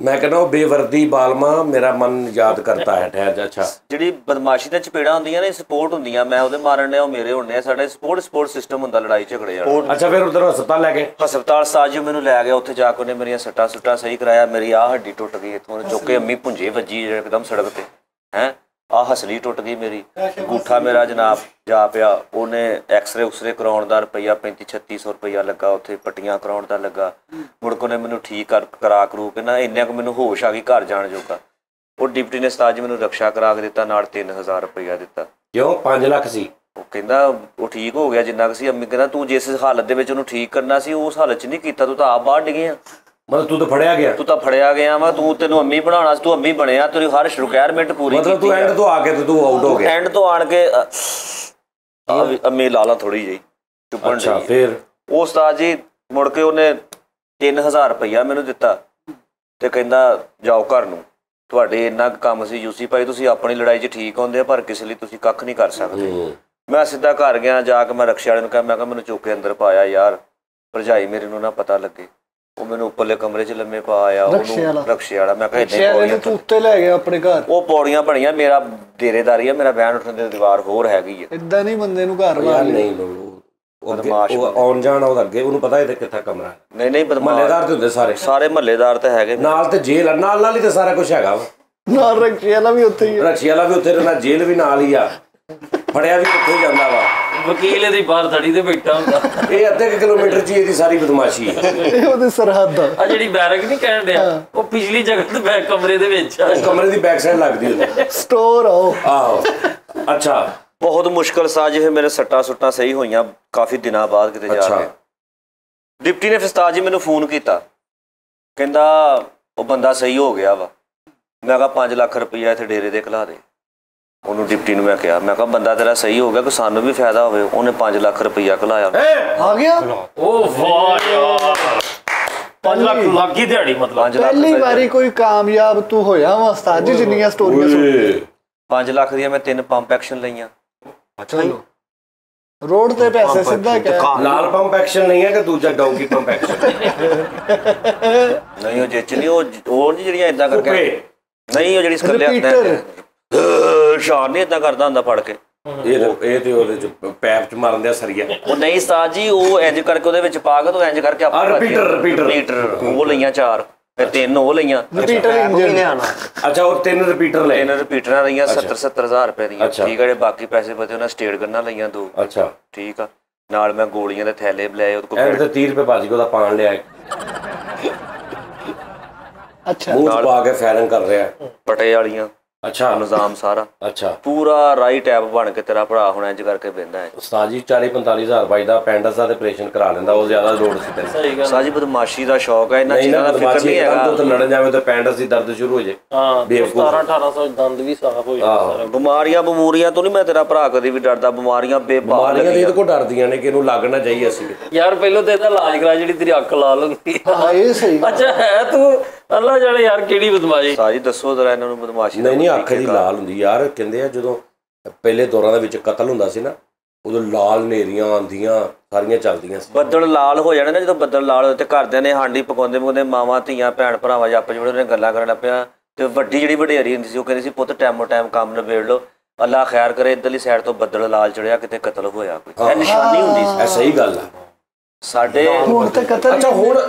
ਮੈਂ ਕਹਿੰਦਾ ਉਹ ਬੇਵਰਦੀ ਬਾਲਮਾ ਮੇਰਾ ਮਨ ਯਾਦ ਕਰਤਾ ਹੈ। ਠਹਿਰ ਜਾ। ਅੱਛਾ, ਜਿਹੜੀ ਬਦਮਾਸ਼ੀ ਦੇ ਚਪੇੜਾਂ ਹੁੰਦੀਆਂ ਨੇ, ਸਪੋਰਟ ਹੁੰਦੀਆਂ। ਮੈਂ ਉਹਦੇ ਮਾਰਨ ਡਿਆ, ਉਹ ਮੇਰੇ ਹੋਣੇ ਆ। ਸਾਡੇ ਸਪੋਰਟ ਸਿਸਟਮ ਹੁੰਦਾ ਲੜਾਈ ਝਗੜੇ ਵਾਲਾ। ਅੱਛਾ ਫਿਰ ਉਧਰ ਹਸਪਤਾਲ ਲੈ ਗਏ? ਹਸਪਤਾਲ ਸਾਜੂ ਮੈਨੂੰ ਲੈ ਗਿਆ। ਉੱਥੇ ਜਾ ਕੇ ਉਹਨੇ ਮੇਰੀਆਂ ਸੱਟਾਂ ਸੁੱਟਾਂ ਸਹੀ ਕਰਾਇਆ। ਮੇਰੀ ਆਹ ਹੱਡੀ ਟੁੱਟ ਗਈ ਇੱਥੋਂ, ਚੁੱਕ ਕੇ ਅੰਮੀ ਭੁੰਜੇ ਵੱਜੀ ਇੱਕਦਮ ਸੜਕ ਤੇ ਹੈ। ਆਹ ਹਸਲੀ ਟੁੱਟ ਗਈ ਮੇਰੀ। ਅੰਗੂਠਾ ਮੇਰਾ ਜਨਾਬ ਜਾ ਪਿਆ। ਉਹਨੇ ਐਕਸਰੇ ਕਰਾਉਣ ਦਾ ਰੁਪਈਆ 3500-3600 ਰੁਪਈਆ ਲੱਗਾ। ਉੱਥੇ ਪੱਟੀਆਂ ਕਰਾਉਣ ਦਾ ਲੱਗਾ। ਮੁੜ ਕੇ ਉਹਨੇ ਮੈਨੂੰ ਠੀਕ ਕਰਾ ਕਰੂ ਕੇ ਨਾ ਇੰਨਾ ਕੁ ਮੈਨੂੰ ਹੋਸ਼ ਆ ਗਈ ਘਰ ਜਾਣ ਜੋਗਾ। ਉਹ ਡਿਪਟੀ ਨੇ ਉਸਤਾਦ ਜੀ ਮੈਨੂੰ ਰਕਸ਼ਾ ਕਰਾ ਕੇ ਦਿੱਤਾ, ਨਾਲ 3000 ਰੁਪਈਆ ਦਿੱਤਾ। ਕਿਉਂ 5 ਲੱਖ ਸੀ? ਉਹ ਕਹਿੰਦਾ ਉਹ ਠੀਕ ਹੋ ਗਿਆ ਜਿੰਨਾ ਕੁ ਸੀ। ਅੰਮੀ ਕਹਿੰਦਾ ਤੂੰ ਜਿਸ ਹਾਲਤ ਦੇ ਵਿੱਚ ਉਹਨੂੰ ਠੀਕ ਕਰਨਾ ਸੀ ਉਸ ਹਾਲਤ 'ਚ ਨਹੀਂ ਕੀਤਾ, ਤੂੰ ਤਾਂ ਆਪ ਬਾਹਰ ਡਿੱਗਿਆ। ਮਤਲਬ ਤੂੰ ਤਾਂ ਫੜਿਆ ਗਿਆ ਵਾ। ਤੈਨੂੰ ਅੰਮੀ ਬਣਾਉਣਾ ਸੀ, ਤੂੰ ਅੰਮੀ ਬਣਿਆ। ਤੇਰੀ ਹਰ ਰਿਕੁਆਇਰਮੈਂਟ ਪੂਰੀ ਕੀਤੀ। ਮਤਲਬ ਤੂੰ ਐਂਡ ਤੋਂ ਆ ਕੇ ਤੂੰ ਆਊਟ ਹੋ ਗਿਆ। ਐਂਡ ਤੋਂ ਆਣ ਕੇ ਅੰਮੀ ਲਾਲਾ ਥੋੜੀ ਜਿਹੀ ਚੁੱਪਣ। ਅੱਛਾ ਫਿਰ ਉਹ ਉਸਤਾਦ ਜੀ ਮੁੜ ਕੇ ਉਹਨੇ 3000 ਰੁਪਈਆ ਮੈਨੂੰ ਦਿੱਤਾ ਤੇ ਕਹਿੰਦਾ ਜਾਓ ਘਰ ਨੂੰ, ਤੁਹਾਡੇ ਇੰਨਾ ਕੰਮ ਸੀ ਯੂਸੀ ਭਾਈ, ਤੁਸੀਂ ਆਪਣੀ ਲੜਾਈ 'ਚ ਠੀਕ ਹੁੰਦੇ ਆ ਪਰ ਕਿਸੇ ਲਈ ਤੁਸੀਂ ਕੱਖ ਨਹੀਂ ਕਰ ਸਕਦੇ। ਮੈਂ ਸਿੱਧਾ ਘਰ ਗਿਆ। ਜਾ ਕੇ ਮੈਂ ਰਕਸ਼ੇ ਵਾਲੇ ਨੂੰ ਕਿਹਾ, ਮੈਂ ਕਿਹਾ ਮੈਨੂੰ ਚੁੱਕ ਕੇ ਅੰਦਰ ਪਾਇਆ ਯਾਰ, ਭਰਜਾਈ ਮੇਰੇ ਨੂੰ ਨਾ ਪਤਾ ਲੱਗੇ। ਉਹ ਮੈਨੂੰ ਉੱਪਰਲੇ ਕਮਰੇ 'ਚ ਲੰਮੇ ਪਾ ਆਇਆ। ਉਹਨੂੰ ਰਕਸ਼ੇ ਵਾਲਾ ਮੈਂ ਕਿਹਾ ਤੂੰ ਉੱਤੇ ਲੈ ਗਿਆ ਆਪਣੇ ਘਰ। ਉਹ ਪੌੜੀਆਂ ਬਣੀਆਂ। ਮੇਰਾ ਡੇਰੇਦਾਰੀ ਆ, ਮੇਰਾ ਬਹਿਣ ਉੱਠਣ ਦੀ ਦੀਵਾਰ ਹੋਰ ਹੈਗੀ ਆ। ਏਦਾਂ ਨਹੀਂ ਬੰਦੇ ਨੂੰ ਘਰ ਵਾਰ ਨਹੀਂ ਆਉਣ ਜਾਣ ਉਹਦਾ ਅੱਗੇ ਉਹਨੂੰ ਪਤਾ ਇਹਦੇ ਕਿੱਥਾ ਕਮਰਾ। ਨਹੀਂ ਮਹੱਲੇਦਾਰ ਤੇ ਹੁੰਦੇ ਸਾਰੇ ਮਹੱਲੇਦਾਰ ਤਾਂ ਹੈਗੇ। ਨਾਲ ਤੇ ਜੇਲ੍ਹ ਨਾਲ ਹੀ ਤਾਂ ਸਾਰਾ ਕੁਝ ਹੈਗਾ ਵਾ। ਨਾਲ ਰਕਸ਼ੇ ਵਾਲਾ ਵੀ ਉੱਥੇ ਹੀ, ਰਕਸ਼ੇ ਵਾਲਾ ਵੀ ਉੱਥੇ ਰਹਿਣਾ, ਜੇਲ੍ਹ ਵੀ ਨਾਲ ਹੀ ਆ। ਫੜਿਆ ਵੀ ਉੱਥੇ ਹੀ ਜਾਂਦਾ ਵਾ। ਵਕੀਲ ਇਹਦੀ ਬਾਹਰ ਧੜੀ ਤੇ ਬੈਠਾ ਹੁੰਦਾ। ਇਹ ਅੱਧੇ ਕਿਲੋਮੀਟਰ 'ਚ ਇਹਦੀ ਸਾਰੀ ਬਦਮਾਸ਼ੀ ਹੈ। ਇਹ ਉਹਦੀ ਸਰਹੱਦ ਆ। ਆ ਜਿਹੜੀ ਬੈਰਕ ਨਹੀਂ ਕਹਿਣ ਡਿਆ, ਉਹ ਪਿਛਲੀ ਜਗ੍ਹਾ ਤੇ ਬੈਕ ਕਮਰੇ ਦੇ ਵਿੱਚ ਆ। ਕਮਰੇ ਦੀ ਬੈਕ ਸਾਈਡ ਲੱਗਦੀ ਉਹਨੇ ਸਟੋਰ ਆਹੋ। ਅੱਛਾ ਬਹੁਤ ਮੁਸ਼ਕਲ ਸਾਜ ਇਹ ਮੇਰੇ ਸੱਟਾਂ ਸੁੱਟਾਂ ਸਹੀ ਹੋਈਆਂ ਕਾਫੀ ਦਿਨਾਂ ਬਾਅਦ ਕਿਤੇ ਜਾ ਕੇ। ਡਿਪਟੀ ਨੇ ਫਿਰ ਉਸਤਾਦ ਜੀ ਮੈਨੂੰ ਫੋਨ ਕੀਤਾ, ਕਹਿੰਦਾ ਉਹ ਬੰਦਾ ਸਹੀ ਹੋ ਗਿਆ ਵਾ। ਮੈਂ ਕਿਹਾ 5 ਲੱਖ ਰੁਪਈਆ ਇੱਥੇ ਡੇਰੇ ਦੇ ਘਲਾ ਦੇ। ਉਹਨੂੰ ਡਿਪਟੀ ਨੂੰ ਮੈਂ ਕਿਹਾ, ਮੈਂ ਕਿਹਾ ਬੰਦਾ ਤੇਰਾ ਸਹੀ ਹੋ ਗਿਆ ਕਿ ਸਾਨੂੰ ਵੀ ਫਾਇਦਾ ਹੋਵੇ। ਉਹਨੇ 5 ਲੱਖ ਰੁਪਈਆ ਘਲਾਇਆ। ਆ ਗਿਆ। ਉਹ ਵਾਹ ਯਾਰ, 5 ਲੱਖ ਲੱਗ ਗਈ ਦਿਹਾੜੀ। ਮਤਲਬ ਪਹਿਲੀ ਵਾਰੀ ਕੋਈ ਕਾਮਯਾਬ ਤੂੰ ਹੋਇਆ ਵਾ ਉਸਤਾਦ ਜੀ, ਜਿੰਨੀਆਂ ਸਟੋਰੀਆਂ ਸੁਣ। 5 ਲੱਖ ਦੀਆਂ ਮੈਂ 3 ਪੰਪ ਐਕਸ਼ਨ ਲਈਆਂ। ਚਲੋ ਰੋਡ ਤੇ ਪੈਸੇ ਸਿੱਧਾ ਕਹਿ। ਲਾਲ ਪੰਪ ਐਕਸ਼ਨ ਨਹੀਂ ਹੈ ਕਿ ਦੂਜਾ ਡੌਂਕੀ ਪੰਪ ਐਕਸ਼ਨ? ਨਹੀਂ ਉਹ ਜਿੱਚ ਨਹੀਂ, ਉਹ ਜਿਹੜੀਆਂ ਏਦਾਂ ਕਰਕੇ ਨਹੀਂ ਉਹ ਜਿਹੜੀ ਸਕੱਲੇ ਸ਼ਾਨ ਨਹੀਂ ਏਦਾਂ ਕਰਦਾ ਹੁੰਦਾ ਫੜ ਕੇ ਇਹ ਤੇ ਉਹਦੇ ਚ ਪੈਪ ਚ ਮਾਰਨ ਦਿਆ ਸਰੀਆ। ਉਹ ਨਹੀਂ ਉਸਤਾਦ ਜੀ, ਉਹ ਇੰਜ ਕਰਕੇ ਉਹਦੇ ਵਿੱਚ ਪਾ ਕੇ ਤੂੰ ਇੰਜ ਕਰਕੇ ਰਿਪੀਟਰ ਉਹ ਲਈਆਂ 4 ਤੇ 3 ਉਹ ਲਈਆਂ ਰਿਪੀਟਰ ਇੰਜਨ ਲਿਆਣਾ। ਅੱਛਾ ਉਹ 3 ਰਿਪੀਟਰ ਲਏ। 3 ਰਿਪੀਟਰਾਂ ਲਈਆਂ 70,000 ਰੁਪਏ ਦੀਆਂ। ਠੀਕ ਹੈ, ਜਿਹੜੇ ਬਾਕੀ ਪੈਸੇ ਬਚੇ ਉਹਨਾਂ ਸਟੇਟ ਗੰਨਾਂ ਲਈਆਂ 2। ਅੱਛਾ ਠੀਕ ਆ, ਨਾਲ ਮੈਂ ਗੋਲੀਆਂ ਦੇ ਥੈਲੇ ਲਏ ਉਹਦੇ ਕੋਲ। ਤੇ 30 ਰੁਪਏ ਬਾਜੀ ਉਹਦਾ ਪਾਣ ਲਿਆ, ਅੱਛਾ ਮੂੰਹ ਚ ਪਾ ਕੇ ਫਾਇਰਿੰਗ ਕਰ ਰਿਹਾ ਪਟੇ ਵਾਲੀਆਂ। ਅੱਛਾ ਨਿਜ਼ਾਮ ਸਾਰਾ ਅੱਛਾ ਪੂਰਾ ਰਾਈਟ ਐਪ ਬਣ ਕੇ ਤੇਰਾ ਭਰਾ ਹੁਣ ਇੰਜ ਕਰਕੇ ਬਹਿੰਦਾ ਹੈ। ਉਸਤਾਦ ਜੀ 40-45,000 ਬਾਈ ਦਾ ਪੈਂਡਸ ਦਾ ਤੇ ਆਪਰੇਸ਼ਨ ਕਰਾ ਲੈਂਦਾ, ਉਹ ਜ਼ਿਆਦਾ ਲੋੜ ਸੀ ਤੈਨੂੰ। ਸਹੀ ਗੱਲ। ਸਾਜੀ ਬਦਮਾਸ਼ੀ ਦਾ ਸ਼ੌਕ ਹੈ, ਇਹਨਾਂ ਚੀਜ਼ਾਂ ਦਾ ਫਿਕਰ ਨਹੀਂ ਹੈਗਾ। ਤੂੰ ਲੜਨ ਜਾਵੇਂ ਤਾਂ ਪੈਂਡਸ ਦੀ ਦਰਦ ਸ਼ੁਰੂ ਹੋ ਜਾਏ। ਹਾਂ 1700-1800 ਦੰਦ ਵੀ ਸਾਫ਼ ਹੋ ਜਾਂਦੇ। ਬਿਮਾਰੀਆਂ ਤੋਂ ਨਹੀਂ ਮੈਂ ਤੇਰਾ ਭਰਾ ਕਦੀ ਵੀ ਡਰਦਾ। ਬਿਮਾਰੀਆਂ ਬਿਮਾਰੀਆਂ ਇਹਦੇ ਕੋਲ ਡਰਦੀਆਂ ਨੇ ਕਿ ਇਹਨੂੰ ਲੱਗ ਨਾ ਜਾਈਏ ਅਸੀਂ। ਯਾਰ ਪਹਿਲਾਂ ਤਾਂ ਇਹਦਾ ਇਲਾਜ ਕਰਾ, ਜਿਹੜੀ ਤੇਰੀ ਅੱਖ ਲਾਲ ਹੁੰਦੀ। ਹਾਂ ਇਹ ਸਹੀ। ਅੱਛਾ ਹੈ ਤੂੰ ਅੱਲਾ ਜਾਣੇ ਯਾਰ ਕਿਹੜੀ ਬਦਮਾਸ਼ੀ। ਸਾਜੀ ਦੱਸੋ ਜ਼ਰਾ ਇਹਨਾਂ ਨੂੰ ਬਦਮਾਸ਼ੀ। ਨਹੀਂ ਅੱਖ ਦੀ ਲਾਲ ਹੁੰਦੀ ਯਾਰ। ਕਹਿੰਦੇ ਆ ਜਦੋਂ ਪਹਿਲੇ ਦੌਰਾਂ ਦੇ ਵਿੱਚ ਕਤਲ ਹੁੰਦਾ ਸੀ ਨਾ, ਉਦੋਂ ਲਾਲ ਨੇਰੀਆਂ ਆਂਦੀਆਂ ਸਾਰੀਆਂ ਚੱਲਦੀਆਂ ਸੀ। ਬੱਦਲ ਲਾਲ ਹੋ ਜਾਣੇ ਨਾ, ਜਦੋਂ ਬੱਦਲ ਲਾਲ ਹੋਏ ਤੇ ਘਰਦਿਆਂ ਨੇ ਹਾਂਡੀ ਪਕਾਉਂਦੇ ਮਾਵਾਂ ਧੀਆਂ ਭੈਣ ਭਰਾਵਾਂ ਜੱਪ ਜਿਹੜੇ ਨੇ ਗੱਲਾਂ ਕਰਨ ਲੱਗ ਪਿਆ। ਤੇ ਵੱਡੀ ਜਿਹੜੀ ਵਡੇਰੀ ਹੁੰਦੀ ਸੀ ਉਹ ਕਹਿੰਦੀ ਸੀ ਪੁੱਤ ਟਾਈਮੋ ਟਾਈਮ ਕੰਮ ਨਿਬੇੜ ਲਓ, ਅੱਲਾ ਖੈਰ ਕਰੇ। ਇੱਧਰਲੀ ਸਾਈਡ ਤੋਂ ਬੱਦਲ ਲਾਲ ਚੜਿਆ, ਕਿਤੇ ਕਤਲ ਹੋਇਆ ਕੋਈ। ਇਹ ਨਿਸ਼ਾਨੀ ਹੁੰਦੀ ਸੀ। ਇਹ ਸਹੀ ਗੱਲ ਆ ਸਾਡੇ ਹੁਣ ਤੇ ਕਤਲ। ਅੱਛਾ ਹੁਣ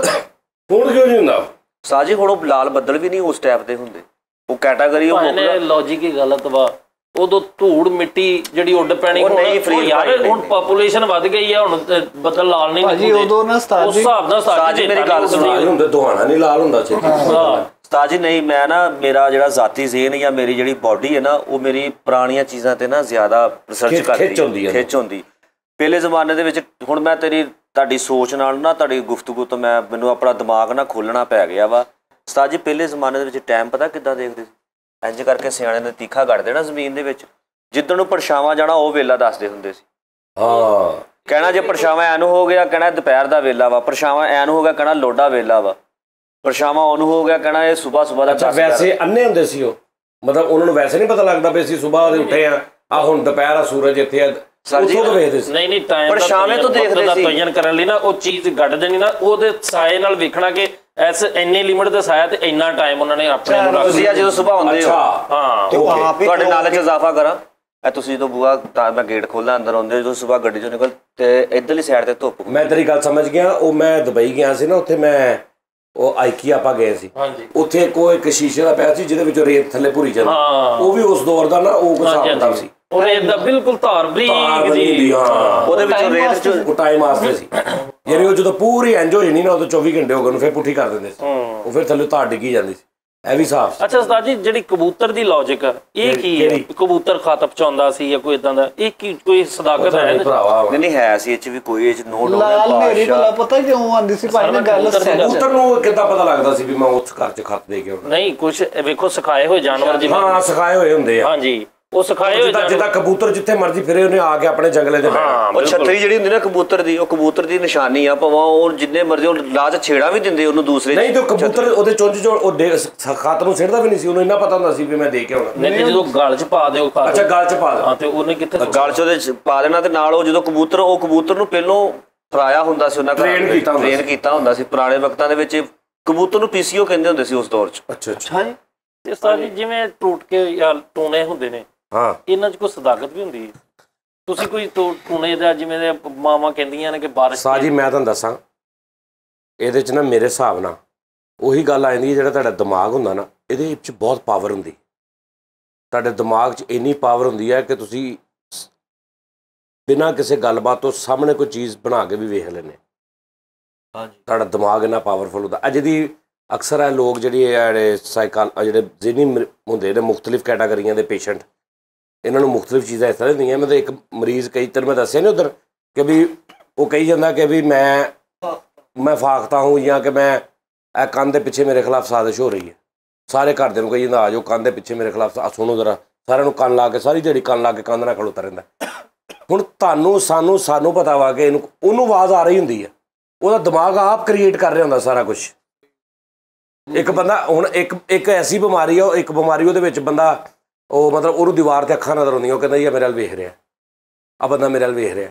ਕਿਉਂ ਨਹੀਂ ਹੁੰਦਾ ਸਾਜੀ? ਹੁਣ ਉਹ ਲਾਲ ਬੱਦਲ ਵੀ ਨਹੀਂ ਉਸ ਟਾਈਪ ਦੇ ਹੁੰਦੇ, ਉਹ ਕੈਟਾਗਰੀ ਉਹ ਲੌਜੀਕ ਹੀ ਗਲਤ ਵਾ। ਉਦੋਂ ਧੂੜ ਮਿੱਟੀ ਜਿਹੜੀ ਉੱਡ ਪੈਣੀ, ਹੁਣ ਪਾਪੂਲੇਸ਼ਨ ਵੱਧ ਗਈ ਆ, ਹੁਣ ਬੱਦਲ ਲਾਲ ਨਹੀਂ ਭਾਜੀ ਉਦੋਂ ਨਾ ਉਸਤਾਦ ਉਸ ਹਿਸਾਬ ਨਾਲ ਸਾਜੀ ਮੇਰੀ ਗੱਲ ਸੁਣੋ ਹੁੰਦੇ, ਦੁਹਾਣਾ ਨਹੀਂ ਲਾਲ ਹੁੰਦਾ ਛੇਤੀ। ਉਸਤਾਦ ਜੀ ਨਹੀਂ, ਮੈਂ ਨਾ ਮੇਰਾ ਜਿਹੜਾ ਜ਼ਾਤੀ ਜ਼ੇਨ ਜਾਂ ਮੇਰੀ ਜਿਹੜੀ ਬਾਡੀ ਹੈ ਨਾ, ਉਹ ਮੇਰੀ ਪੁਰਾਣੀਆਂ ਚੀਜ਼ਾਂ ਤੇ ਨਾ ਜ਼ਿਆਦਾ ਰਿਸਰਚ ਕਰਦੀ, ਖਿੱਚ ਹੁੰਦੀ। ਪਹਿਲੇ ਜ਼ਮਾਨੇ ਦੇ ਵਿੱਚ ਹੁਣ ਮੈਂ ਤੁਹਾਡੀ ਸੋਚ ਨਾਲ ਨਾ, ਤੁਹਾਡੀ ਗੁਫ਼ਤਗੂ ਤੋਂ ਮੈਨੂੰ ਆਪਣਾ ਦਿਮਾਗ ਨਾ ਖੋਲਣਾ ਪੈ ਗਿਆ ਵਾ। ਉਸਤਾਦ ਜੀ ਪਹਿਲੇ ਜ਼ਮਾਨੇ ਦੇ ਵਿੱਚ ਟਾਈਮ ਪਤਾ ਕਿੱਦਾਂ ਦੇਖਦੇ ਸੀ? ਇੰਜ ਕਰਕੇ ਸਿਆਣੇ ਨੇ ਤੀਖਾ ਕੱਢ ਦੇਣਾ ਜ਼ਮੀਨ ਦੇ ਵਿੱਚ, ਜਿੱਦਣ ਨੂੰ ਪਰਛਾਵਾਂ ਜਾਣਾ ਉਹ ਵੇਲਾ ਦੱਸਦੇ ਹੁੰਦੇ ਸੀ। ਹਾਂ ਕਹਿਣਾ ਜੇ ਪਰਛਾਵਾਂ ਐਨ ਹੋ ਗਿਆ, ਕਹਿਣਾ ਦੁਪਹਿਰ ਦਾ ਵੇਲਾ ਵਾ। ਪਰਛਾਵਾਂ ਐਨ ਹੋ ਗਿਆ, ਕਹਿਣਾ ਲੋਡਾ ਵੇਲਾ ਵਾ। ਪਰਛਾਵਾਂ ਉਹਨੂੰ ਹੋ ਗਿਆ, ਕਹਿਣਾ ਇਹ ਸੁਬਾਹ ਦਾ। ਅੱਛਾ ਵੈਸੇ ਅੰਨੇ ਹੁੰਦੇ ਸੀ ਉਹ, ਮਤਲਬ ਉਹਨਾਂ ਨੂੰ ਵੈਸੇ ਨਹੀਂ ਪਤਾ ਲੱਗਦਾ ਵੀ ਅਸੀਂ ਸੁਬਾਹ ਦੇ ਉੱਠੇ ਆ ਹੁਣ ਦੁਪਹਿਰ ਆ, ਸੂਰਜ ਇੱਥੇ ਆ। ਨਹੀਂ ਟਾਈਮ ਪਰ ਸ਼ਾਮੇ ਤੋਂ ਦੇਖਦੇ ਸੀ ਤੋਜਨ ਕਰਨ ਲਈ ਨਾ, ਉਹ ਚੀਜ਼ ਗੱਡ ਦੇਣੀ ਨਾ, ਉਹਦੇ ਸਾਏ ਨਾਲ ਵੇਖਣਾ ਕਿ ਐਸ ਇੰਨੇ ਲਿਮਿਟ ਦਾ ਸਾਇਆ ਤੇ ਇੰਨਾ ਟਾਈਮ ਉਹਨਾਂ ਨੇ ਆਪਣੇ ਨੂੰ ਰੱਖ ਲਿਆ। ਜਦੋਂ ਸੁਬਾਹ ਹੁੰਦੇ ਹੋ ਹਾਂ ਤੁਹਾਡੇ ਨਾਲ ਚ ਇਜ਼ਾਫਾ ਕਰਾਂ, ਤੁਸੀਂ ਜਦੋਂ ਬੂਆ ਮੈਂ ਗੇਟ ਖੋਲ੍ਹਾਂ ਅੰਦਰ ਆਉਂਦੇ, ਜਦੋਂ ਸੁਬਾਹ ਗੱਡੀ ਚੋਂ ਨਿਕਲ ਤੇ ਇੱਧਰਲੀ ਸਾਈਡ ਤੇ ਧੁੱਪ। ਮੈਂ ਤੇਰੀ ਗੱਲ ਸਮਝ ਗਿਆ। ਉਹ ਮੈਂ ਦੁਬਈ ਗਿਆ ਸੀ ਨਾ, ਉੱਥੇ ਮੈਂ ਉਹ ਆਈਕੀਆ ਆਪਾਂ ਗਏ ਸੀ, ਉੱਥੇ ਇੱਕ ਸ਼ੀਸ਼ੇ ਦਾ ਪਿਆ ਸੀ ਜਿਹਦੇ ਵਿੱਚੋਂ ਰੇਤ ਥੱਲੇ ਭੁਰੀ ਜਾਂਦੀ। ਉਹ ਵੀ ਉਸ ਦੌਰ ਦਾ ਨਾ ਉਹ ਹਿਸਾਬ ਹੁੰਦਾ ਸੀ, ਉਹ ਰੇਤ ਦਾ ਬਿਲਕੁਲ ਧਾਰ ਬਰੀਕ ਦੀ। ਉਹਦੇ ਵਿੱਚੋਂ ਰੇਤ ਚ ਉਹ ਟਾਈਮ ਆਸਤੇ ਸੀ, ਯਾਨੀ ਉਹ ਜਦੋਂ ਪੂਰੀ ਇੰਜ ਹੋ ਜਾਣੀ ਨਾ, ਉਦੋਂ 24 ਘੰਟੇ ਹੋ ਗਏ ਨੂੰ ਫਿਰ ਪੁੱਠੀ ਕਰ ਦਿੰਦੇ ਸੀ, ਉਹ ਫਿਰ ਥੱਲੇ ਧਾਰ ਡਿੱਗੀ ਜਾਂਦੀ ਸੀ। ਇਹ ਵੀ ਹਿਸਾਬ। ਅੱਛਾ ਉਸਤਾਦ ਜੀ, ਜਿਹੜੀ ਕਬੂਤਰ ਦੀ ਲੌਜਿਕ ਇਹ ਕੀ ਹੈ? ਕਬੂਤਰ ਖਤ ਪਹੁੰਚਾਉਂਦਾ ਸੀ ਜਾਂ ਕੋਈ ਇਦਾਂ ਦਾ, ਇਹ ਕੀ ਕੋਈ ਸਦਾਕਤ ਹੈ? ਨਹੀਂ ਹੈ ਸੀ, ਇਹ ਚ ਵੀ ਕੋਈ ਨੋ ਡਾਊਟ। ਲਾਲ ਮੇਰੀ ਭਲਾ ਪਤਾ ਕਿਉਂ ਆਂਦੀ ਸੀ ਭਾਈ ਨੇ ਗੱਲ। ਕਬੂਤਰ ਨੂੰ ਕਿੱਦਾਂ ਪਤਾ ਲੱਗਦਾ ਸੀ ਵੀ ਮੈਂ ਉਸ ਘਰ ਚ ਖਤ ਦੇ ਕੇ ਆਉਣਾ? ਨਹੀਂ ਕੁਝ ਵੇਖੋ ਸਿਖਾਏ ਹੋਏ ਜਾਨਵਰ ਜਿਵੇਂ। ਹਾਂ ਸਿਖਾਏ ਹੋਏ ਹੁੰਦੇ ਆ। ਹਾਂਜੀ ਉਹ ਸਿਖਾਏ ਹੋਏ ਜਿੱਦਾਂ ਕਬੂਤਰ ਜਿੱਥੇ ਮਰਜ਼ੀ ਫਿਰੇ ਉਹਨੇ ਆ ਕੇ ਆਪਣੇ ਜੰਗਲੇ ਦੇ ਉਹ ਛਤਰੀ ਜਿਹੜੀ ਹੁੰਦੀ ਨਾ ਕਬੂਤਰ ਦੀ, ਉਹ ਕਬੂਤਰ ਦੀ ਨਿਸ਼ਾਨੀ ਆ। ਭਾਵੇਂ ਉਹ ਜਿੰਨੇ ਮਰਜ਼ੀ ਉਹ ਲਾਜ ਛੇੜਾ ਵੀ ਦਿੰਦੇ ਉਹਨੂੰ ਦੂਸਰੇ। ਨਹੀਂ ਤੇ ਕਬੂਤਰ ਉਹਦੇ ਚੁੰਝ ਚੋਂ ਉਹ ਖਤ ਨੂੰ ਸਿੱਟਦਾ ਵੀ ਨਹੀਂ ਸੀ, ਉਹਨੂੰ ਇੰਨਾ ਪਤਾ ਹੁੰਦਾ ਸੀ ਵੀ ਮੈਂ ਦੇ ਕੇ ਆਉਣਾ। ਨਹੀਂ ਜਦੋਂ ਗਲ ਚ ਪਾ ਦਿਓ ਖਤ। ਅੱਛਾ ਗਲ ਚ ਪਾ ਦਿਓ। ਹਾਂ ਤੇ ਉਹਨੇ ਕਿੱਥੇ ਗਲ ਚ ਉਹਦੇ ਪਾ ਦੇਣਾ, ਤੇ ਨਾਲ ਉਹ ਜਦੋਂ ਕਬੂਤਰ ਨੂੰ ਪਹਿਲੋਂ ਫਰਾਇਆ ਹੁੰਦਾ ਸੀ, ਉਹਨਾਂ ਟ੍ਰੇਨ ਕੀਤਾ ਹੁੰਦਾ ਸੀ। ਪੁਰਾਣੇ ਵਕਤਾਂ ਦੇ ਵਿੱਚ ਕਬੂਤਰ ਨੂੰ ਪੀਸੀਓ ਕਹਿੰਦੇ ਹੁੰਦੇ ਸੀ ਉਸ ਦੌਰ ਚ। ਅੱਛਾ ਅੱਛਾ ਤੇ ਉਸਤਾਦ ਜੀ ਜਿਵੇਂ ਟੁੱਟ ਕੇ ਜਾਂ ਟੂਣੇ ਹੁੰਦੇ ਨੇ, ਹਾਂ ਇਹਨਾਂ 'ਚ ਕੋਈ ਸਦਾਕਤ ਵੀ ਹੁੰਦੀ ਹੈ? ਤੁਸੀਂ ਕੋਈ ਟੂਣੇ ਦਾ ਜਿਵੇਂ ਦੇ ਮਾਵਾਂ ਕਹਿੰਦੀਆਂ ਨੇ ਕਿ ਬਾਰਿਸ਼। ਸਾਹ ਜੀ ਮੈਂ ਤੁਹਾਨੂੰ ਦੱਸਾਂ, ਇਹਦੇ 'ਚ ਨਾ ਮੇਰੇ ਹਿਸਾਬ ਨਾਲ ਉਹੀ ਗੱਲ ਆ ਜਾਂਦੀ ਹੈ, ਜਿਹੜਾ ਤੁਹਾਡਾ ਦਿਮਾਗ ਹੁੰਦਾ ਨਾ, ਇਹਦੇ ਵਿੱਚ ਬਹੁਤ ਪਾਵਰ ਹੁੰਦੀ। ਤੁਹਾਡੇ ਦਿਮਾਗ 'ਚ ਇੰਨੀ ਪਾਵਰ ਹੁੰਦੀ ਹੈ ਕਿ ਤੁਸੀਂ ਬਿਨਾਂ ਕਿਸੇ ਗੱਲਬਾਤ ਤੋਂ ਸਾਹਮਣੇ ਕੋਈ ਚੀਜ਼ ਬਣਾ ਕੇ ਵੀ ਵੇਖ ਲੈਂਦੇ। ਹਾਂਜੀ ਤੁਹਾਡਾ ਦਿਮਾਗ ਇੰਨਾ ਪਾਵਰਫੁਲ ਹੁੰਦਾ। ਅੱਜ ਦੀ ਅਕਸਰ ਇਹ ਲੋਕ ਜਿਹੜੇ ਜਿਹੜੇ ਜ਼ਿਹਨੀ ਹੁੰਦੇ ਨੇ, ਮੁਖਤਲਿਫ ਕੈਟਾਗਰੀਆਂ ਦੇ ਪੇਸ਼ੈਂਟ, ਇਹਨਾਂ ਨੂੰ ਮੁਖਤਲਿਫ ਚੀਜ਼ਾਂ ਇਸ ਤਰ੍ਹਾਂ ਹੁੰਦੀਆਂ। ਮੈਂ ਤਾਂ ਇੱਕ ਮਰੀਜ਼ ਤੈਨੂੰ ਮੈਂ ਦੱਸਿਆ ਨਹੀਂ ਉੱਧਰ ਕਿ ਵੀ ਉਹ ਕਹੀ ਜਾਂਦਾ ਕਿ ਵੀ ਮੈਂ ਫਾਖਤਾ ਹੂੰ, ਜਾਂ ਕਿ ਮੈਂ ਇਹ ਕੰਨ ਦੇ ਪਿੱਛੇ ਮੇਰੇ ਖਿਲਾਫ ਸਾਜ਼ਿਸ਼ ਹੋ ਰਹੀ ਹੈ। ਸਾਰੇ ਘਰਦਿਆਂ ਨੂੰ ਕਹੀ ਜਾਂਦਾ ਆ ਜਾਓ ਕੰਨ ਦੇ ਪਿੱਛੇ ਮੇਰੇ ਖਿਲਾਫ ਸੁਣੋ ਜ਼ਰਾ। ਸਾਰਿਆਂ ਨੂੰ ਕੰਨ ਲਾ ਕੇ, ਸਾਰੀ ਦਿਹਾੜੀ ਕੰਨ ਲਾ ਕੇ ਕੰਧ ਨਾਲ ਖਲੋਤਾ ਰਹਿੰਦਾ। ਹੁਣ ਸਾਨੂੰ ਪਤਾ ਵਾ ਕਿ ਉਹਨੂੰ ਆਵਾਜ਼ ਆ ਰਹੀ ਹੁੰਦੀ ਹੈ, ਉਹਦਾ ਦਿਮਾਗ ਆਪ ਕ੍ਰੀਏਟ ਕਰ ਰਿਹਾ ਹੁੰਦਾ ਸਾਰਾ ਕੁਛ। ਇੱਕ ਬੰਦਾ ਹੁਣ ਇੱਕ ਐਸੀ ਬਿਮਾਰੀ ਆ, ਇੱਕ ਬਿਮਾਰੀ ਉਹਦੇ ਵਿੱਚ ਬੰਦਾ ਉਹ ਮਤਲਬ ਉਹਨੂੰ ਦੀਵਾਰ 'ਤੇ ਅੱਖਾਂ ਨਜ਼ਰ ਆਉਂਦੀਆਂ, ਉਹ ਕਹਿੰਦਾ ਜੀ ਮੇਰੇ ਵੱਲ ਵੇਖ ਰਿਹਾ, ਆ ਬੰਦਾ ਮੇਰੇ ਵੱਲ ਵੇਖ ਰਿਹਾ।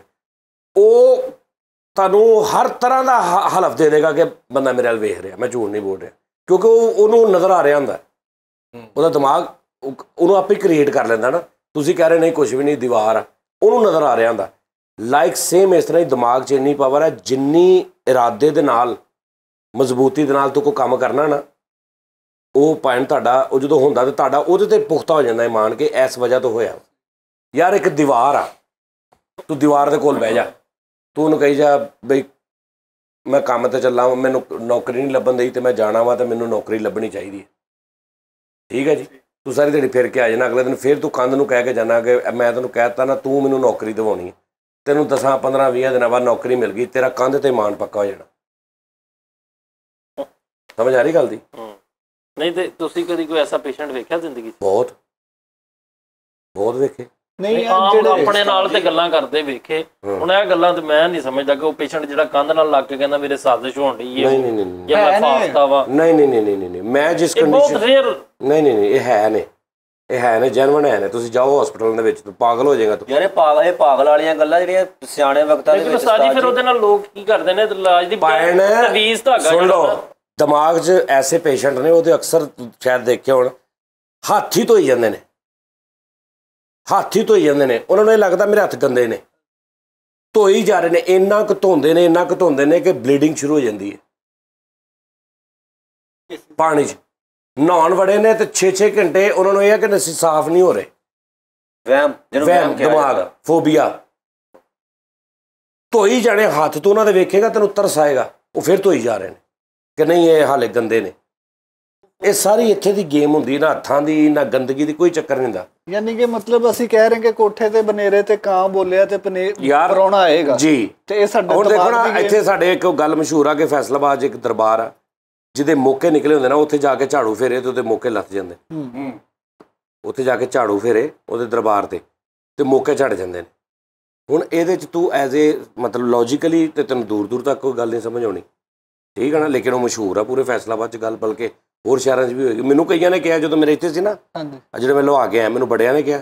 ਉਹ ਤੁਹਾਨੂੰ ਹਰ ਤਰ੍ਹਾਂ ਦਾ ਹਲਫ ਦੇ ਦੇਗਾ ਕਿ ਬੰਦਾ ਮੇਰੇ ਵੱਲ ਵੇਖ ਰਿਹਾ, ਮੈਂ ਝੂਠ ਨਹੀਂ ਬੋਲ ਰਿਹਾ, ਕਿਉਂਕਿ ਉਹਨੂੰ ਨਜ਼ਰ ਆ ਰਿਹਾ ਹੁੰਦਾ। ਉਹਦਾ ਦਿਮਾਗ ਉਹਨੂੰ ਆਪੇ ਕ੍ਰੀਏਟ ਕਰ ਲੈਂਦਾ ਨਾ। ਤੁਸੀਂ ਕਹਿ ਰਹੇ ਨਹੀਂ ਕੁਝ ਵੀ ਨਹੀਂ, ਦੀਵਾਰ ਆ, ਉਹਨੂੰ ਨਜ਼ਰ ਆ ਰਿਹਾ ਹੁੰਦਾ। ਲਾਈਕ ਸੇਮ ਇਸ ਤਰ੍ਹਾਂ ਹੀ ਦਿਮਾਗ 'ਚ ਇੰਨੀ ਪਾਵਰ ਹੈ, ਜਿੰਨੀ ਇਰਾਦੇ ਦੇ ਨਾਲ ਮਜ਼ਬੂਤੀ ਦੇ ਨਾਲ ਤੂੰ ਕੋਈ ਕੰਮ ਕਰਨਾ ਨਾ, ਉਹ ਪੁਆਇੰਟ ਤੁਹਾਡਾ ਉਹ ਜਦੋਂ ਹੁੰਦਾ ਤਾਂ ਤੁਹਾਡਾ ਉਹਦੇ 'ਤੇ ਪੁਖਤਾ ਹੋ ਜਾਂਦਾ ਇਮਾਨ ਕਿ ਇਸ ਵਜ੍ਹਾ ਤੋਂ ਹੋਇਆ। ਯਾਰ ਇੱਕ ਦੀਵਾਰ ਆ, ਤੂੰ ਦੀਵਾਰ ਦੇ ਕੋਲ ਬਹਿ ਜਾ, ਤੂੰ ਉਹਨੂੰ ਕਹੀ ਜਾ ਬਈ ਮੈਂ ਕੰਮ 'ਤੇ ਚੱਲਾਂ, ਮੈਨੂੰ ਨੌਕਰੀ ਨਹੀਂ ਲੱਭਣ ਦਈ ਅਤੇ ਮੈਂ ਜਾਣਾ ਵਾ ਅਤੇ ਮੈਨੂੰ ਨੌਕਰੀ ਲੱਭਣੀ ਚਾਹੀਦੀ ਹੈ, ਠੀਕ ਹੈ ਜੀ। ਤੂੰ ਸਾਰੀ ਦਿਹਾੜੀ ਫਿਰ ਕੇ ਆ ਜਾਣਾ, ਅਗਲੇ ਦਿਨ ਫਿਰ ਤੂੰ ਕੰਧ ਨੂੰ ਕਹਿ ਕੇ ਜਾਣਾ ਕਿ ਮੈਂ ਤੈਨੂੰ ਕਹਿ ਦਿੱਤਾ ਨਾ ਤੂੰ ਮੈਨੂੰ ਨੌਕਰੀ ਦਿਵਾਉਣੀ ਹੈ, ਤੈਨੂੰ 10 15 20 ਦਿਨਾਂ ਬਾਅਦ ਨੌਕਰੀ ਮਿਲ ਗਈ, ਤੇਰਾ ਕੰਧ 'ਤੇ ਮਾਣ ਪੱਕਾ ਹੋ ਜਾਣਾ। ਸਮਝ ਆ ਰਹੀ ਗੱਲ ਦੀ? ਨਹੀਂ ਤੇ ਤੁਸੀਂ ਕਦੀ ਕੋਈ ਐਸਾ ਪੇਸ਼ੈਂਟ ਵੇਖਿਆ ਜ਼ਿੰਦਗੀ 'ਚ? ਬਹੁਤ ਵੇਖੇ। ਨਹੀਂ ਆਮ ਆਪਣੇ ਨਾਲ ਤੇ ਗੱਲਾਂ ਕਰਦੇ ਵੇਖੇ। ਹੁਣ ਇਹ ਗੱਲਾਂ ਤੇ ਮੈਂ ਨਹੀਂ ਸਮਝਦਾ ਕਿ ਉਹ ਪੇਸ਼ੈਂਟ ਜਿਹੜਾ ਕੰਧ ਨਾਲ ਲੱਗ ਕੇ ਕਹਿੰਦਾ ਮੇਰੇ ਸਾਜ਼ਿਸ਼ ਹੋਣ ਡਈ ਹੈ ਜਾਂ ਮੈਂ ਫਾਸਤਾ ਵਾ। ਨਹੀਂ ਮੈਂ ਜਿਸ ਕੰਡੀਸ਼ਨ ਨਹੀਂ ਇਹ ਹੈ ਨੇ ਜੈਨੂਇਨ ਹੈ ਨੇ। ਤੁਸੀਂ ਜਾਓ ਹਸਪੀਟਲ ਦੇ ਵਿੱਚ, ਪਾਗਲ ਹੋ ਜਾਏਗਾ ਤੂੰ। ਯਾਰ ਇਹ ਪਾਗਲ ਵਾਲੀਆਂ ਗੱਲਾਂ ਜਿਹੜੀਆਂ ਸਿਆਣੇ ਵਕਤਾਂ ਦੇ ਵਿੱਚ ਸਾਜੀ ਫਿਰ ਉਹਦੇ ਨਾਲ ਲੋਕ ਕੀ ਕਰਦੇ ਨੇ, ਇਲਾਜ ਦੀ ਤਵੀਜ਼ ਧਾਗਾ ਸੁਣ ਲਓ। ਦਿਮਾਗ 'ਚ ਐਸੇ ਪੇਸ਼ੈਂਟ ਨੇ, ਉਹਦੇ ਅਕਸਰ ਸ਼ਾਇਦ ਦੇਖੇ ਹੋਣ, ਹੱਥ ਹੀ ਧੋਈ ਜਾਂਦੇ ਨੇ, ਉਹਨਾਂ ਨੂੰ ਇਹ ਲੱਗਦਾ ਮੇਰੇ ਹੱਥ ਗੰਦੇ ਨੇ, ਧੋਈ ਜਾ ਰਹੇ ਨੇ, ਇੰਨਾ ਕੁ ਧੋਂਦੇ ਨੇ ਕਿ ਬਲੀਡਿੰਗ ਸ਼ੁਰੂ ਹੋ ਜਾਂਦੀ ਹੈ। ਪਾਣੀ 'ਚ ਨਹਾਉਣ ਵੜੇ ਨੇ ਤੇ 6-6 ਘੰਟੇ ਉਹਨਾਂ ਨੂੰ ਇਹ ਹੈ ਕਿ ਅਸੀਂ ਸਾਫ਼ ਨਹੀਂ ਹੋ ਰਹੇ। ਵਹਿਮ ਦਿਮਾਗ ਫੋਬੀਆ। ਧੋਈ ਜਾਣੇ ਹੱਥ ਤੋਂ ਉਹਨਾਂ ਦੇ ਵੇਖੇਗਾ ਤੈਨੂੰ ਤਰਸ ਆਏਗਾ, ਉਹ ਫਿਰ ਧੋਈ ਜਾ ਰਹੇ ਨੇ ਕਿ ਨਹੀਂ ਇਹ ਹਾਲੇ ਗੰਦੇ ਨੇ। ਇਹ ਸਾਰੀ ਇੱਥੇ ਦੀ ਗੇਮ ਹੁੰਦੀ, ਨਾ ਹੱਥਾਂ ਦੀ ਨਾ ਗੰਦਗੀ ਦੀ, ਕੋਈ ਚੱਕਰ ਨਹੀਂ ਹੁੰਦਾ। ਯਾਨੀ ਕਿ ਮਤਲਬ ਅਸੀਂ ਕਹਿ ਰਹੇ ਕਿ ਕੋਠੇ ਤੇ ਬਨੇਰੇ ਤੇ ਕਾਂ ਬੋਲਿਆ ਤੇ ਪਰੌਣਾ ਆਏਗਾ ਜੀ। ਤੇ ਇਹ ਸਾਡਾ ਹੁਣ ਦੇਖੋ ਨਾ, ਇੱਥੇ ਸਾਡੇ ਇੱਕ ਗੱਲ ਮਸ਼ਹੂਰ ਆ ਕਿ ਫੈਸਲਾਬਾਦ 'ਚ ਇੱਕ ਦਰਬਾਰ ਆ, ਜਿਹਦੇ ਮੌਕੇ ਨਿਕਲੇ ਹੁੰਦੇ ਨਾ, ਉੱਥੇ ਜਾ ਕੇ ਝਾੜੂ ਫੇਰੇ ਤੇ ਉਹਦੇ ਮੌਕੇ ਲੱਥ ਜਾਂਦੇ। ਉੱਥੇ ਜਾ ਕੇ ਝਾੜੂ ਫੇਰੇ ਉਹਦੇ ਦਰਬਾਰ ਤੇ ਮੌਕੇ ਝੜ ਜਾਂਦੇ ਨੇ। ਹੁਣ ਇਹਦੇ 'ਚ ਤੂੰ ਐਜ਼ ਏ ਮਤਲਬ ਲੌਜੀਕਲੀ ਤੇ ਤੈਨੂੰ ਦੂਰ ਤੱਕ ਕੋਈ ਗੱਲ ਨਹੀਂ ਸਮਝ ਆਉਣੀ, ਠੀਕ ਹੈ ਨਾ। ਲੇਕਿਨ ਉਹ ਮਸ਼ਹੂਰ ਆ ਪੂਰੇ ਫੈਸਲਾਬਾਦ 'ਚ ਗੱਲ, ਬਲਕਿ ਹੋਰ ਸ਼ਹਿਰਾਂ 'ਚ ਵੀ ਹੋਏਗੀ। ਮੈਨੂੰ ਕਈਆਂ ਨੇ ਕਿਹਾ ਜਦੋਂ ਮੇਰੇ ਇੱਥੇ ਸੀ ਨਾ, ਜਿਹੜੇ ਮੈਂ ਲਵਾ ਕੇ ਆਇਆ, ਮੈਨੂੰ ਬੜਿਆਂ ਨੇ ਕਿਹਾ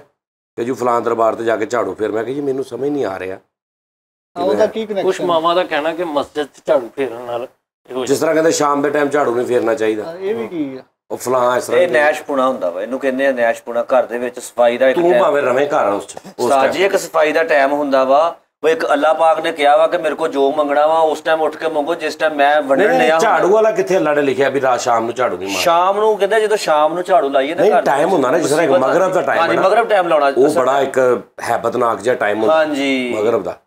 ਕਿ ਜੀ ਫਲਾਣ ਦਰਬਾਰ 'ਤੇ ਜਾ ਕੇ ਝਾੜੂ ਫੇਰ। ਮੈਂ ਕਿਹਾ ਜੀ ਮੈਨੂੰ ਸਮਝ ਨਹੀਂ ਆ ਰਿਹਾ। ਕੁਛ ਮਾਵਾਂ ਦਾ ਕਹਿਣਾ ਕਿ ਮਸਜਿਦ 'ਚ ਝਾੜੂ ਫੇਰਨ ਨਾਲ ਜਿਸ ਤਰ੍ਹਾਂ ਕਹਿੰਦੇ ਸ਼ਾਮ ਦੇ ਟਾਈਮ ਝਾੜੂ ਨਹੀਂ ਫੇਰਨਾ ਚਾਹੀਦਾ, ਇਹ ਵੀ ਕੀ ਆ, ਉਹ ਫਲਾਂ ਇਸ ਤਰ੍ਹਾਂ ਇਹ ਨੈਸ਼ਪੁਣਾ ਹੁੰਦਾ ਵਾ, ਇਹਨੂੰ ਕਹਿੰਦੇ ਆ ਨੈਸ਼ਪੁਣਾ। ਘਰ ਦੇ ਵਿੱਚ ਸਫਾਈ ਦਾ ਇੱਕ ਤੂੰ ਭਾਵੇਂ ਰਵੇਂ ਘਰ ਉਸ 'ਚ ਸਾਜੀ ਇੱਕ ਸਫਾਈ ਦਾ ਟਾਈਮ ਹੁੰਦਾ ਵਾ। ਉਹ ਇੱਕ ਅੱਲਾਹ ਪਾਕ ਨੇ ਕਿਹਾ ਵਾ ਕਿ ਮੇਰੇ ਕੋਲ ਜੋ ਮੰਗਣਾ ਵਾ ਉਸ ਟਾਈਮ ਉੱਠ ਕੇ ਮੰਗੋ, ਜਿਸ ਟਾਈਮ ਮੈਂ ਵੰਡਣ ਲਿਆ। ਝਾੜੂ ਵਾਲਾ ਕਿੱਥੇ ਅੱਲਾ ਨੇ ਲਿਖਿਆ ਵੀ ਰਾਤ ਸ਼ਾਮ ਨੂੰ ਝਾੜੂ ਨਹੀਂ ਮਾਰਨਾ? ਸ਼ਾਮ ਨੂੰ ਕਹਿੰਦੇ ਜਦੋਂ ਸ਼ਾਮ ਨੂੰ ਝਾੜੂ ਲਾਈਏ ਨਾ, ਟਾਈਮ ਹੁੰਦਾ ਨਾ, ਜਿਸ ਤਰ੍ਹਾਂ ਇੱਕ ਮਗਰਬ ਦਾ ਟਾਈਮ ਹੈ, ਮਗਰਬ ਟਾਈਮ ਲਾਉਣਾ, ਉਹ ਬੜਾ ਇੱਕ ਹੈਬਤਨਾਕ ਜਿਹਾ ਟਾਈਮ ਹੁੰਦਾ ਹਾਂਜੀ ਮਗਰਬ ਦਾ,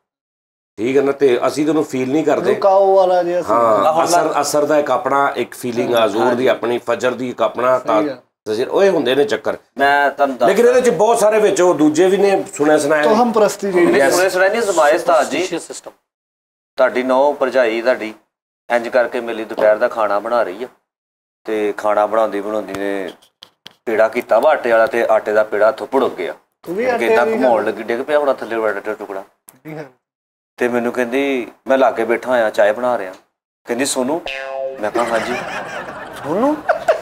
ਠੀਕ ਹੈ ਨਾ। ਤੇ ਅਸੀਂ ਤੈਨੂੰ ਫੀਲ ਨਹੀਂ ਕਰਦੇ। ਵਾਲਾ ਜਿਹਾ ਹਾਂ, ਅਸਰ ਦਾ ਇੱਕ ਆਪਣਾ ਇੱਕ ਫੀਲਿੰਗ ਆ, ਜ਼ੋਰ ਦੀ ਆਪਣੀ, ਫਜਰ ਦੀ ਇੱਕ ਆਪਣਾ, ਉਹ ਹੁੰਦੇ ਨੇ ਚੱਕਰ। ਮੈਂ ਤੁਹਾਨੂੰ ਲੇਕਿਨ ਇਹਦੇ 'ਚ ਬਹੁਤ ਸਾਰੇ ਵਿੱਚ ਉਹ ਦੂਜੇ ਵੀ ਨੇ ਸੁਣਿਆ ਸੁਣਾਇਆ। ਤੋਹਮ ਪ੍ਰਸਤੀ ਜਿਹੜੀ ਸੁਣਿਆ ਨਹੀਂ ਜ਼ਮਾਇਸ ਉਸਤਾਦ ਜੀ, ਤੁਹਾਡੀ ਨੌ ਭਰਜਾਈ ਤੁਹਾਡੀ ਇੰਜ ਕਰਕੇ ਮੇਰੀ ਦੁਪਹਿਰ ਦਾ ਖਾਣਾ ਬਣਾ ਰਹੀ ਆ, ਤੇ ਖਾਣਾ ਬਣਾਉਂਦੀ ਨੇ ਪੇੜਾ ਕੀਤਾ ਵਾ ਆਟੇ ਵਾਲਾ, ਤੇ ਆਟੇ ਦਾ ਪੇੜਾ ਹੱਥੋਂ ਭੁੜਕ ਗਿਆ, ਕਿੱਦਾਂ ਘੁਮਾਉਣ ਲੱਗੀ, ਡਿੱਗ ਪਿਆ ਹੋਣਾ ਥੱਲੇ ਵੱਡਾ ਟੁਕੜਾ। ਤੇ ਮੈਨੂੰ ਕਹਿੰਦੀ ਮੈਂ ਲਾਗੇ ਬੈਠਾ ਹੋਇਆ ਚਾਹ ਬਣਾ ਰਿਹਾ, ਕਹਿੰਦੀ ਸੋਨੂੰ। ਮੈਂ ਕਿਹਾ ਹਾਂਜੀ। ਸੋਨੂੰ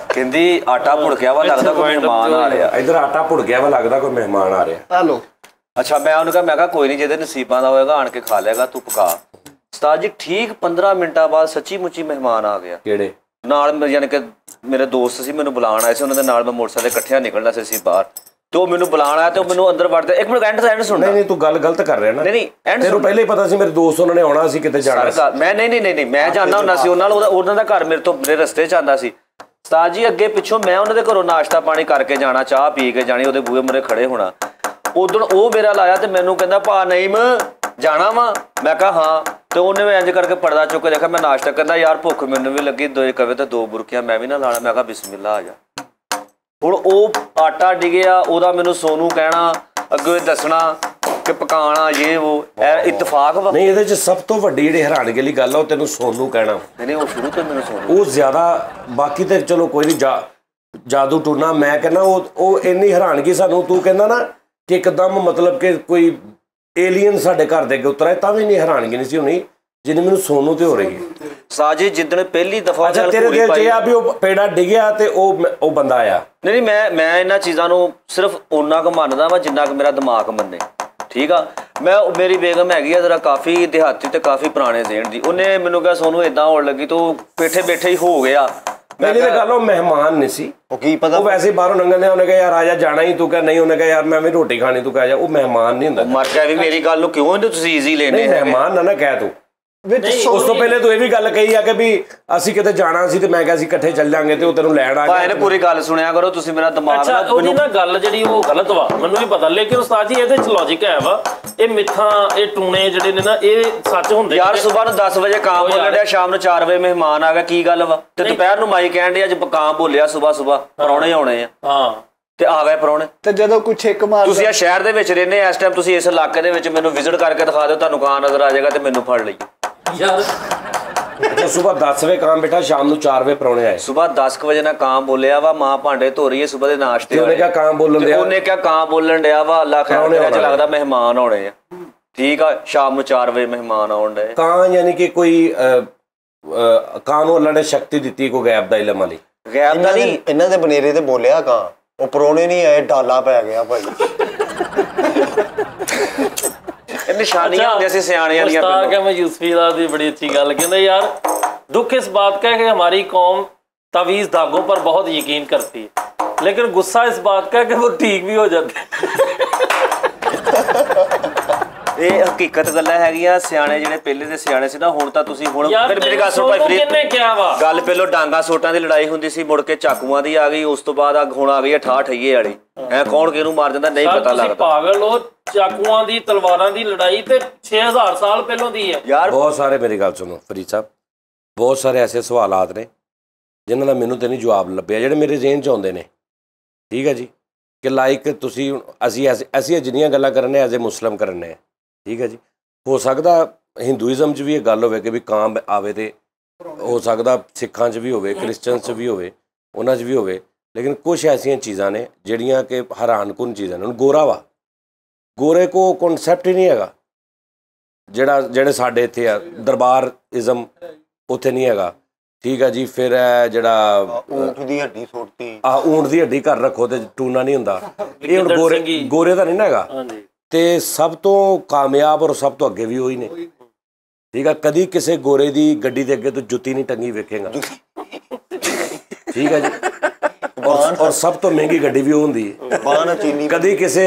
ਕਹਿੰਦੀ ਆਟਾ ਭੁੜਕਿਆ ਵਾ, ਲੱਗਦਾ ਕੋਈ ਮਹਿਮਾਨ ਆ ਰਿਹਾ। ਇੱਧਰ ਆਟਾ ਭੁੜ ਗਿਆ ਵਾ, ਲੱਗਦਾ ਕੋਈ ਮਹਿਮਾਨ ਆ ਰਿਹਾ। ਹਲੋ ਅੱਛਾ, ਮੈਂ ਉਹਨੂੰ ਕਿਹਾ ਕੋਈ ਨਹੀਂ, ਜਿਹਦੇ ਨਸੀਬਾਂ ਦਾ ਹੋਏਗਾ ਆਣ ਕੇ ਖਾ ਲੇਗਾ, ਤੂੰ ਪਕਾ। ਉਸਤਾਦ ਜੀ ਠੀਕ 15 ਮਿੰਟਾਂ ਬਾਅਦ ਸੱਚੀ ਮੁੱਚੀ ਮਹਿਮਾਨ ਆ ਗਿਆ। ਕਿਹੜੇ ਨਾਲ? ਯਾਨੀ ਕਿ ਮੇਰੇ ਦੋਸਤ ਸੀ, ਮੈਨੂੰ ਬੁਲਾਉਣ ਆਏ ਸੀ, ਉਹਨਾਂ ਦੇ ਨਾਲ ਮੈਂ ਮੋਟਰਸਾਈਕਲ ਇਕੱਠਿਆਂ ਨਿਕਲਣਾ ਸੀ ਅਸੀਂ ਬਾਹਰ, ਤੇ ਉਹ ਮੈਨੂੰ ਬੁਲਾਉਣ ਆਇਆ ਤੇ ਉਹ ਮੈਨੂੰ ਅੰਦਰ ਵੜਦੇ। ਇੱਕ ਮਿੰਟ ਐਂਡ ਸੁਣ। ਨਹੀਂ ਤੂੰ ਗੱਲ ਗਲਤ ਕਰ ਰਿਹਾ ਨਾ। ਨਹੀਂ ਤੈਨੂੰ ਪਹਿਲੇ ਹੀ ਪਤਾ ਸੀ ਮੇਰੇ ਦੋਸਤ ਉਹਨਾਂ ਨੇ ਆਉਣਾ ਸੀ, ਕਿਤੇ ਜਾਣਾ ਸੀ। ਮੈਂ ਨਹੀਂ ਮੈਂ ਜਾਣਦਾ ਹੁੰਦਾ ਸੀ ਉਹਨਾਂ ਦਾ ਘਰ ਮੇਰੇ ਰਸਤੇ 'ਚ ਆਉਂਦਾ ਸੀ। ਉਸਤਾਦ ਜੀ ਅੱਗੇ ਪਿੱਛੋਂ ਮੈਂ ਉਹਨਾਂ ਦੇ ਘਰੋਂ ਨਾਸ਼ਤਾ ਪਾਣੀ ਕਰਕੇ ਜਾਣਾ, ਚਾਹ ਪੀ ਕੇ ਜਾਣੀ, ਉਹਦੇ ਬੂਹੇ ਮੂਹਰੇ ਖੜੇ ਹੋਣਾ। ਉਦੋਂ ਉਹ ਮੇਰਾ ਲਾਇਆ ਤੇ ਮੈਨੂੰ ਕਹਿੰਦਾ ਭਾ ਨਈਮ ਜਾਣਾ ਵਾ? ਮੈਂ ਕਿਹਾ ਹਾਂ। ਤੇ ਉਹਨੇ ਵੀ ਇੰਜ ਕਰਕੇ ਪਰਦਾ ਚੁੱਕ ਕੇ ਦੇਖਿਆ ਮੈਂ ਨਾਸ਼ਤਾ, ਕਹਿੰਦਾ ਯਾਰ ਭੁੱਖ ਮੈਨੂੰ ਵੀ ਲੱਗੀ, ਦੋ ਕਵੇ ਤਾਂ 2 ਬੁਰਕੀਆਂ ਮੈਂ ਵੀ ਨਾ ਲਾਣਾ। ਮੈਂ ਕਿਹਾ ਬਿਸਮਿਲ੍ਲਾ ਆ ਜਾ। ਹੁਣ ਉਹ ਆਟਾ ਡਿੱਗਿਆ, ਉਹਦਾ ਮੈਨੂੰ ਸੋਨੂੰ ਕਹਿਣਾ, ਅੱਗੇ ਦੱਸਣਾ ਕਿ ਪਕਾਣਾ ਇਹ ਉਹ ਇਤਫਾਕ ਵਾ। ਨਹੀਂ, ਇਹਦੇ 'ਚ ਸਭ ਤੋਂ ਵੱਡੀ ਜਿਹੜੀ ਹੈਰਾਨਗੀ ਵਾਲੀ ਗੱਲ ਆ ਉਹ ਤੈਨੂੰ ਸੋਨੂੰ ਕਹਿਣਾ। ਨਹੀਂ ਉਹ ਸ਼ੁਰੂ ਤੋਂ ਮੈਨੂੰ ਸੋਨੂੰ, ਉਹ ਜ਼ਿਆਦਾ, ਬਾਕੀ ਤੇ ਚਲੋ ਕੋਈ ਨਹੀਂ, ਜਾਦੂ ਟੂਨਾ। ਮੈਂ ਕਹਿੰਦਾ ਉਹ ਇੰਨੀ ਹੈਰਾਨਗੀ ਸਾਨੂੰ, ਤੂੰ ਕਹਿੰਦਾ ਨਾ ਕਿ ਇੱਕਦਮ ਮਤਲਬ ਕਿ ਕੋਈ ਏਲੀਅਨ ਸਾਡੇ ਘਰ ਦੇ ਅੱਗੇ ਉਤਰਾ, ਤਾਂ ਵੀ ਇੰਨੀ ਹੈਰਾਨਗੀ ਨਹੀਂ ਸੀ ਹੋਣੀ ਜਿੰਨੀ ਮੈਨੂੰ ਸੋਨੂੰ ਤੇ ਹੋ ਰਹੀ ਹੈ। ਸਾਜੀ ਜਿੱਦਣ ਪਹਿਲੀ ਦਫਾ ਤੇਰੇ ਦਿਲ 'ਚ ਆ ਵੀ ਉਹ ਪੇੜਾ ਡਿੱਗਿਆ ਤੇ ਉਹ ਬੰਦਾ ਆਇਆ? ਨਹੀਂ ਮੈਂ ਇਹਨਾਂ ਚੀਜ਼ਾਂ ਨੂੰ ਸਿਰਫ ਓਨਾ ਕੁ ਮੰਨਦਾ ਵਾ ਜਿੰਨਾ ਕੁ ਮੇਰਾ ਦਿਮਾਗ ਮੰਨੇ, ਠੀਕ ਆ। ਮੇਰੀ ਬੇਗਮ ਹੈਗੀ ਆ ਜਰਾ ਕਾਫੀ ਦਿਹਾਤੀ ਤੇ ਕਾਫੀ ਪੁਰਾਣੇ ਜ਼ਹਿਨ ਦੀ, ਉਹਨੇ ਮੈਨੂੰ ਕਿਹਾ ਸੋਨੂੰ ਏਦਾਂ ਹੋਣ ਲੱਗੀ, ਤੂੰ ਬੈਠੇ ਹੀ ਹੋ ਗਿਆ। ਪਹਿਲੀ ਤਾਂ ਗੱਲ ਉਹ ਮਹਿਮਾਨ ਨਹੀਂ ਸੀ, ਉਹ ਕੀ ਪਤਾ ਉਹ ਵੈਸੇ ਬਾਹਰੋਂ ਲੰਘਦੇ ਉਹਨੇ ਕਿਹਾ ਯਾਰ ਆ ਜਾ, ਜਾਣਾ ਹੀ ਤੂੰ ਕਹ ਨਹੀਂ, ਉਹਨੇ ਕਿਹਾ ਯਾਰ ਮੈਂ ਵੀ ਰੋਟੀ ਖਾਣੀ ਤੂੰ ਕਹਿ ਜਾ। ਉਹ ਮਹਿਮਾਨ ਨਹੀਂ ਹੁੰਦਾ। ਮਾਰਕਾ ਵੀ ਮੇਰੀ ਗੱਲ ਨੂੰ ਕਿਉਂ ਇਹਨੂੰ ਤੁਸੀਂ ਈਜ਼ੀ ਲੈਨੇ ਨਹੀਂ ਮਹਿਮਾਨ ਨਾ ਕਹਿ ਤੂੰ। ਉਸ ਤੋਂ ਪਹਿਲੇ ਤੂੰ ਇਹ ਵੀ ਗੱਲ ਕਹੀ ਆ ਕਿ ਵੀ ਅਸੀਂ ਕਿਤੇ ਜਾਣਾ ਸੀ ਤੇ ਮੈਂ ਕਿਹਾ ਸੀ ਇਕੱਠੇ ਚੱਲ ਜਾਾਂਗੇ ਤੇ ਉਹ ਤੈਨੂੰ ਲੈਣ ਆ ਗਿਆ। ਭਾਈ ਨੇ ਪੂਰੀ ਗੱਲ ਸੁਣਿਆ ਕਰੋ ਤੁਸੀਂ, ਮੇਰਾ ਦਿਮਾਗ ਅੱਛਾ ਉਹਦੀ ਨਾ ਗੱਲ ਜਿਹੜੀ ਉਹ ਗਲਤ ਵਾ, ਮੈਨੂੰ ਵੀ ਪਤਾ, ਲੇਕਿਨ ਉਸਤਾਦ ਜੀ ਇਹਦੇ ਚ ਲੌਜੀਕ ਹੈ ਵਾ। ਇਹ ਮਿੱਥਾਂ, ਇਹ ਟੂਣੇ ਜਿਹੜੇ ਨੇ ਨਾ, ਇਹ ਸੱਚ ਹੁੰਦੇ ਯਾਰ। ਸਵੇਰ ਨੂੰ 10 ਵਜੇ ਕਾਂ ਬੋਲਣ ਡਿਆ, ਸ਼ਾਮ ਨੂੰ 4 ਵਜੇ ਮਹਿਮਾਨ ਆ ਗਿਆ, ਕੀ ਗੱਲ ਵਾ? ਤੇ ਦੁਪਹਿਰ ਨੂੰ ਮਾਈ ਕਹਿਣ ਡਿਆ ਅੱਜ ਕਾਂ ਬੋਲਿਆ, ਸਵੇਰ ਪ੍ਰਾਹੁਣੇ ਆਉਣੇ ਆ। ਹਾਂ ਤੇ ਆ ਗਏ ਪ੍ਰਾਹੁਣੇ। ਤੇ ਜਦੋਂ ਕੋਈ ਛਿੱਕ ਮਾਰਦਾ, ਤੁਸੀਂ ਆ ਸ਼ਹਿਰ ਦੇ ਵਿੱਚ ਰਹਿੰਦੇ ਇਸ ਟਾਈਮ, ਤੁਸੀਂ ਇਸ ਇਲਾਕੇ ਦੇ ਵਿੱਚ ਮੈਨੂੰ ਵਿਜ਼ਿਟ ਕਰਕੇ ਦਿਖਾ ਦਿਓ, ਤੁਹਾਨੂੰ ਕਾਂ ਨਜ਼ਰ ਆ ਜਾਏਗਾ ਤੇ ਮੈਨੂੰ ਫੜ ਲਈਓ ਯਾਰ। ਅੱਛਾ ਸਵੇਰ 10 ਵਜੇ ਕਾਂ ਬੈਠਾ, ਸ਼ਾਮ ਨੂੰ 4 ਵਜੇ ਪ੍ਰਾਹੁਣੇ ਆਏ। ਸਵੇਰ 10 ਵਜੇ ਨਾਲ ਕਾਂ ਬੋਲਿਆ ਵਾ, ਮਾਂ ਭਾਂਡੇ ਧੋ ਰਹੀ ਹੈ ਸਵੇਰ ਦੇ ਨਾਸ਼ਤੇ। ਉਹਨੇ ਕਿਹਾ ਕਾਂ ਬੋਲਣ ਡਿਆ, ਉਹਨੇ ਕਿਹਾ ਕਾਂ ਬੋਲਣ ਡਿਆ ਵਾ, ਅੱਲਾ ਖੈਰ ਕਰੇ, ਚ ਲੱਗਦਾ ਮਹਿਮਾਨ ਆਉਣੇ ਆ। ਠੀਕ ਆ, ਸ਼ਾਮ ਨੂੰ 4 ਵਜੇ ਮਹਿਮਾਨ ਆਉਣ ਡਏ। ਕਾਂ ਯਾਨੀ ਕਿ ਕੋਈ ਕਾਂ ਨੂੰ ਅੱਲਾ ਨੇ ਸ਼ਕਤੀ ਦਿੱਤੀ ਕੋਈ ਗੈਬ ਦਾ ਇਲਮ ਵਾਲੀ। ਗੈਬ ਦਾ ਨਹੀਂ, ਇਹਨਾਂ ਦੇ ਬਨੇਰੇ ਤੇ ਬੋਲਿਆ ਕਾਂ, ਉਹ ਪਰੋਣੇ ਨਹੀਂ ਆਏ, ਡਾਲਾ ਪੈ ਗਿਆ ਭਾਈ। ਇਹ ਨਿਸ਼ਾਨੀਆਂ ਹੁੰਦੀਆਂ ਸੀ ਸਿਆਣਿਆਂ ਦੀਆਂ। उस्ताद का मैं यूसुफी की बड़ी अच्छी गल कहते यार, दुख इस बात का है कि हमारी कौम तावीज़ धागों पर बहुत यकीन करती है, लेकिन गुस्सा इस बात का है कि वो ठीक भी हो जाते हैं। ਇਹ ਹਕੀਕਤ ਗੱਲਾਂ ਹੈਗੀਆਂ। ਸਿਆਣੇ ਜਿਹੜੇ ਪਹਿਲੇ ਦੇ ਸਿਆਣੇ ਸੀ ਨਾ, ਹੁਣ ਤਾਂ ਤੁਸੀਂ ਹੁਣ यार ਫਿਰ ਮੇਰੀ ਗੱਲ ਸੁਣੋ ਭਾਈ ਫਰੀਦ, किन्ने क्या वा ਗੱਲ ਪਹਿਲੋਂ ਡਾਂਗਾ ਸੋਟਾਂ ਦੀ ਲੜਾਈ ਹੁੰਦੀ ਸੀ, ਮੁੜ ਕੇ ਚਾਕੂਆਂ ਦੀ ਆ ਗਈ, ਉਸ ਤੋਂ ਬਾਅਦ ਹੁਣ ਆ ਗਈ ਠਾਹ ਠਈਏ ਵਾਲੀ। ਐ ਕੌਣ ਕਿਹਨੂੰ ਮਾਰ ਜਾਂਦਾ ਨਹੀਂ ਪਤਾ ਲੱਗਦਾ। ਪਾਗਲ ਹੋ, ਚਾਕੂਆਂ ਦੀ ਤਲਵਾਰਾਂ ਦੀ ਲੜਾਈ ਤੇ 6000 ਸਾਲ ਪਹਿਲੋਂ ਦੀ ਹੈ ਯਾਰ। ਬਹੁਤ ਸਾਰੇ, ਮੇਰੀ ਗੱਲ ਸੁਣੋ ਫਰੀਦ ਸਾਹਿਬ, ਬਹੁਤ ਸਾਰੇ ਐਸੇ ਸਵਾਲਾਤ ਨੇ ਜਿਨ੍ਹਾਂ ਦਾ ਮੈਨੂੰ ਤੇ ਨਹੀਂ ਜਵਾਬ ਲੱਭਿਆ, ਜਿਹੜੇ ਮੇਰੇ ਜ਼ਿਹਨ 'ਚ ਆਉਂਦੇ ਨੇ। ਠੀਕ ਹੈ ਜੀ, ਕਿ ਲਾਈਕ ਤੁਸੀਂ ਅਸੀਂ ਜਿੰਨੀਆਂ ਗੱਲਾਂ ਕਰਨੇ ਐਜ਼ ਏ ਮੁਸਲਿਮ ਕਰਨੇ ਆ। ਠੀਕ ਹੈ ਜੀ, ਹੋ ਸਕਦਾ ਹਿੰਦੂਇਜ਼ਮ 'ਚ ਵੀ ਇਹ ਗੱਲ ਹੋਵੇ ਕਿ ਵੀ ਕਾਂ ਆਵੇ, ਤੇ ਹੋ ਸਕਦਾ ਸਿੱਖਾਂ 'ਚ ਵੀ ਹੋਵੇ, ਕ੍ਰਿਸਚਨ 'ਚ ਵੀ ਹੋਵੇ, ਉਹਨਾਂ 'ਚ ਵੀ ਹੋਵੇ, ਲੇਕਿਨ ਕੁਛ ਐਸੀਆਂ ਚੀਜ਼ਾਂ ਨੇ ਜਿਹੜੀਆਂ ਕਿ ਹੈਰਾਨਕੁਨ ਚੀਜ਼ਾਂ ਨੇ। ਹੁਣ ਗੋਰਾ ਵਾ, ਗੋਰੇ ਕੋ ਕਨਸੈਪਟ ਹੀ ਨਹੀਂ ਹੈਗਾ ਜਿਹੜੇ ਸਾਡੇ ਇੱਥੇ ਆ। ਦਰਬਾਰਿਜ਼ਮ ਉੱਥੇ ਨਹੀਂ ਹੈਗਾ। ਠੀਕ ਆ ਜੀ, ਫਿਰ ਜਿਹੜਾ ਊਂਠ ਦੀ ਹੱਡੀ ਸੁੱਟਤੀ, ਊਂਠ ਦੀ ਹੱਡੀ ਘਰ ਰੱਖੋ ਤੇ ਟੂਨਾ ਨਹੀਂ ਹੁੰਦਾ। ਇਹ ਹੁਣ ਗੋਰੇ ਦਾ ਨਹੀਂ ਨਾ ਹੈਗਾ। ਤੇ ਸਭ ਤੋਂ ਕਾਮਯਾਬ ਔਰ ਸਭ ਤੋਂ ਅੱਗੇ ਵੀ ਉਹੀ ਨੇ। ਠੀਕ ਆ, ਕਦੀ ਕਿਸੇ ਗੋਰੇ ਦੀ ਗੱਡੀ ਦੇ ਅੱਗੇ ਤੋਂ ਜੁੱਤੀ ਨਹੀਂ ਟੰਗੀ ਵੇਖੇਗਾ। ਠੀਕ ਆ ਜੀ, ਔਰ ਸਭ ਤੋਂ ਮਹਿੰਗੀ ਗੱਡੀ ਵੀ ਉਹ ਹੁੰਦੀ ਹੈ। ਕਦੀ ਕਿਸੇ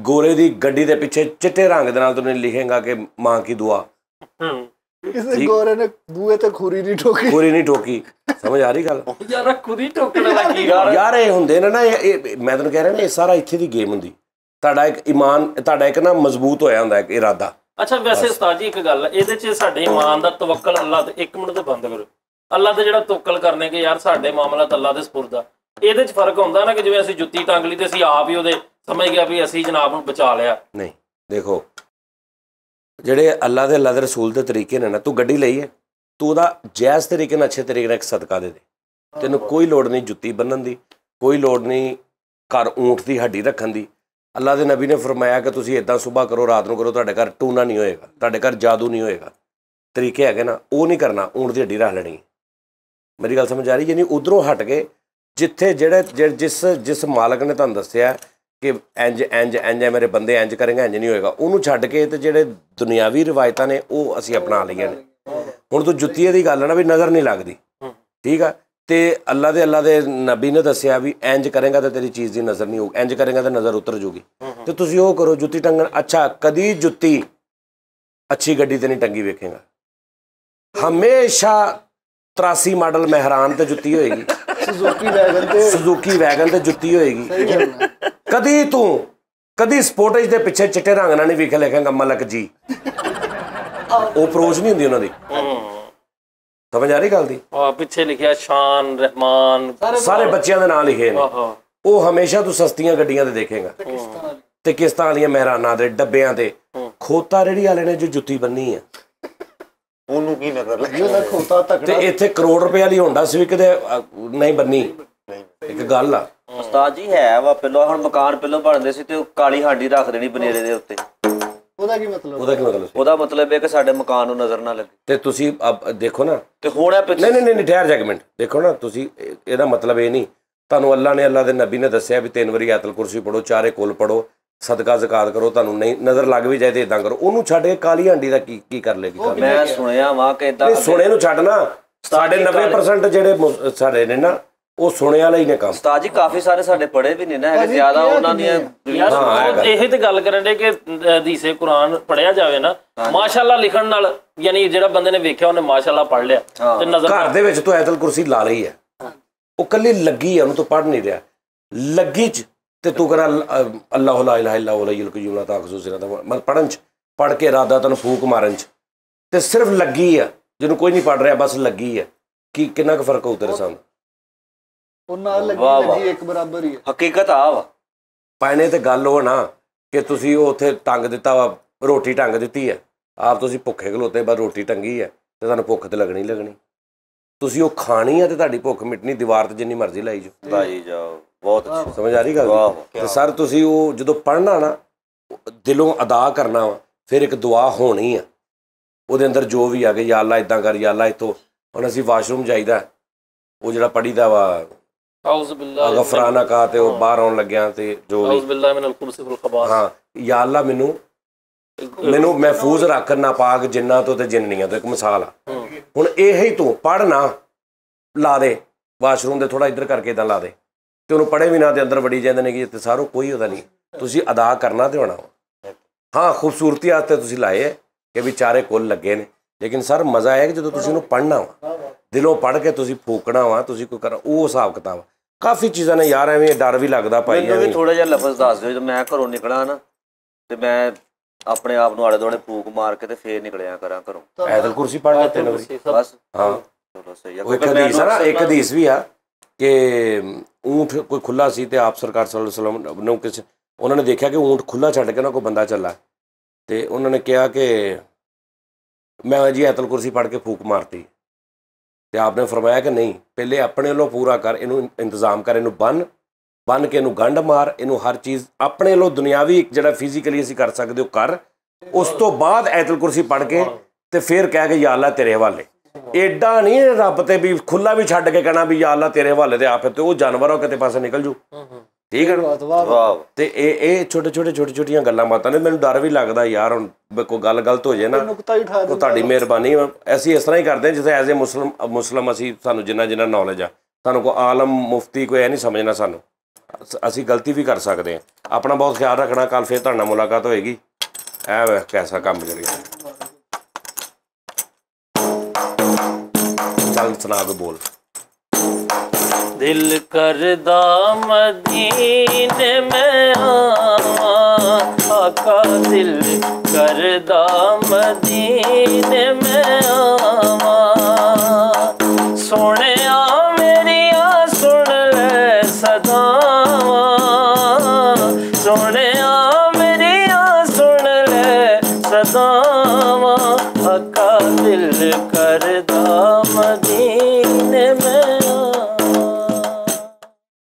ਗੋਰੇ ਦੀ ਗੱਡੀ ਦੇ ਪਿੱਛੇ ਚਿੱਟੇ ਰੰਗ ਦੇ ਨਾਲ ਤੂੰ ਲਿਖੇਗਾ ਕਿ ਮਾਂ ਕੀ ਦੁਆ। ਕਿਸੇ ਗੋਰੇ ਨੇ ਬੂਹੇ ਤੇ ਖੁਰੀ ਨਹੀਂ ਠੋਕੀ। ਸਮਝ ਆ ਰਹੀ ਗੱਲ? ਯਾਰ ਖੁਦੀ ਟੋਕਣ ਦਾ ਕੀ ਯਾਰ ਇਹ ਹੁੰਦੇ ਨੇ ਨਾ, ਇਹ ਮੈਂ ਤੈਨੂੰ ਕਹਿ ਰਿਹਾ ਨਾ, ਇਹ ਸਾਰਾ ਇੱਥੇ ਦੀ ਗੇਮ ਹੁੰਦੀ। ਤੁਹਾਡਾ ਇੱਕ ਈਮਾਨ, ਤੁਹਾਡਾ ਇੱਕ ਨਾ ਮਜ਼ਬੂਤ ਹੋਇਆ ਹੁੰਦਾ ਇੱਕ ਇਰਾਦਾ। ਅੱਛਾ ਵੈਸੇ ਉਸਤਾਦ ਜੀ ਇੱਕ ਗੱਲ, ਇਹਦੇ 'ਚ ਸਾਡੇ ਈਮਾਨ ਦਾ ਤਵੱਕਲ ਅੱਲਾ ਤੇ, ਇੱਕ ਮਿੰਟ ਤੇ ਬੰਦ ਕਰੋ, ਅੱਲਾ ਤੇ ਜਿਹੜਾ ਤਵੱਕਲ ਕਰਨੇ ਕਿ ਯਾਰ ਸਾਡੇ ਮਾਮਲਾ ਤਾਂ ਅੱਲਾ ਦੇ ਸਪੁਰਦ ਆ, ਇਹਦੇ 'ਚ ਫਰਕ ਹੁੰਦਾ ਨਾ ਕਿ ਜਿਵੇਂ ਅਸੀਂ ਜੁੱਤੀ ਟੰਗ ਲਈ ਤੇ ਅਸੀਂ ਆਪ ਹੀ ਉਹਦੇ ਸਮਝ ਗਿਆ ਵੀ ਅਸੀਂ ਜਨਾਬ ਨੂੰ ਬਚਾ ਲਿਆ। ਨਹੀਂ ਦੇਖੋ, ਜਿਹੜੇ ਅੱਲਾ ਦੇ ਰਸੂਲ ਦੇ ਤਰੀਕੇ ਨੇ ਨਾ, ਤੂੰ ਗੱਡੀ ਲਈ ਹੈ, ਤੂੰ ਉਹਦਾ ਜਾਇਜ਼ ਤਰੀਕੇ ਨਾਲ, ਅੱਛੇ ਤਰੀਕੇ ਨਾਲ ਇੱਕ ਸਦਕਾ ਦੇ ਦੇ। ਤੈਨੂੰ ਕੋਈ ਲੋੜ ਨਹੀਂ ਜੁੱਤੀ ਬੰਨਣ ਦੀ, ਕੋਈ ਲੋੜ ਨਹੀਂ ਘਰ ਊਂਠ ਦੀ ਹੱਡੀ ਰੱਖਣ ਦੀ। ਅੱਲਾ ਦੇ ਨਬੀ ਨੇ ਫਰਮਾਇਆ ਕਿ ਤੁਸੀਂ ਇੱਦਾਂ ਸੁਬਾਹ ਕਰੋ, ਰਾਤ ਨੂੰ ਕਰੋ, ਤੁਹਾਡੇ ਘਰ ਟੂਣਾ ਨਹੀਂ ਹੋਏਗਾ, ਤੁਹਾਡੇ ਘਰ ਜਾਦੂ ਨਹੀਂ ਹੋਏਗਾ। ਤਰੀਕੇ ਹੈਗੇ ਨਾ, ਉਹ ਨਹੀਂ ਕਰਨਾ। ਊਂਠ ਦੀ ਹੱਡੀ ਰੱਖ ਲੈਣੀ। ਮੇਰੀ ਗੱਲ ਸਮਝ ਆ ਰਹੀ? ਯਾਨੀ ਉੱਧਰੋਂ ਹਟ ਕੇ ਜਿੱਥੇ ਜਿਸ ਮਾਲਕ ਨੇ ਤੁਹਾਨੂੰ ਦੱਸਿਆ ਕਿ ਇੰਜ ਮੇਰੇ ਬੰਦੇ ਇੰਜ ਕਰਨਗੇ, ਇੰਜ ਨਹੀਂ ਹੋਏਗਾ, ਉਹਨੂੰ ਛੱਡ ਕੇ ਤੇ ਜਿਹੜੇ ਦੁਨਿਆਵੀ ਰਿਵਾਇਤਾਂ ਨੇ ਉਹ ਅਸੀਂ ਅਪਣਾ ਲਈਆਂ ਨੇ। ਹੁਣ ਤੂੰ ਜੁੱਤੀਏ ਦੀ ਗੱਲ ਹੈ ਨਾ ਵੀ ਨਜ਼ਰ ਨਹੀਂ ਲੱਗਦੀ। ਠੀਕ ਆ, ਤੇ ਅੱਲਾ ਦੇ ਨਬੀ ਨੇ ਦੱਸਿਆ ਵੀ ਇੰਜ ਕਰੇਗਾ ਤਾਂ ਤੇਰੀ ਚੀਜ਼ ਦੀ ਨਜ਼ਰ ਨਹੀਂ ਹੋਊਗੀ, ਇੰਜ ਕਰੇਗਾ ਤਾਂ ਨਜ਼ਰ ਉਤਰ ਜੂਗੀ। ਤੇ ਤੁਸੀਂ ਉਹ ਕਰੋ, ਜੁੱਤੀ ਟੰਗਣ। ਅੱਛਾ, ਕਦੀ ਜੁੱਤੀ ਅੱਛੀ ਗੱਡੀ ਤੇ ਨਹੀਂ ਟੰਗੀ ਵੇਖੇਗਾ। ਹਮੇਸ਼ਾ 83 ਮਾਡਲ ਮਹਿਰਾਨ ਤੇ ਜੁੱਤੀ ਹੋਏਗੀ, ਸੁਜ਼ੂਕੀ ਵੈਗਨ ਤੇ ਜੁੱਤੀ ਹੋਏਗੀ। ਕਦੀ ਸਪੋਰਟੇਜ ਦੇ ਪਿੱਛੇ ਚਿੱਟੇ ਰੰਗ ਨਾਲ ਨਹੀਂ ਵੇਖ ਲਿਖੇਗਾ ਮਲਕ ਜੀ। ਉਹ ਅਪਰੋਚ ਨਹੀਂ ਹੁੰਦੀ ਉਹਨਾਂ ਦੀ। ਸਮਝ ਆ ਰਹੀ ਗੱਲ ਦੀ? ਪਿੱਛੇ ਲਿਖਿਆ ਸ਼ਾਨ ਰਹਿਮਾਨ, ਸਾਰੇ ਬੱਚਿਆਂ ਦੇ ਨਾਂ ਲਿਖੇ ਨੇ। ਉਹ ਹਮੇਸ਼ਾ ਤੂੰ ਸਸਤੀਆਂ ਗੱਡੀਆਂ ਤੇ ਦੇਖੇਗਾ, ਤੇ ਕਿਸ਼ਤਾਂ ਵਾਲੀਆਂ ਮਹਿਰਾਨਾਂ ਦੇ ਡੱਬਿਆਂ ਤੇ। ਖੋਤਾ ਰੇਹੜੀ ਵਾਲੇ ਨੇ ਜੋ ਜੁੱਤੀ ਬੰਨੀ ਆ, ਉਹਨੂੰ ਕੀ ਨਜ਼ਰ ਲੱਗੀ? ਤੇ ਇੱਥੇ ਕਰੋੜ ਰੁਪਏ ਵਾਲੀ ਹੋਂਡਾ ਸਿਵਿਕ ਦੇ ਨਹੀਂ ਬੰਨੀ। ਇੱਕ ਗੱਲ ਆ ਉਸਤਾਦ ਜੀ, ਹੈ ਵਾ ਪਹਿਲਾਂ, ਹੁਣ ਮਕਾਨ ਪਹਿਲਾਂ ਬਣਦੇ ਸੀ ਤੇ ਉਹ ਕਾਲੀ ਹਾਂਡੀ ਰੱਖ ਦੇਣੀ ਬਨੇਰੇ ਦੇ ਉੱਤੇ। ਉਹਦਾ ਕੀ ਮਤਲਬ? ਉਹਦਾ ਮਤਲਬ ਇਹ ਕਿ ਸਾਡੇ ਮਕਾਨ ਨੂੰ ਨਜ਼ਰ ਨਾ ਲੱਗੇ। ਤੇ ਤੁਸੀਂ ਦੇਖੋ ਨਾ, ਤੇ ਹੁਣ ਨਹੀਂ ਠਹਿਰ ਜਾ ਇੱਕ ਮਿੰਟ। ਦੇਖੋ ਨਾ ਤੁਸੀਂ, ਇਹਦਾ ਮਤਲਬ ਇਹ ਨਹੀਂ, ਤੁਹਾਨੂੰ ਅੱਲਾ ਦੇ ਨਬੀ ਨੇ ਦੱਸਿਆ ਵੀ 3 ਵਾਰੀ ਆਇਤਲ ਕੁਰਸੀ ਪੜੋ, 4 ਕੁਲ ਪੜੋ, ਸਦਕਾ ਜ਼ਕਾਤ ਕਰੋ, ਤੁਹਾਨੂੰ ਨਹੀਂ ਨਜ਼ਰ ਲੱਗ ਵੀ ਜਾਏ ਤੇ ਇਦਾਂ ਕਰੋ। ਉਹਨੂੰ ਛੱਡ ਕੇ ਕਾਲੀ ਹਾਂਡੀ ਦਾ ਕੀ ਕਰ ਲੇਗੀ? ਮੈਂ ਸੁਣਿਆ ਵਾ ਕਿ ਇਦਾਂ ਸੁਣੇ ਨੂੰ ਛੱਡਣਾ, ਸਾਡੇ 90% ਜਿਹੜੇ ਸਾਡੇ ਨੇ ਨਾ ਉਹ ਸੁਣਿਆ ਵਾਲਾ ਹੀ ਨੇ ਕੰਮ। ਉਸਤਾਦ ਜੀ ਕਾਫੀ ਸਾਰੇ ਸਾਡੇ ਪੜ੍ਹੇ ਵੀ ਨੇ ਨਾ ਹੈਗੇ ਜ਼ਿਆਦਾ ਉਹਨਾਂ ਦੀਆਂ। ਯਾਰ ਇਹ ਤੇ ਗੱਲ ਕਰਨ ਦੇ ਕਿ ਹਦੀਸੇ ਕੁਰਾਨ ਪੜਿਆ ਜਾਵੇ ਨਾ ਮਾਸ਼ਾਅੱਲਾ ਲਿਖਣ ਨਾਲ, ਯਾਨੀ ਜਿਹੜਾ ਬੰਦੇ ਨੇ ਵੇਖਿਆ ਉਹਨੇ ਮਾਸ਼ਾਅੱਲਾ ਪੜ ਲਿਆ ਤੇ ਨਜ਼ਰ ਘਰ ਦੇ ਵਿੱਚ ਤੂੰ ਆਇਤਲ ਕੁਰਸੀ ਲਾ ਲਈ ਹੈ, ਉਹ ਕੱਲੀ ਲੱਗੀ ਹੈ, ਉਹਨੂੰ ਤੂੰ ਪੜ ਨਹੀਂ ਰਿਹਾ, ਲੱਗੀ ਚ ਤੇ ਤੂੰ ਕਰਾ ਅੱਲਾਹੁ ਲਾ ਇਲਾਹਾ ਇਲਾ ਹੁਵਲ ਹੱਯੁਲ ਕਯੂਮ ਲਾ ਤਾਖੁਜ਼ੁਹੁ ਸਿਨਤੁ ਵਲਾ ਨੌਮ, ਮਤਲਬ ਪੜਨ ਚ ਪੜ ਕੇ ਇਰਾਦਾ ਤੈਨੂੰ ਫੂਕ ਮਾਰਨ ਚ, ਤੇ ਸਿਰਫ ਲੱਗੀ ਆ ਜਿਹਨੂੰ ਕੋਈ ਨਹੀਂ ਪੜ ਰਿਹਾ ਬਸ ਲੱਗੀ ਹੈ, ਕੀ ਕਿੰਨਾ ਕੁ ਫਰਕ ਹੋਊ ਤੇਰੇ ਸਾਹਮਣੇ? ਉਹ ਨਾਲ ਲੱਗੀ ਇੱਕ ਬਰਾਬਰ ਹੀ ਹੈ। ਹਕੀਕਤ ਆ ਵਾ ਪਾਇਨੇ ਤੇ ਗੱਲ ਉਹ ਨਾ ਕਿ ਤੁਸੀਂ ਉਹ ਉੱਥੇ ਟੰਗ ਦਿੱਤਾ ਵਾ, ਰੋਟੀ ਟੰਗ ਦਿੱਤੀ ਹੈ, ਆਪ ਤੁਸੀਂ ਭੁੱਖੇ ਖਲੋਤੇ ਬਸ ਰੋਟੀ ਟੰਗੀ ਹੈ ਤੇ ਤੁਹਾਨੂੰ ਭੁੱਖ ਤੇ ਲੱਗਣੀ ਲੱਗਣੀ, ਤੁਸੀਂ ਉਹ ਖਾਣੀ ਆ ਤੇ ਤੁਹਾਡੀ ਭੁੱਖ ਮਿਟਣੀ, ਦੀਵਾਰ ਤੇ ਜਿੰਨੀ ਮਰਜ਼ੀ ਲਾਈ ਜਾਓ। ਬਹੁਤ ਅੱਛੀ ਸਮਝ ਆ ਰਹੀ ਗੱਲ ਤੇ ਸਰ ਤੁਸੀਂ ਉਹ ਜਦੋਂ ਪੜ੍ਹਨਾ ਨਾ ਦਿਲੋਂ ਅਦਾ ਕਰਨਾ ਵਾ, ਫਿਰ ਇੱਕ ਦੁਆ ਹੋਣੀ ਆ ਉਹਦੇ ਅੰਦਰ ਜੋ ਵੀ ਆ ਗਏ, ਯਾ ਅੱਲਾ ਇਦਾਂ ਕਰ, ਯਾ ਅੱਲਾ ਇੱਥੋਂ। ਹੁਣ ਅਸੀਂ ਵਾਸ਼ਰੂਮ ਜਾਈਦਾ, ਉਹ ਜਿਹੜਾ ਪੜੀਦਾ ਵਾ ਆਊਜ਼ ਬਿਲlah ਗਫਰਾਨਾ ਕਾ ਤੇ ਉਹ ਬਾਹਰ ਆਉਣ ਲੱਗਿਆ ਤੇ ਜੋ ਆਊਜ਼ ਬਿਲlah ਮਿਨਲ ਖੁਬੂਸੀ ਵਲ ਖਬਾਇਸ, ਹਾਂ ਯਾ ਅੱਲਾ ਮੈਨੂੰ ਮਹਿਫੂਜ਼ ਰੱਖ ਨਾਪਾਕ ਜਿੰਨਾਂ ਤੋਂ ਤੇ ਜਿੰਨੀਆਂ ਤੋਂ। ਇੱਕ ਮਿਸਾਲ ਆ, ਹੁਣ ਇਹ ਹੀ ਤੂੰ ਪੜ੍ਹ ਨਾ ਲਾ ਦੇ ਵਾਸ਼ਰੂਮ ਦੇ ਥੋੜਾ ਇੱਧਰ ਕਰਕੇ ਇਦਾਂ ਲਾ ਦੇ ਤੇ ਉਹਨੂੰ ਪੜ੍ਹੇ ਵੀ ਨਾ ਤੇ ਅੰਦਰ ਵੜੀ ਜਾਂਦੇ ਨੇ ਕਿ ਇੱਥੇ ਸਾਰੋ ਕੋਈ ਉਹਦਾ ਨਹੀਂ, ਤੁਸੀਂ ਅਦਾ ਕਰਨਾ ਤੇ ਹੋਣਾ। ਹਾਂ ਖੂਬਸੂਰਤੀ ਆਸਤੇ ਤੁਸੀਂ ਲਾਏ ਕਿ ਵੀ ਚਾਰੇ ਕੁੱਲ ਲੱਗੇ ਨੇ, ਲੇਕਿਨ ਸਰ ਮਜ਼ਾ ਹੈ ਕਿ ਜਦੋਂ ਤੁਸੀਂ ਉਹਨੂੰ ਪੜ੍ਹਨਾ ਵਾ, ਦਿਲੋਂ ਪੜ੍ਹ ਕੇ ਤੁਸੀਂ ਫੂਕਣਾ ਵਾ, ਤੁਸੀਂ ਕੋਈ ਕਰ ਉਹ ਹਿਸਾਬ ਕਿਤਾਬ। ਕਾਫੀ ਚੀਜ਼ਾਂ ਨੇ ਯਾਰ, ਐਵੇਂ ਡਰ ਵੀ ਲੱਗਦਾ ਭਾਈ। ਮੈਨੂੰ ਵੀ ਥੋੜਾ ਜਿਹਾ ਲਫ਼ਜ਼ ਦੱਸ ਦਿਓ, ਜਦੋਂ ਮੈਂ ਘਰੋਂ ਨਿਕਲਾਂ ਨਾ ਤੇ ਮੈਂ ਆਪਣੇ ਆਪ ਨੂੰ ਆਲੇ ਦੁਆਲੇ ਫੂਕ ਮਾਰ ਕੇ ਤੇ ਫੇਰ ਨਿਕਲਿਆ ਕਰਾਂ ਘਰੋਂ। ਆਇਤਲ ਕੁਰਸੀ ਪੜ੍ਹ ਲੈ 3 ਵਾਰੀ ਬਸ। ਹਾਂ ਚਲੋ ਸਹੀ ਆ। ਉਹ ਇੱਕ ਹਦੀਸ ਆ ਨਾ, ਇੱਕ ਹਦੀਸ ਵੀ ਆ ਕਿ ਊਂਠ ਕੋਈ ਖੁੱਲਾ ਸੀ ਤੇ ਆਪ ਸਰਕਾਰ ਸੱਲੱਲਾਹੁ ਅਲੈਹਿ ਵਸੱਲਮ ਨੂੰ ਕਿਸੇ ਉਹਨਾਂ ਨੇ ਦੇਖਿਆ ਕਿ ਊਂਠ ਖੁੱਲਾ ਛੱਡ ਕੇ ਨਾ ਕੋਈ ਬੰਦਾ ਚੱਲਾ, ਤੇ ਉਹਨਾਂ ਨੇ ਕਿਹਾ ਕਿ ਮੈਂ ਜੀ ਆਇਤਲ ਕੁਰਸੀ ਪੜ੍ਹ ਕੇ ਫੂਕ ਮਾਰਤੀ, ਤੇ ਆਪਨੇ ਫਰਮਾਇਆ ਕਿ ਨਹੀਂ, ਪਹਿਲੇ ਆਪਣੇ ਵੱਲੋਂ ਪੂਰਾ ਕਰ, ਇਹਨੂੰ ਇੰਤਜ਼ਾਮ ਕਰ, ਇਹਨੂੰ ਬੰਨ ਕੇ ਇਹਨੂੰ ਗੰਢ ਮਾਰ, ਇਹਨੂੰ ਹਰ ਚੀਜ਼ ਆਪਣੇ ਵੱਲੋਂ ਦੁਨਿਆਵੀ ਜਿਹੜਾ ਫਿਜ਼ੀਕਲੀ ਅਸੀਂ ਕਰ ਸਕਦੇ ਹੋ ਕਰ, ਉਸ ਤੋਂ ਬਾਅਦ ਆਇਤਲ ਕੁਰਸੀ ਪੜ੍ਹ ਕੇ ਤੇ ਫਿਰ ਕਹਿ ਕੇ ਯਾ ਅੱਲਾ ਤੇਰੇ ਹਵਾਲੇ। ਏਡਾ ਨਹੀਂ ਰੱਬ ਤੇ ਵੀ ਖੁੱਲਾ ਵੀ ਛੱਡ ਕੇ ਕਹਿਣਾ ਵੀ ਯਾ ਅੱਲਾ ਤੇਰੇ ਹਵਾਲੇ ਤੇ ਆਪ, ਤੇ ਉਹ ਜਾਨਵਰ ਹੋ ਕਿਤੇ ਪਾਸੇ ਨਿਕਲ ਜੂ। ਠੀਕ ਹੈ ਨਾ? ਤੇ ਇਹ ਛੋਟੀਆਂ ਗੱਲਾਂ ਬਾਤਾਂ ਨੇ। ਮੈਨੂੰ ਡਰ ਵੀ ਲੱਗਦਾ ਯਾਰ, ਹੁਣ ਕੋਈ ਗੱਲ ਗਲਤ ਹੋ ਜਾਏ ਨਾ, ਉਹ ਤੁਹਾਡੀ ਮਿਹਰਬਾਨੀ। ਅਸੀਂ ਇਸ ਤਰ੍ਹਾਂ ਹੀ ਕਰਦੇ ਹਾਂ ਜਿੱਥੇ ਐਜ਼ ਏ ਮੁਸਲਮ ਅਸੀਂ, ਸਾਨੂੰ ਜਿੰਨਾ ਨੌਲੇਜ ਆ, ਸਾਨੂੰ ਕੋਈ ਆਲਮ ਮੁਫਤੀ ਕੋਈ ਇਹ ਨਹੀਂ ਸਮਝਣਾ ਸਾਨੂੰ, ਅਸੀਂ ਗਲਤੀ ਵੀ ਕਰ ਸਕਦੇ ਹਾਂ। ਆਪਣਾ ਬਹੁਤ ਖਿਆਲ ਰੱਖਣਾ। ਕੱਲ ਫਿਰ ਤੁਹਾਡੇ ਨਾਲ ਮੁਲਾਕਾਤ ਹੋਏਗੀ। ਐ ਵੇ ਕੈਸਾ ਕੰਮ ਜਿਹੜਾ ਚੱਲ ਸੁਣਾ ਕੇ ਬੋਲ। ਦਿਲ ਕਰਦਾ ਮਦੀਨੇ ਮੈਂ ਆਵਾਂ, ਆਕਾ ਦਿਲ ਕਰਦਾ ਮਦੀਨੇ ਮੈਂ ਆਵਾਂ, ਸੋਹਣਿਆ ਮੇਰੀਆਂ ਸੁਣ ਲੈ ਸਦਾ